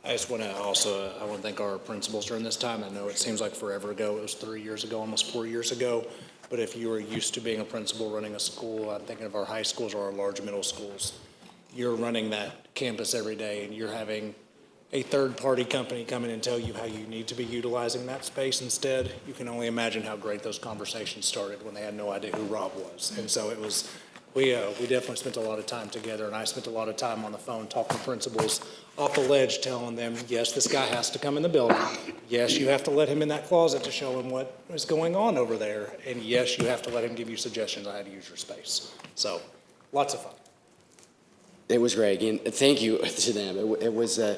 I just want to also, I want to thank our principals during this time. I know it seems like forever ago. It was 3 years ago, almost 4 years ago. But if you were used to being a principal running a school, I'm thinking of our high schools or our large middle schools, you're running that campus every day and you're having a third-party company come in and tell you how you need to be utilizing that space instead. You can only imagine how great those conversations started when they had no idea who Rob was. And so it was, we definitely spent a lot of time together, and I spent a lot of time on the phone talking to principals off the ledge, telling them, yes, this guy has to come in the building. Yes, you have to let him in that closet to show him what is going on over there. And yes, you have to let him give you suggestions on how to use your space. So, lots of fun. It was great, and thank you to them. It was a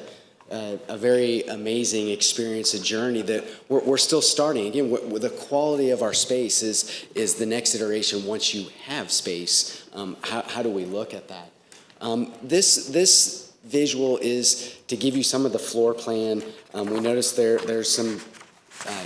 very amazing experience, a journey that we're still starting. Again, the quality of our space is the next iteration. Once you have space, how do we look at that? This visual is to give you some of the floor plan. We noticed there's some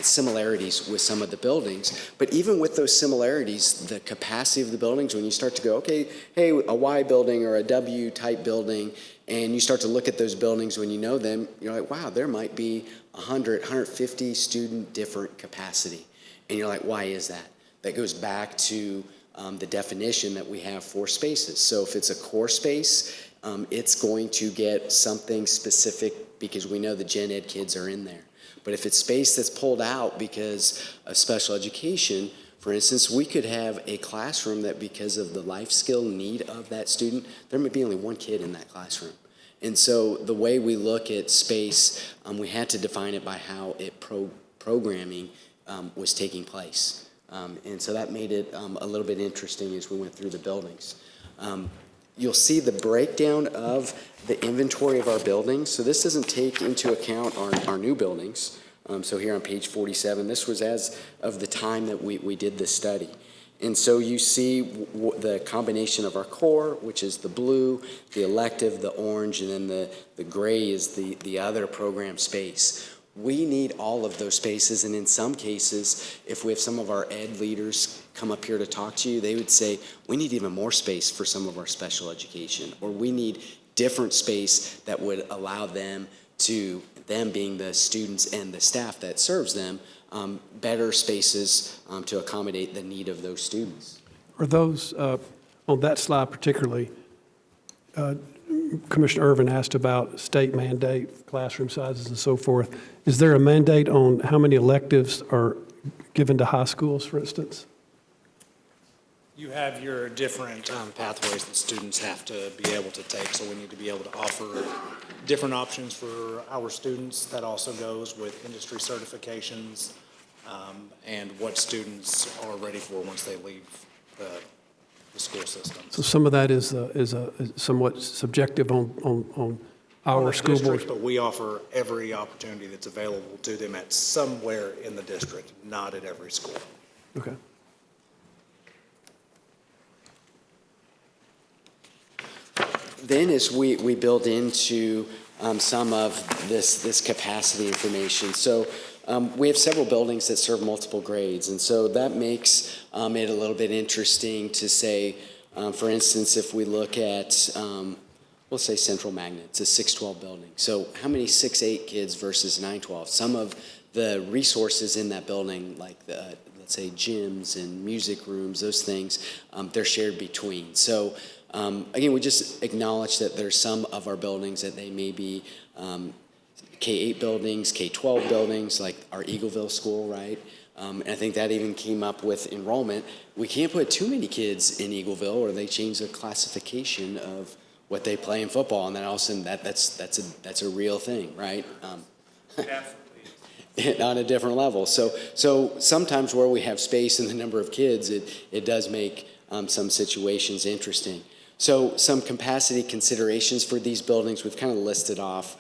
similarities with some of the buildings, but even with those similarities, the capacity of the buildings, when you start to go, okay, hey, a Y building or a W type building, and you start to look at those buildings when you know them, you're like, wow, there might be 100, 150 student different capacity. And you're like, why is that? That goes back to the definition that we have for spaces. So if it's a core space, it's going to get something specific because we know the gen ed kids are in there. But if it's space that's pulled out because of special education, for instance, we could have a classroom that because of the life skill need of that student, there might be only one kid in that classroom. And so the way we look at space, we had to define it by how programming was taking place. And so that made it a little bit interesting as we went through the buildings. You'll see the breakdown of the inventory of our buildings. So this doesn't take into account our new buildings. So here on page 47, this was as of the time that we did this study. And so you see the combination of our core, which is the blue, the elective, the orange, and then the gray is the other program space. We need all of those spaces, and in some cases, if we have some of our ed leaders come up here to talk to you, they would say, we need even more space for some of our special education, or we need different space that would allow them to, them being the students and the staff that serves them, better spaces to accommodate the need of those students. Are those, on that slide particularly, Commissioner Irvin asked about state mandate, classroom sizes and so forth. Is there a mandate on how many electives are given to high schools, for instance? You have your different pathways that students have to be able to take, so we need to be able to offer different options for our students. That also goes with industry certifications and what students are ready for once they leave the school system. So some of that is somewhat subjective on our school board. But we offer every opportunity that's available to them at somewhere in the district, not at every school. Okay. Then as we build into some of this capacity information, so we have several buildings that serve multiple grades, and so that makes it a little bit interesting to say, for instance, if we look at, we'll say Central Magnet, it's a 612 building. So how many 6-8 kids versus 912? Some of the resources in that building, like let's say gyms and music rooms, those things, they're shared between. So again, we just acknowledge that there's some of our buildings that they may be K-8 buildings, K-12 buildings, like our Eagleville school, right? And I think that even came up with enrollment. We can't put too many kids in Eagleville or they change the classification of what they play in football, and then all of a sudden that's a real thing, right? On a different level. So sometimes where we have space and the number of kids, it does make some situations interesting. So some capacity considerations for these buildings, we've kind of listed off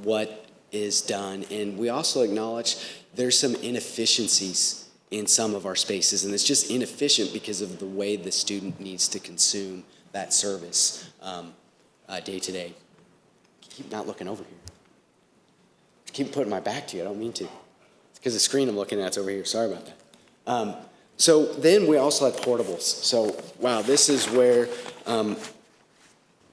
what is done. And we also acknowledge there's some inefficiencies in some of our spaces, and it's just inefficient because of the way the student needs to consume that service day to day. Keep not looking over here. Keep putting my back to you. I don't mean to. It's because the screen I'm looking at is over here. Sorry about that. So then we also had portables. So, wow, this is where,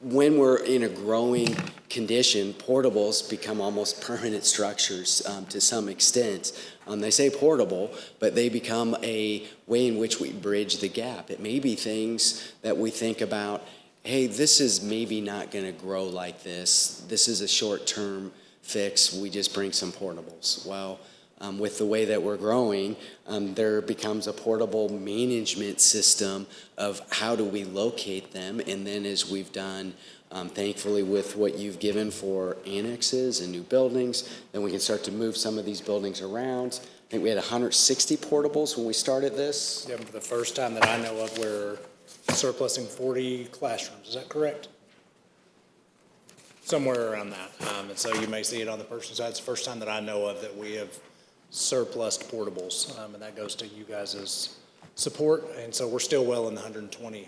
when we're in a growing condition, portables become almost permanent structures to some extent. They say portable, but they become a way in which we bridge the gap. It may be things that we think about, hey, this is maybe not going to grow like this. This is a short-term fix. We just bring some portables. Well, with the way that we're growing, there becomes a portable management system of how do we locate them. And then as we've done, thankfully with what you've given for annexes and new buildings, then we can start to move some of these buildings around. I think we had 160 portables when we started this. Yeah, for the first time that I know of, we're surplusing 40 classrooms. Is that correct? Somewhere around that. And so you may see it on the person's side. It's the first time that I know of that we have surplused portables, and that goes to you guys' support. And so we're still well in the 120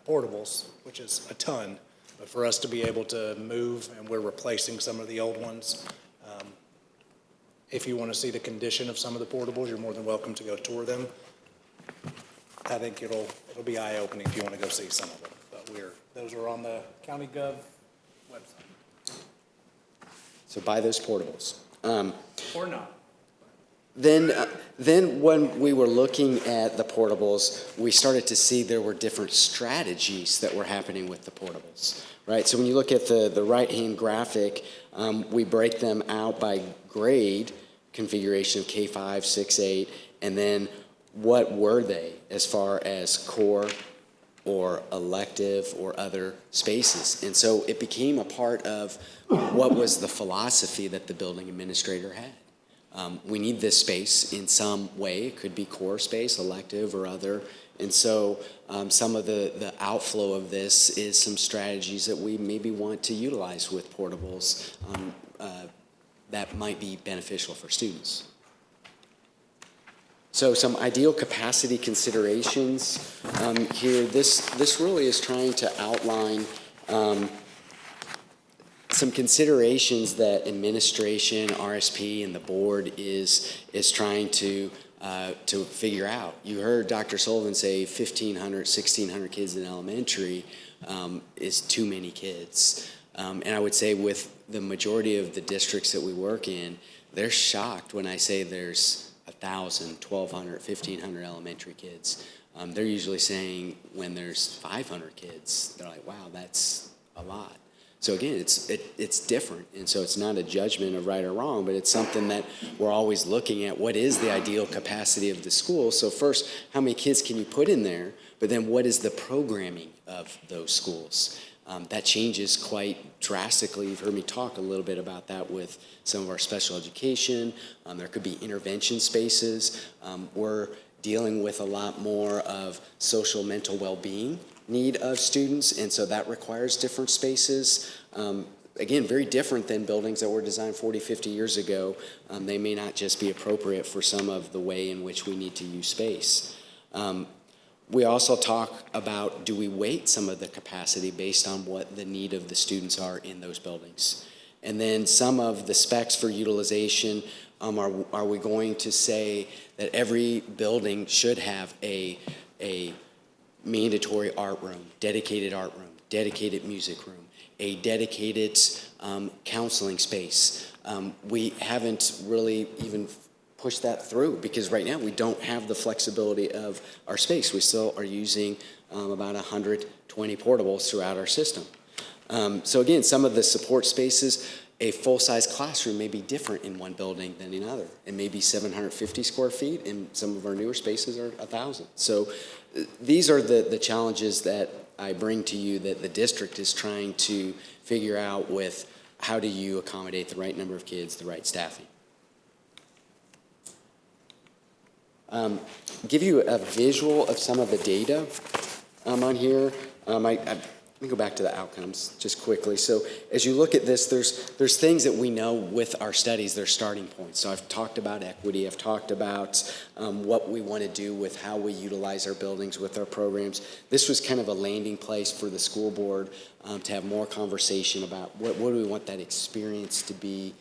portables, which is a ton. But for us to be able to move, and we're replacing some of the old ones. If you want to see the condition of some of the portables, you're more than welcome to go tour them. I think it'll be eye-opening if you want to go see some of them. But those are on the County Gov website. So buy those portables. Or not. Then when we were looking at the portables, we started to see there were different strategies that were happening with the portables, right? So when you look at the right-hand graphic, we break them out by grade, configuration of K5, 6, 8, and then what were they as far as core or elective or other spaces. And so it became a part of what was the philosophy that the building administrator had. We need this space in some way. It could be core space, elective, or other. And so some of the outflow of this is some strategies that we maybe want to utilize with portables that might be beneficial for students. So some ideal capacity considerations here. This really is trying to outline some considerations that administration, RSP, and the board is trying to figure out. You heard Dr. Sullivan say 1,500, 1,600 kids in elementary is too many kids. And I would say with the majority of the districts that we work in, they're shocked when I say there's 1,000, 1,200, 1,500 elementary kids. They're usually saying when there's 500 kids, they're like, wow, that's a lot. So again, it's different, and so it's not a judgment of right or wrong, but it's something that we're always looking at. What is the ideal capacity of the school? So first, how many kids can you put in there? But then what is the programming of those schools? That changes quite drastically. You've heard me talk a little bit about that with some of our special education. There could be intervention spaces. We're dealing with a lot more of social mental well-being need of students, and so that requires different spaces. Again, very different than buildings that were designed 40, 50 years ago. They may not just be appropriate for some of the way in which we need to use space. We also talk about, do we weight some of the capacity based on what the need of the students are in those buildings? And then some of the specs for utilization, are we going to say that every building should have a mandatory art room, dedicated music room, a dedicated counseling space? We haven't really even pushed that through because right now we don't have the flexibility of our space. We still are using about 120 portables throughout our system. So again, some of the support spaces, a full-size classroom may be different in one building than in another. It may be 750 square feet, and some of our newer spaces are 1,000. So these are the challenges that I bring to you that the district is trying to figure out with how do you accommodate the right number of kids, the right staffing. Give you a visual of some of the data on here. Let me go back to the outcomes just quickly. So as you look at this, there's things that we know with our studies, they're starting points. So I've talked about equity. I've talked about what we want to do with how we utilize our buildings with our programs. This was kind of a landing place for the school board to have more conversation about what do we want that experience to be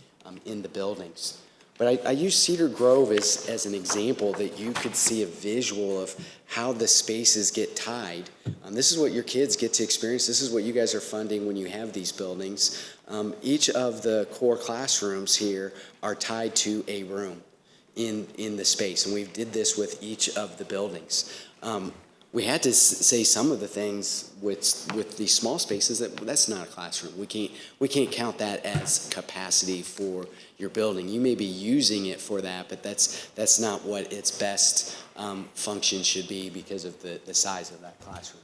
in the buildings. But I use Cedar Grove as an example that you could see a visual of how the spaces get tied. This is what your kids get to experience. This is what you guys are funding when you have these buildings. Each of the core classrooms here are tied to a room in the space, and we did this with each of the buildings. We had to say some of the things with these small spaces that's not a classroom. We can't count that as capacity for your building. You may be using it for that, but that's not what its best function should be because of the size of that classroom.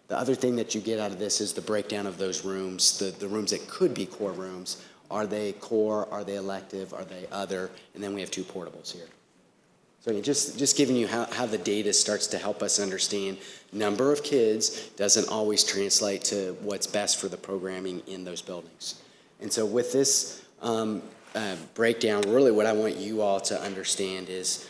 The other thing that you get out of this is the breakdown of those rooms, the rooms that could be core rooms. Are they core? Are they elective? Are they other? And then we have 2 portables here. So again, just giving you how the data starts to help us understand number of kids doesn't always translate to what's best for the programming in those buildings. And so with this breakdown, really what I want you all to understand is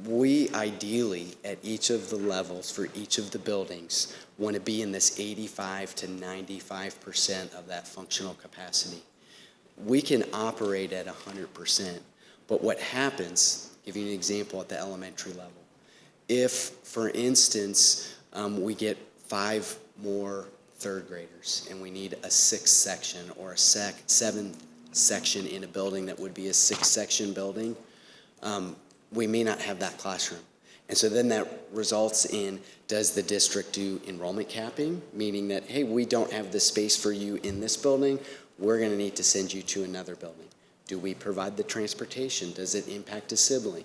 we ideally at each of the levels for each of the buildings want to be in this 85 to 95% of that functional capacity. We can operate at 100%, but what happens, give you an example at the elementary level. If, for instance, we get 5 more third graders and we need a 6th section or a 7th section in a building that would be a 6-section building, we may not have that classroom. And so then that results in, does the district do enrollment capping? Meaning that, hey, we don't have the space for you in this building, we're going to need to send you to another building. Do we provide the transportation? Does it impact a sibling?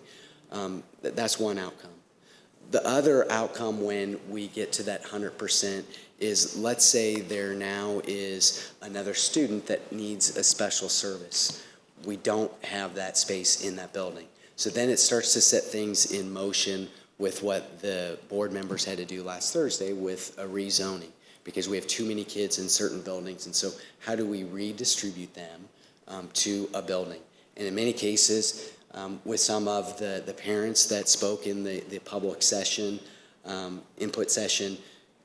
That's one outcome. The other outcome when we get to that 100% is, let's say there now is another student that needs a special service. We don't have that space in that building. So then it starts to set things in motion with what the board members had to do last Thursday with a rezoning, because we have too many kids in certain buildings. And so how do we redistribute them to a building? And in many cases, with some of the parents that spoke in the public session, input session,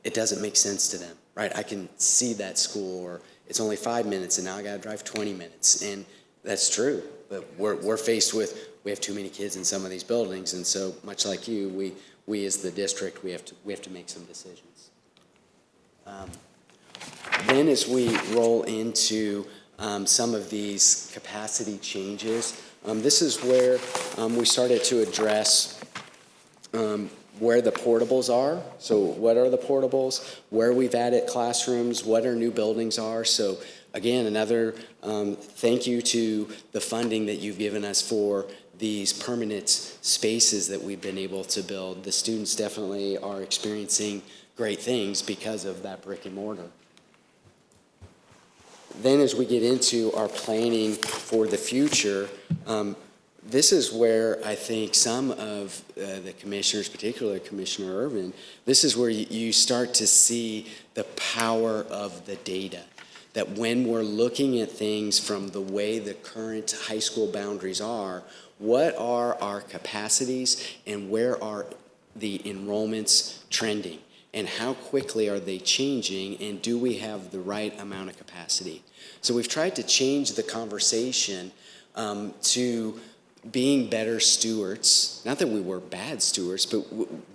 it doesn't make sense to them, right? I can see that school, or it's only 5 minutes and now I gotta drive 20 minutes. And that's true, but we're faced with, we have too many kids in some of these buildings. And so much like you, we as the district, we have to make some decisions. Then as we roll into some of these capacity changes, this is where we started to address where the portables are. So what are the portables, where we've added classrooms, what our new buildings are. So again, another thank you to the funding that you've given us for these permanent spaces that we've been able to build. The students definitely are experiencing great things because of that brick and mortar. Then as we get into our planning for the future, this is where I think some of the commissioners, particularly Commissioner Irvin, this is where you start to see the power of the data. That when we're looking at things from the way the current high school boundaries are, what are our capacities and where are the enrollments trending? And how quickly are they changing, and do we have the right amount of capacity? So we've tried to change the conversation to being better stewards, not that we were bad stewards, but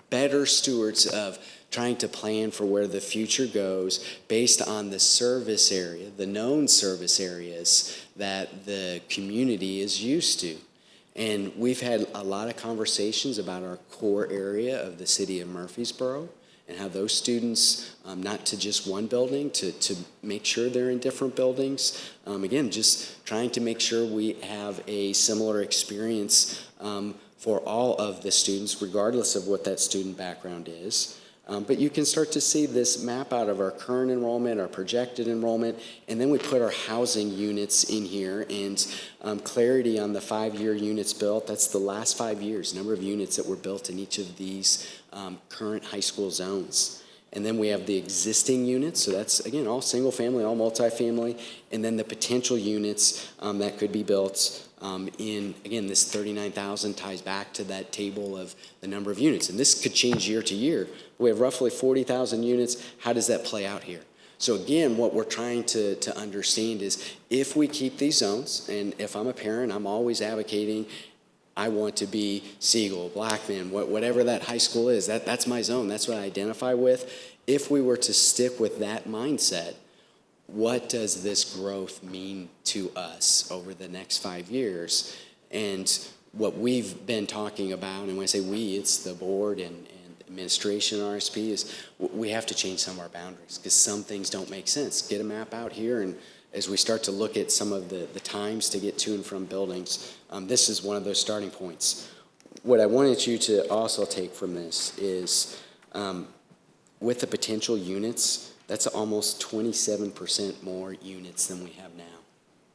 better stewards of trying to plan for where the future goes based on the service area, the known service areas that the community is used to. And we've had a lot of conversations about our core area of the city of Murfreesboro, and how those students, not to just one building, to make sure they're in different buildings. Again, just trying to make sure we have a similar experience for all of the students, regardless of what that student background is. But you can start to see this map out of our current enrollment, our projected enrollment, and then we put our housing units in here, and clarity on the 5-year units built. That's the last 5 years, number of units that were built in each of these current high school zones. And then we have the existing units, so that's, again, all single family, all multifamily, and then the potential units that could be built in, again, this 39,000 ties back to that table of the number of units. And this could change year to year. We have roughly 40,000 units. How does that play out here? So again, what we're trying to understand is if we keep these zones, and if I'm a parent, I'm always advocating, I want to be Siegel, Blackman, whatever that high school is, that's my zone, that's what I identify with. If we were to stick with that mindset, what does this growth mean to us over the next 5 years? And what we've been talking about, and when I say we, it's the board and administration, RSP, is we have to change some of our boundaries because some things don't make sense. Get a map out here, and as we start to look at some of the times to get to and from buildings, this is one of those starting points. What I wanted you to also take from this is with the potential units, that's almost 27% more units than we have now,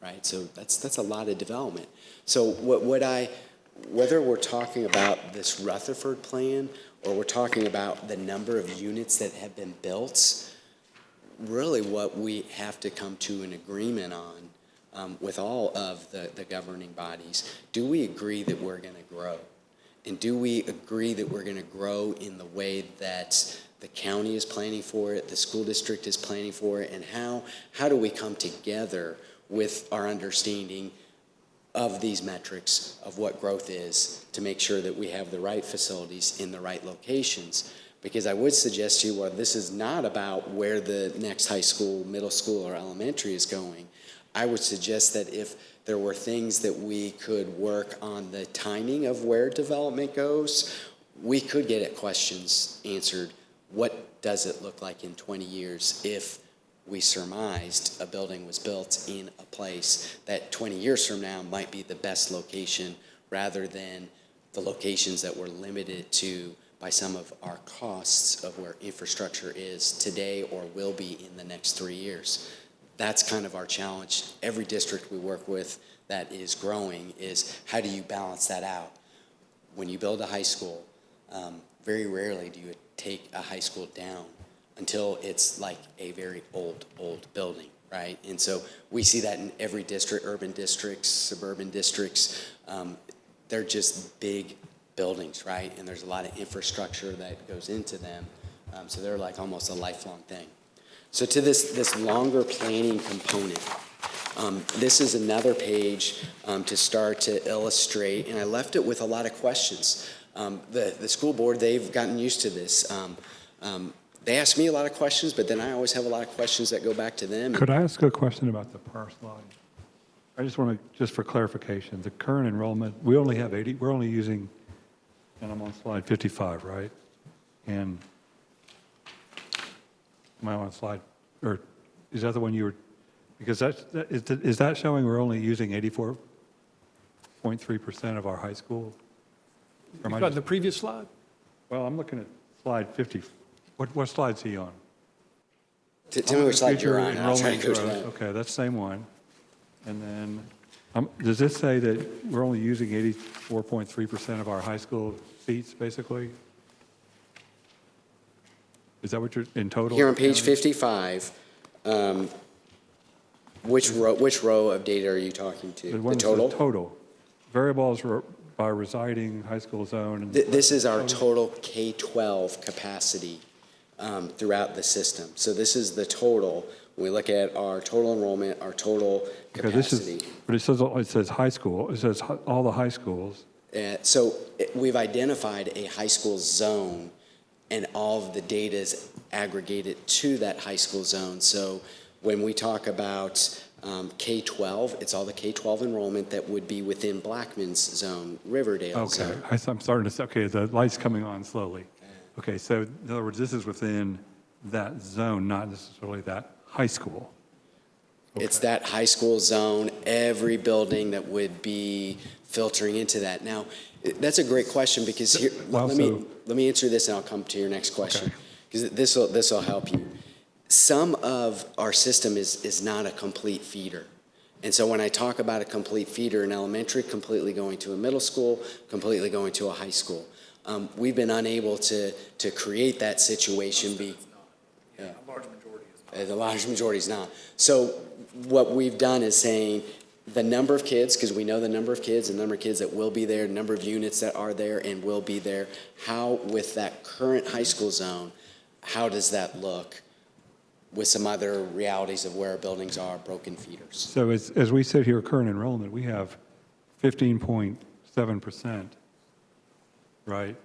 right? So that's a lot of development. So whether we're talking about this Rutherford plan or we're talking about the number of units that have been built, really what we have to come to an agreement on with all of the governing bodies, do we agree that we're going to grow? And do we agree that we're going to grow in the way that the county is planning for it, the school district is planning for it, and how do we come together with our understanding of these metrics of what growth is to make sure that we have the right facilities in the right locations? Because I would suggest to you, well, this is not about where the next high school, middle school, or elementary is going. I would suggest that if there were things that we could work on the timing of where development goes, we could get at questions answered. What does it look like in 20 years if we surmised a building was built in a place that 20 years from now might be the best location rather than the locations that we're limited to by some of our costs of where infrastructure is today or will be in the next 3 years. That's kind of our challenge. Every district we work with that is growing is how do you balance that out? When you build a high school, very rarely do you take a high school down until it's like a very old building, right? And so we see that in every district, urban districts, suburban districts. They're just big buildings, right? And there's a lot of infrastructure that goes into them. So they're like almost a lifelong thing. So to this longer planning component, this is another page to start to illustrate, and I left it with a lot of questions. The school board, they've gotten used to this. They ask me a lot of questions, but then I always have a lot of questions that go back to them. Could I ask a question about the prior slide? I just want to, just for clarification, the current enrollment, we only have 80, we're only using, and I'm on slide 55, right? And am I on slide, or is that the one you were, because is that showing we're only using 84.3% of our high school? Or am I Got just- the previous slide? Well, I'm looking at slide 50. What slide's he on? Tell me which slide you're on, and I'll try to Enrollment go to growth. that. Okay, that's the same one. And then, does this say that we're only using 84.3% of our high school seats, basically? Is that what you're, in total? Here on page 55, which row of data are you talking to? The one The that says total? total. Variables by residing high school zone. And This is our total K-12 capacity throughout the system. So this is the total. When we look at our total enrollment, our total Okay, this is, capacity. but it says high school. It says all the high schools. So we've identified a high school zone, and all of the data is aggregated to that high school zone. So when we talk about K-12, it's all the K-12 enrollment that would be within Blackman's zone, Riverdale Okay, zone. I'm starting to, okay, the light's coming on slowly. Okay, so in other words, this is within that zone, not necessarily that high school. It's that high school zone, every building that would be filtering into that. Now, that's a great question because here, Well, let me answer this and I'll come to your next question. Because this will help you. Some of our system is not a complete feeder. And so when I talk about a complete feeder in elementary, completely going to a middle school, completely going to a high school, we've been unable to create that situation. The large majority is not. So what we've done is saying the number of kids, because we know the number of kids, the number of kids that will be there, the number of units that are there and will be there, how with that current high school zone, how does that look with some other realities of where our buildings are, broken feeders. So as we sit here, current enrollment, we have 15.7%, right,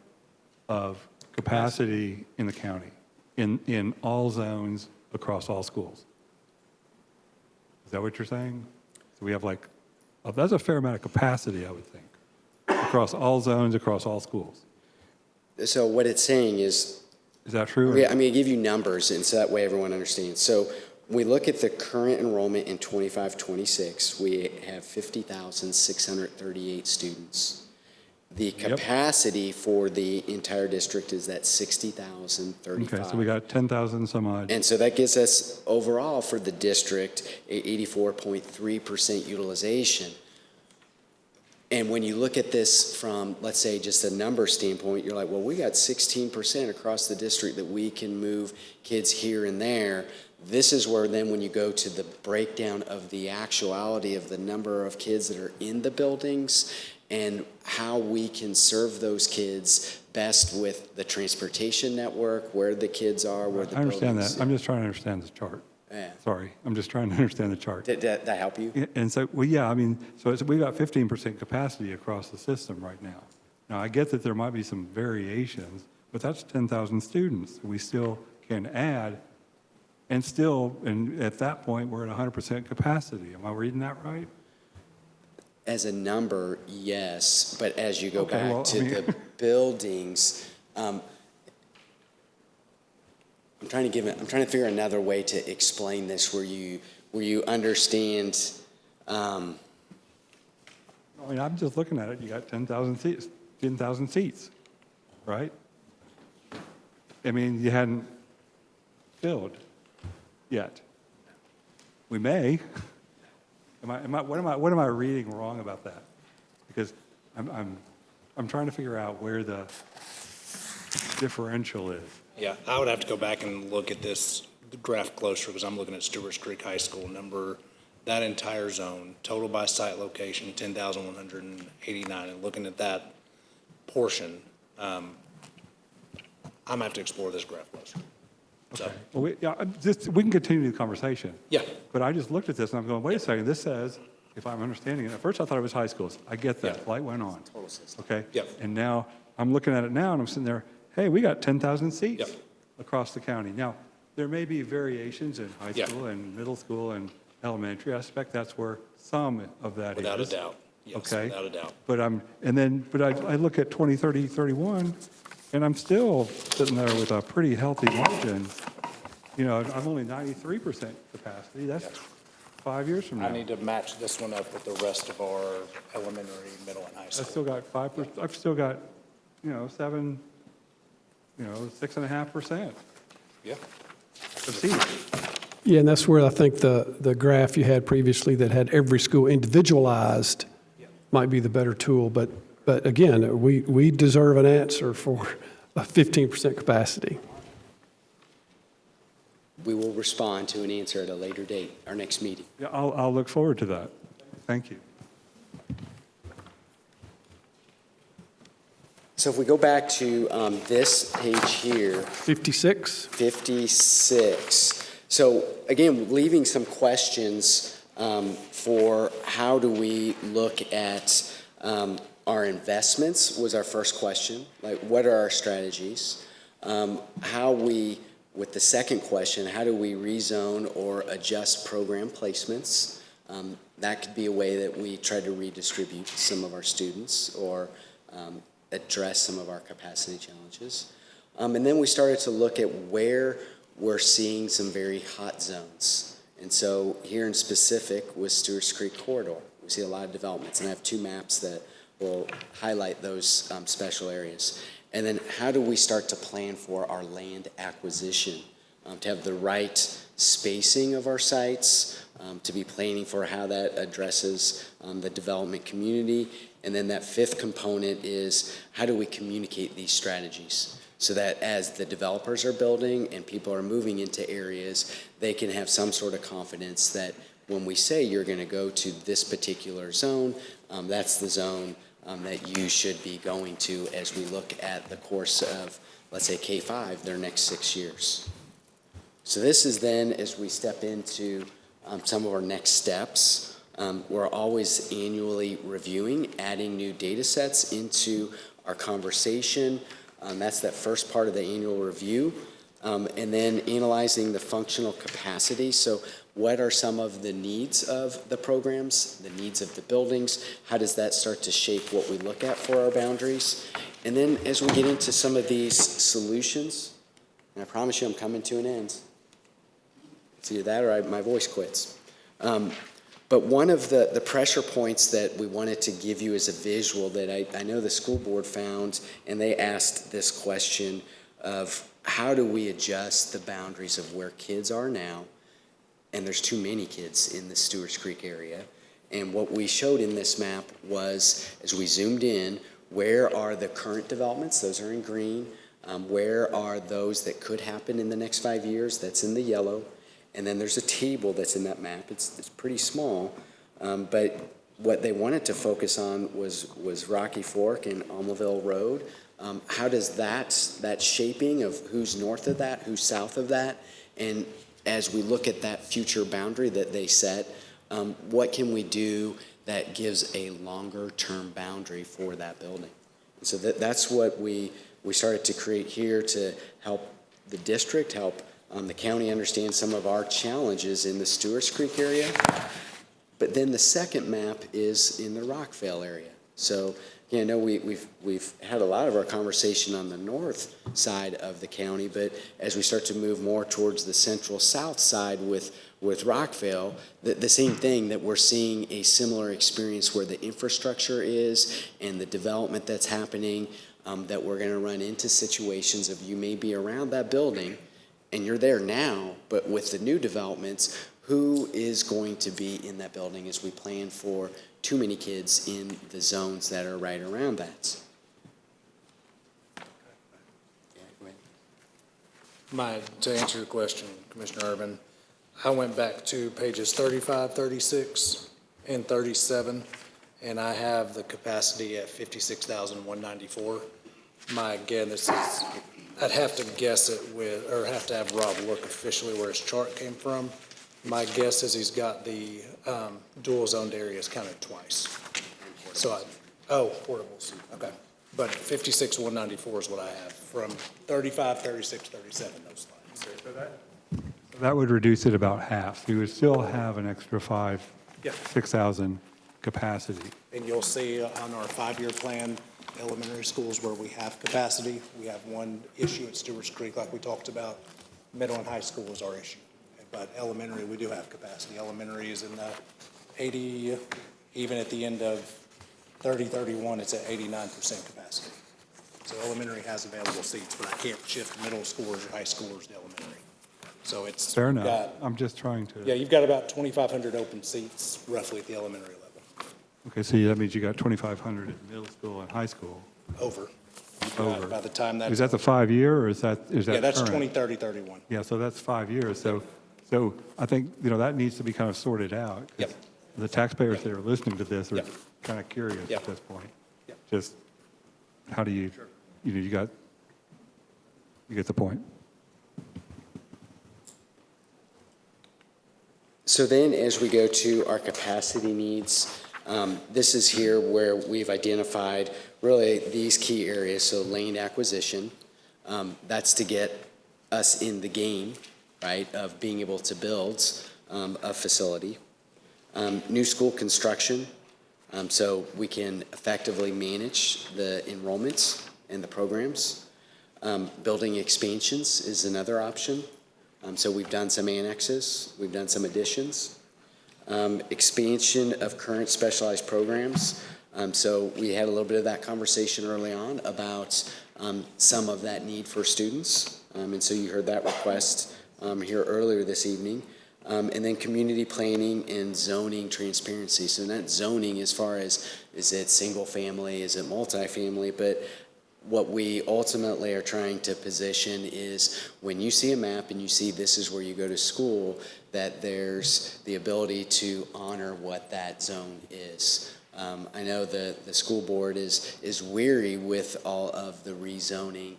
of capacity in the county, in all zones across all schools. Is that what you're saying? So we have like, that's a fair amount of capacity, I would think, across all zones, across all schools. So what it's saying is, that true? I'm going to give you numbers, and so that way everyone understands. So we look at the current enrollment in 25-26, we have 50,638 students. The capacity for the entire district is at 60,035. Okay, so we got 10,000 some odd. And so that gives us overall for the district a 84.3% utilization. And when you look at this from, let's say, just a number standpoint, you're like, well, we got 16% across the district that we can move kids here and there. This is where then when you go to the breakdown of the actuality of the number of kids that are in the buildings and how we can serve those kids best with the transportation network, where the kids are, where the buildings. I understand that. I'm just trying to understand this chart. Yeah. Sorry, I'm just trying to understand the chart. Did that help you? And so, well, yeah, I mean, so we've got 15% capacity across the system right now. Now, I get that there might be some variations, but that's 10,000 students we still can add, and still, and at that point, we're at 100% capacity. Am I reading that right? As a number, yes, but as you go Okay, back well, to I mean- the buildings, I'm trying to figure another way to explain this where you understand. I mean, I'm just looking at it. You got 10,000 seats, right? I mean, you hadn't filled yet. We may. What am I reading wrong about that? Because I'm trying to figure out where the differential is. Yeah, I would have to go back and look at this graph closer because I'm looking at Stewart's Creek High School number, that entire zone, total by site location, 10,189. And looking at that portion, I'm going to have to explore this graph closer. So, Well, we can continue the conversation. yeah, But I just looked at this and I'm going, wait a second, this says, if I'm understanding it, at first I thought it was high schools. I get that, Yeah. light went on. Total system. Okay? Yep. And now I'm looking at it now and I'm sitting there, hey, we got 10,000 seats Yep. across the county. Now, there may be variations in high Yeah. school and middle school and elementary. I suspect that's where some of that without a is. doubt. Yes, Okay. without a doubt. But I look at 20, 30, 31, and I'm still sitting there with a pretty healthy margin. You know, I'm only 93% capacity. That's 5 years from now. I need to match this one up with the rest of our elementary, middle, and high I've school. still got 5%, I've still got, 6.5% Yeah. of seats. Yeah, and that's where I think the graph you had previously that had every school individualized might be the better tool. But again, we deserve an answer for a 15% capacity. We will respond to an answer at a later date, our next meeting. Yeah, I'll look forward to that. Thank you. So if we go back to this page here, 56? 56. So again, leaving some questions for how do we look at our investments was our first question. Like, what are our strategies? With the second question, how do we rezone or adjust program placements? That could be a way that we try to redistribute some of our students or address some of our capacity challenges. And then we started to look at where we're seeing some very hot zones. And so here in specific with Stewart's Creek Corridor, we see a lot of developments. And I have two maps that will highlight those special areas. And then how do we start to plan for our land acquisition, to have the right spacing of our sites, to be planning for how that addresses the development community. And then that fifth component is how do we communicate these strategies so that as the developers are building and people are moving into areas, they can have some sort of confidence that when we say you're going to go to this particular zone, that's the zone that you should be going to as we look at the course of, let's say, K-5, their next 6 years. So this is then, as we step into some of our next steps, we're always annually reviewing, adding new data sets into our conversation. That's that first part of the annual review. And then analyzing the functional capacity. So what are some of the needs of the programs, the needs of the buildings? How does that start to shape what we look at for our boundaries? And then as we get into some of these solutions, and I promise you I'm coming to an end. It's either that or my voice quits. But one of the pressure points that we wanted to give you as a visual that I know the school board found, and they asked this question of how do we adjust the boundaries of where kids are now, and there's too many kids in the Stewart's Creek area. And what we showed in this map was, as we zoomed in, where are the current developments? Those are in green. Where are those that could happen in the next 5 years? That's in the yellow. And then there's a table that's in that map. It's pretty small, but what they wanted to focus on was Rocky Fork and Almaville Road. How does that shaping of who's north of that, who's south of that, and as we look at that future boundary that they set, what can we do that gives a longer term boundary for that building? And so that's what we started to create here to help the district, help the county understand some of our challenges in the Stewart's Creek area. But then the second map is in the Rockville area. So, I know we've had a lot of our conversation on the north side of the county, but as we start to move more towards the central south side with Rockville, the same thing, that we're seeing a similar experience where the infrastructure is and the development that's happening, that we're going to run into situations of you may be around that building and you're there now, but with the new developments, who is going to be in that building as we plan for too many kids in the zones that are right around that? Yeah, go ahead. To answer your question, Commissioner Urban, I went back to pages 35, 36, and 37, and I have the capacity at 56,194. Again, this is, I'd have to guess it with, or have to have Rob look officially where his chart came from. My guess is he's got the dual zoned areas counted twice. So portables, okay. But 56,194 is what I have from 35, 36, 37, those lines. So that would reduce it about half. You would still have an extra 6,000 capacity. And you'll see on our 5-year plan, elementary schools where we have capacity, we have one issue at Stewart's Creek like we talked about. Middle and high school is our issue. But elementary, we do have capacity. Elementary is in the 80, even at the end of 30-31, it's at 89% capacity. So elementary has available seats, but I can't shift middle schoolers or high schoolers to elementary. So it's Fair enough. I'm just trying to. Yeah, you've got about 2,500 open seats roughly at the elementary level. Okay, so that means you got 2,500 in middle school and high school. Over. Over. By the time that's. Is that the 5-year or is that Yeah, that's current? 20, 30, 31. Yeah, so that's 5 years. So I think, that needs to be kind of sorted out. Yep. The taxpayers that are listening to this are Yep. kind of curious Yep. at this point. Yep. Just, how do you, you get the point. So then as we go to our capacity needs, this is here where we've identified really these key areas. So land acquisition, that's to get us in the game, right, of being able to build a facility. New school construction, so we can effectively manage the enrollments and the programs. Building expansions is another option. So we've done some annexes, we've done some additions. Expansion of current specialized programs. So we had a little bit of that conversation early on about some of that need for students. And so you heard that request here earlier this evening. And then community planning and zoning transparency. So not zoning as far as, is it single family, is it multifamily, but what we ultimately are trying to position is when you see a map and you see this is where you go to school, that there's the ability to honor what that zone is. I know the school board is weary with all of the rezoning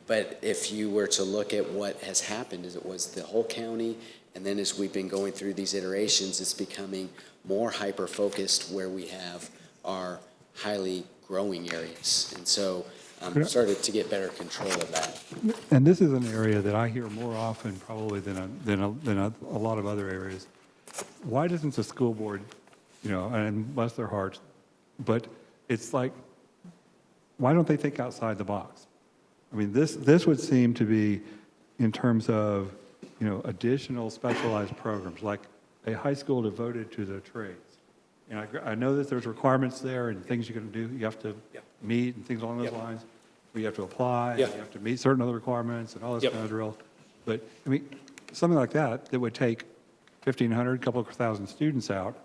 But if you were to look at what has happened, is it was the whole county, and then as we've been going through these iterations, it's becoming more hyper-focused where we have our highly growing areas. And so started to get better control of that. And this is an area that I hear more often probably than a lot of other areas. Why doesn't the school board, and bless their hearts, but it's like, why don't they think outside the box? I mean, this would seem to be in terms of, additional specialized programs, like a high school devoted to the trades. And I know that there's requirements there and things you can do, you have to meet and things along those lines. Where you have to apply, you have to meet certain other requirements and all this kind of drill. But, I mean, something like that would take 1,500, couple of thousand students out,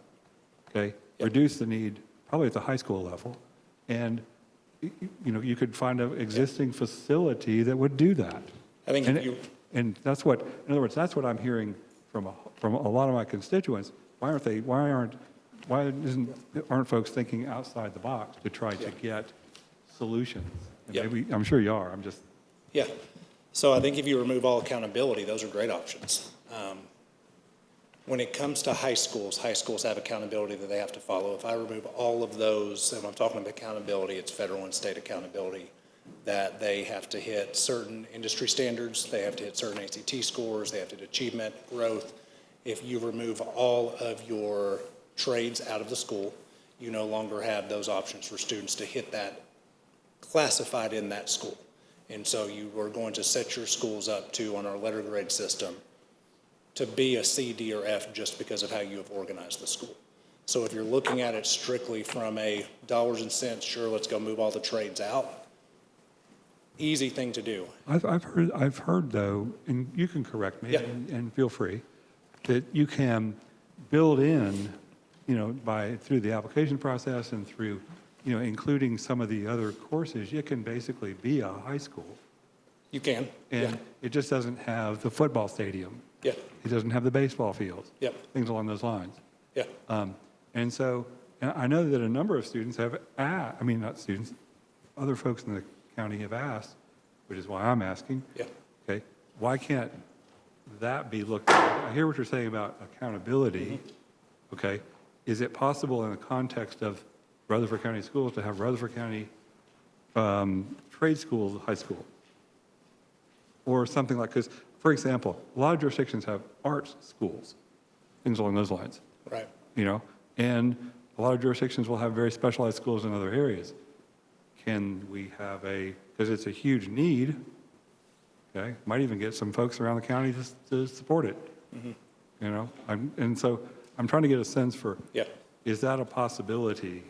okay? Reduce the need, probably at the high school level. And, you could find an existing facility that would do that. I think And that's what, in other words, that's what I'm hearing from a lot of my constituents. Aren't folks thinking outside the box to try to get solutions? And maybe, I'm sure you are, Yeah. So I think if you remove all accountability, those are great options. When it comes to high schools have accountability that they have to follow. If I remove all of those, and I'm talking about accountability, it's federal and state accountability, that they have to hit certain industry standards, they have to hit certain ACT scores, they have to hit achievement, growth. If you remove all of your trades out of the school, you no longer have those options for students to hit that classified in that school. And so you are going to set your schools up to, on our letter grade system, to be a C, D, or F just because of how you have organized the school. So if you're looking at it strictly from a dollars and cents, sure, let's go move all the trades out, easy thing to do. I've heard though, and you can correct me and feel free, that you can build in, through the application process and through, including some of the other courses, you can basically be a high school. You can. And it just doesn't have the football stadium. Yeah. It doesn't have the baseball fields. Yep. Things along those lines. Yeah. And so I know that a number of students have not students, other folks in the county have asked, which is why I'm asking. Yeah. Okay, why can't that be looked at? I hear what you're saying about accountability. Okay, is it possible in the context of Rutherford County schools to have Rutherford County trade schools, high school? Or something like, because, for example, a lot of jurisdictions have arts schools, things along those lines. Right. And a lot of jurisdictions will have very specialized schools in other areas. Can we have because it's a huge need, okay, might even get some folks around the county to support it. And so I'm trying to get a sense for, is that a possibility,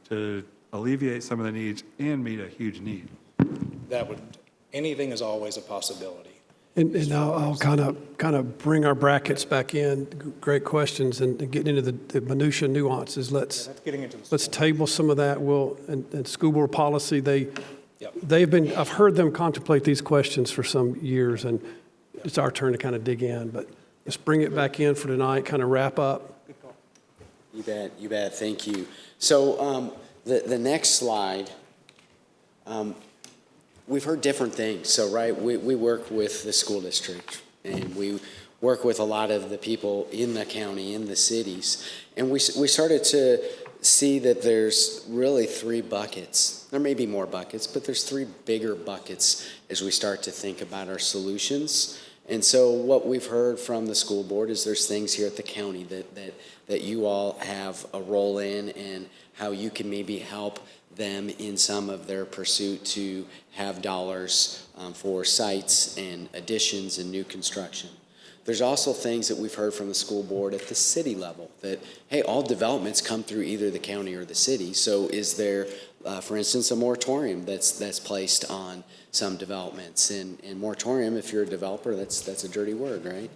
to alleviate some of the needs and meet a huge need? Anything is always a possibility. And I'll kind of bring our brackets back in. Great questions and getting into the minutia nuances. Let's table some of that. And school board policy, I've heard them contemplate these questions for some years, and it's our turn to kind of dig in. But let's bring it back in for tonight. Kind of wrap up. You bet. Thank you. So the next slide. We've heard different things. So, right, we work with the school district, and we work with a lot of the people in the county, in the cities. And we started to see that there's really three buckets. There may be more buckets, but there's three bigger buckets as we start to think about our solutions. And so what we've heard from the school board is there's things here at the county that you all have a role in, and how you can maybe help them in some of their pursuit to have dollars for sites and additions and new construction. There's also things that we've heard from the school board at the city level that, hey, all developments come through either the county or the city. So is there, for instance, a moratorium that's placed on some developments? And moratorium, if you're a developer, that's a dirty word, right?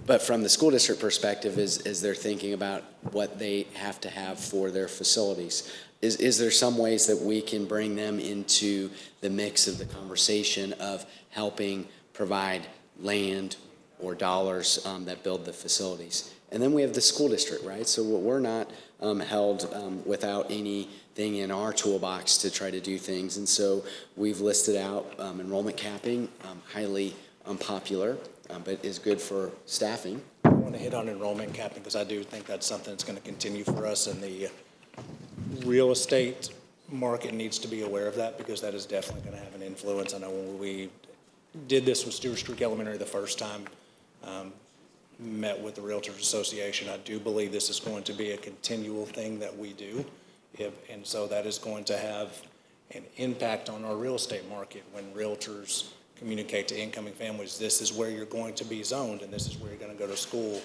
But from the school district perspective, as they're thinking about what they have to have for their facilities, is there some ways that we can bring them into the mix of the conversation of helping provide land or dollars that build the facilities? And then we have the school district, right? So we're not held without anything in our toolbox to try to do things. And so we've listed out enrollment capping, highly unpopular, but is good for staffing. I want to hit on enrollment capping because I do think that's something that's going to continue for us, and the real estate market needs to be aware of that because that is definitely going to have an influence. I know when we did this with Stewart Street Elementary the first time, met with the Realtors Association, I do believe this is going to be a continual thing that we do. And so that is going to have an impact on our real estate market when realtors communicate to incoming families, this is where you're going to be zoned and this is where you're going to go to school.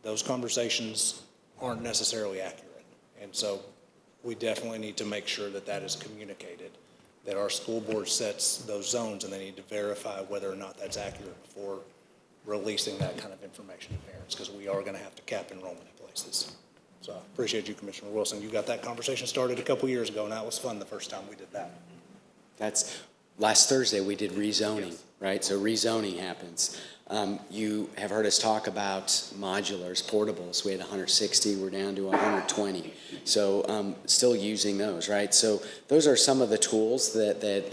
Those conversations aren't necessarily accurate. And so we definitely need to make sure that that is communicated, that our school board sets those zones and they need to verify whether or not that's accurate before releasing that kind of information to parents, because we are going to have to cap enrollment in places. So I appreciate you, Commissioner Wilson. You got that conversation started a couple years ago, and that was fun the first time we did that. That's last Thursday we did rezoning, right? So rezoning happens. You have heard us talk about modulars, portables. We had 160, we're down to 120. So still using those, right? So those are some of the tools that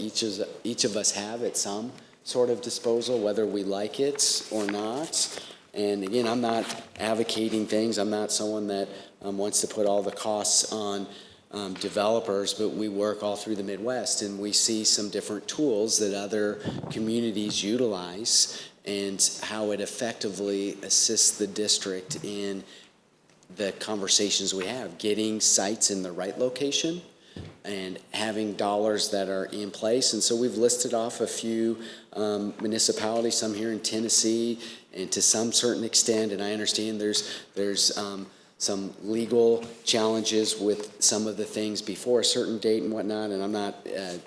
each of us have at some sort of disposal, whether we like it or not. And again, I'm not advocating things. I'm not someone that wants to put all the costs on developers, but we work all through the Midwest and we see some different tools that other communities utilize and how it effectively assists the district in the conversations we have, getting sites in the right location and having dollars that are in place. And so we've listed off a few municipalities, some here in Tennessee, and to some certain extent, and I understand there's some legal challenges with some of the things before a certain date and whatnot, and I'm not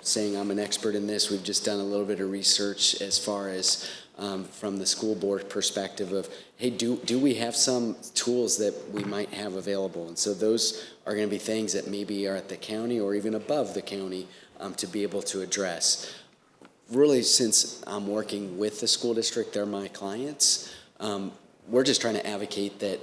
saying I'm an expert in this. We've just done a little bit of research as far as from the school board perspective of, hey, do we have some tools that we might have available? And so those are going to be things that maybe are at the county or even above the county to be able to address. Really, since I'm working with the school district, they're my clients, we're just trying to advocate that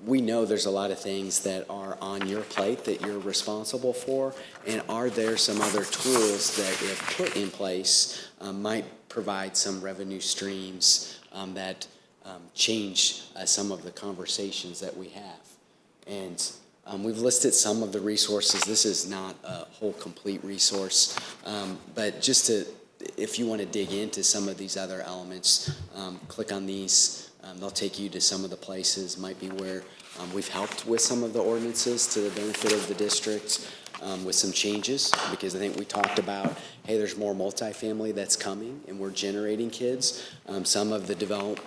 we know there's a lot of things that are on your plate that you're responsible for, and are there some other tools that, if put in place, might provide some revenue streams that change some of the conversations that we have. And we've listed some of the resources. This is not a whole complete resource, but just to, if you want to dig into some of these other elements, click on these. They'll take you to some of the places, might be where we've helped with some of the ordinances to the benefit of the district with some changes, because I think we talked about, hey, there's more multifamily that's coming and we're generating kids. Some of the developed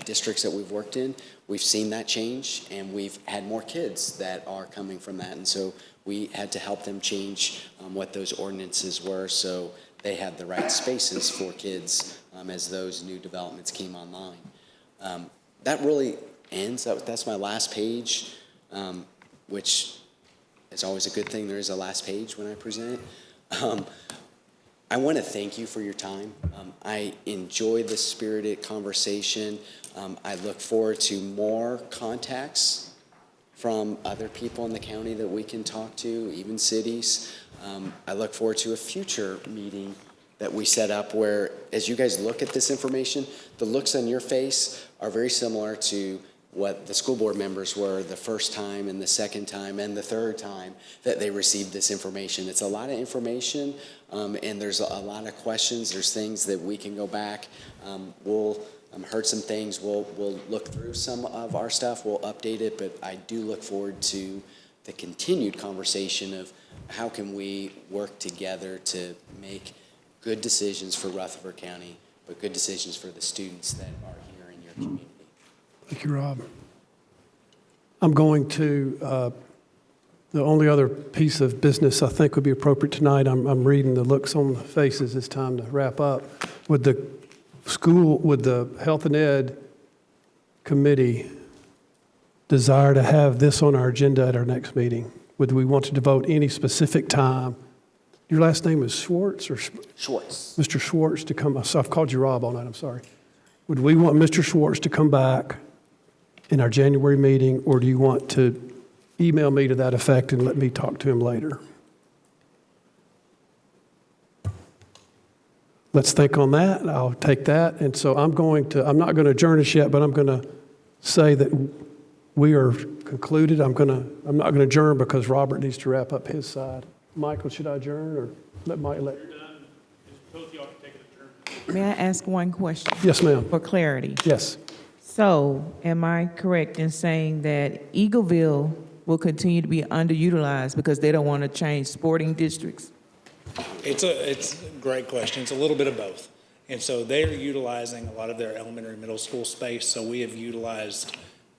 districts that we've worked in, we've seen that change and we've had more kids that are coming from that. And so we had to help them change what those ordinances were so they had the right spaces for kids as those new developments came online. That really ends. That's my last page, which is always a good thing. There is a last page when I present. I want to thank you for your time. I enjoyed the spirited conversation. I look forward to more contacts from other people in the county that we can talk to, even cities. I look forward to a future meeting that we set up where, as you guys look at this information, the looks on your face are very similar to what the school board members were the first time and the second time and the third time that they received this information. It's a lot of information, and there's a lot of questions. There's things that we can go back. We'll heard some things. We'll look through some of our stuff. We'll update it, but I do look forward to the continued conversation of how can we work together to make good decisions for Rutherford County, but good decisions for the students that are here in your community. Thank you, Rob. I'm going to, the only other piece of business I think would be appropriate tonight, I'm reading the looks on the faces, it's time to wrap up. Would the Health and Ed Committee desire to have this on our agenda at our next meeting? Would we want to devote any specific time? Your last name is Schwartz or? Schwartz. Mr. Schwartz to come, so I've called you Rob all night, I'm sorry. Would we want Mr. Schwartz to come back in our January meeting, or do you want to email me to that effect and let me talk to him later. Let's think on that. I'll take that. And so I'm not going to adjourn us yet, but I'm going to say that we are concluded. I'm not going to adjourn because Robert needs to wrap up his side. Michael, should I adjourn or let Mike? May I ask one question? Yes, ma'am. For clarity. Yes. So, am I correct in saying that Eagleville will continue to be underutilized because they don't want to change sporting districts? It's a great question. It's a little bit of both. And so they're utilizing a lot of their elementary, middle school space, so we have utilized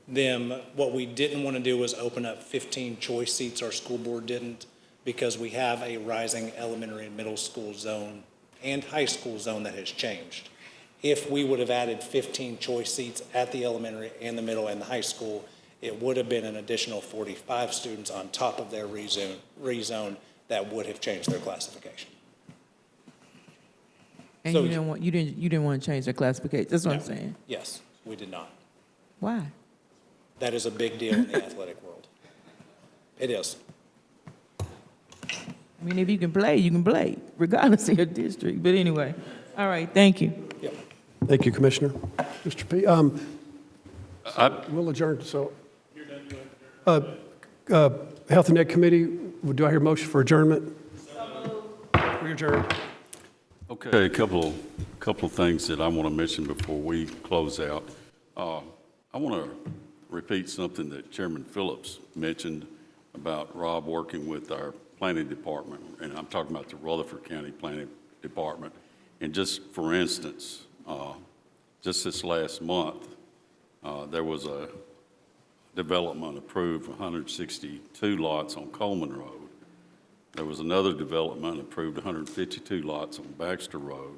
them. What we didn't want to do was open up 15 choice seats. Our school board didn't, because we have a rising elementary and middle school zone and high school zone that has changed. If we would have added 15 choice seats at the elementary and the middle and the high school, it would have been an additional 45 students on top of their rezone that would have changed their classification. And So- you didn't want to change their classification. That's what I'm saying. Yes, we did not. Why? That is a big deal in the athletic world. It is. I mean, if you can play, regardless of your district. But anyway, all right, thank you. Yep. Thank you, Commissioner. Mr. P. We'll adjourn. So, Health and Ed Committee, do I hear a motion for adjournment? We adjourn. Okay, a couple of things that I want to mention before we close out. I want to repeat something that Chairman Phillips mentioned about Rob working with our planning department, and I'm talking about the Rutherford County Planning Department. And just for instance, just this last month, there was a development approved, 162 lots on Coleman Road. There was another development approved, 152 lots on Baxter Road.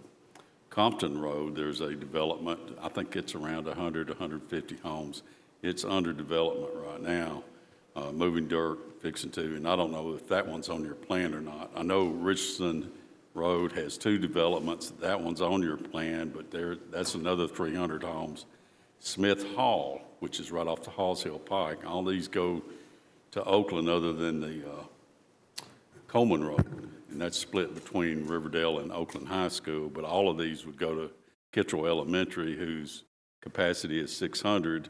Compton Road, there's a development, I think it's around 100, 150 homes. It's under development right now, moving dirt, fixing to, and I don't know if that one's on your plan or not. I know Richardson Road has 2 developments. That one's on your plan, but that's another 300 homes. Smith Hall, which is right off the Halls Hill Pike, all these go to Oakland other than the Coleman Road, and that's split between Riverdale and Oakland High School, but all of these would go to Kittrell Elementary, whose capacity is 600,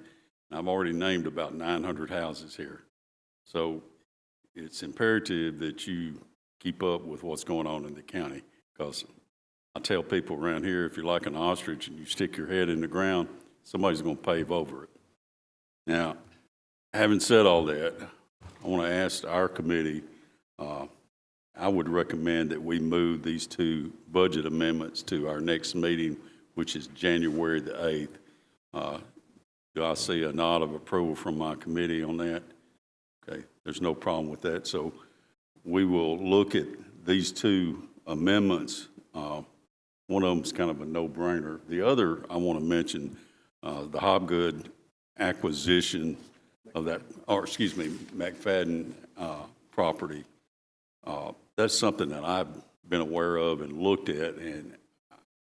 and I've already named about 900 houses here. So it's imperative that you keep up with what's going on in the county, because I tell people around here, if you're like an ostrich and you stick your head in the ground, somebody's going to pave over it. Now, having said all that, I want to ask our committee, I would recommend that we move these 2 budget amendments to our next meeting, which is January the 8th. Do I see a nod of approval from my committee on that? Okay, there's no problem with that. So we will look at these 2 amendments. One of them is kind of a no-brainer. The other I want to mention, the Hobgood acquisition of that, or excuse me, McFadden property. That's something that I've been aware of and looked at, and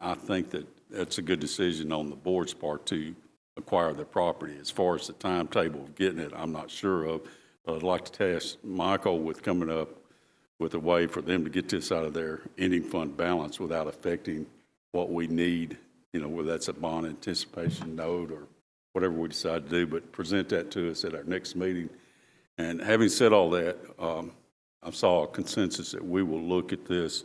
I think that that's a good decision on the board's part to acquire the property. As far as the timetable of getting it, I'm not sure of, but I'd like to task Michael with coming up with a way for them to get this out of their ending fund balance without affecting what we need, whether that's a bond anticipation note or whatever we decide to do, but present that to us at our next meeting. And having said all that, I saw a consensus that we will look at these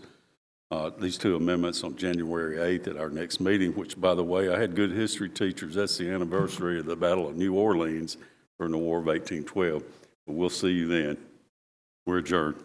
2 amendments on January 8th at our next meeting, which, by the way, I had good history teachers. That's the anniversary of the Battle of New Orleans during the War of 1812. But we'll see you then. We're adjourned.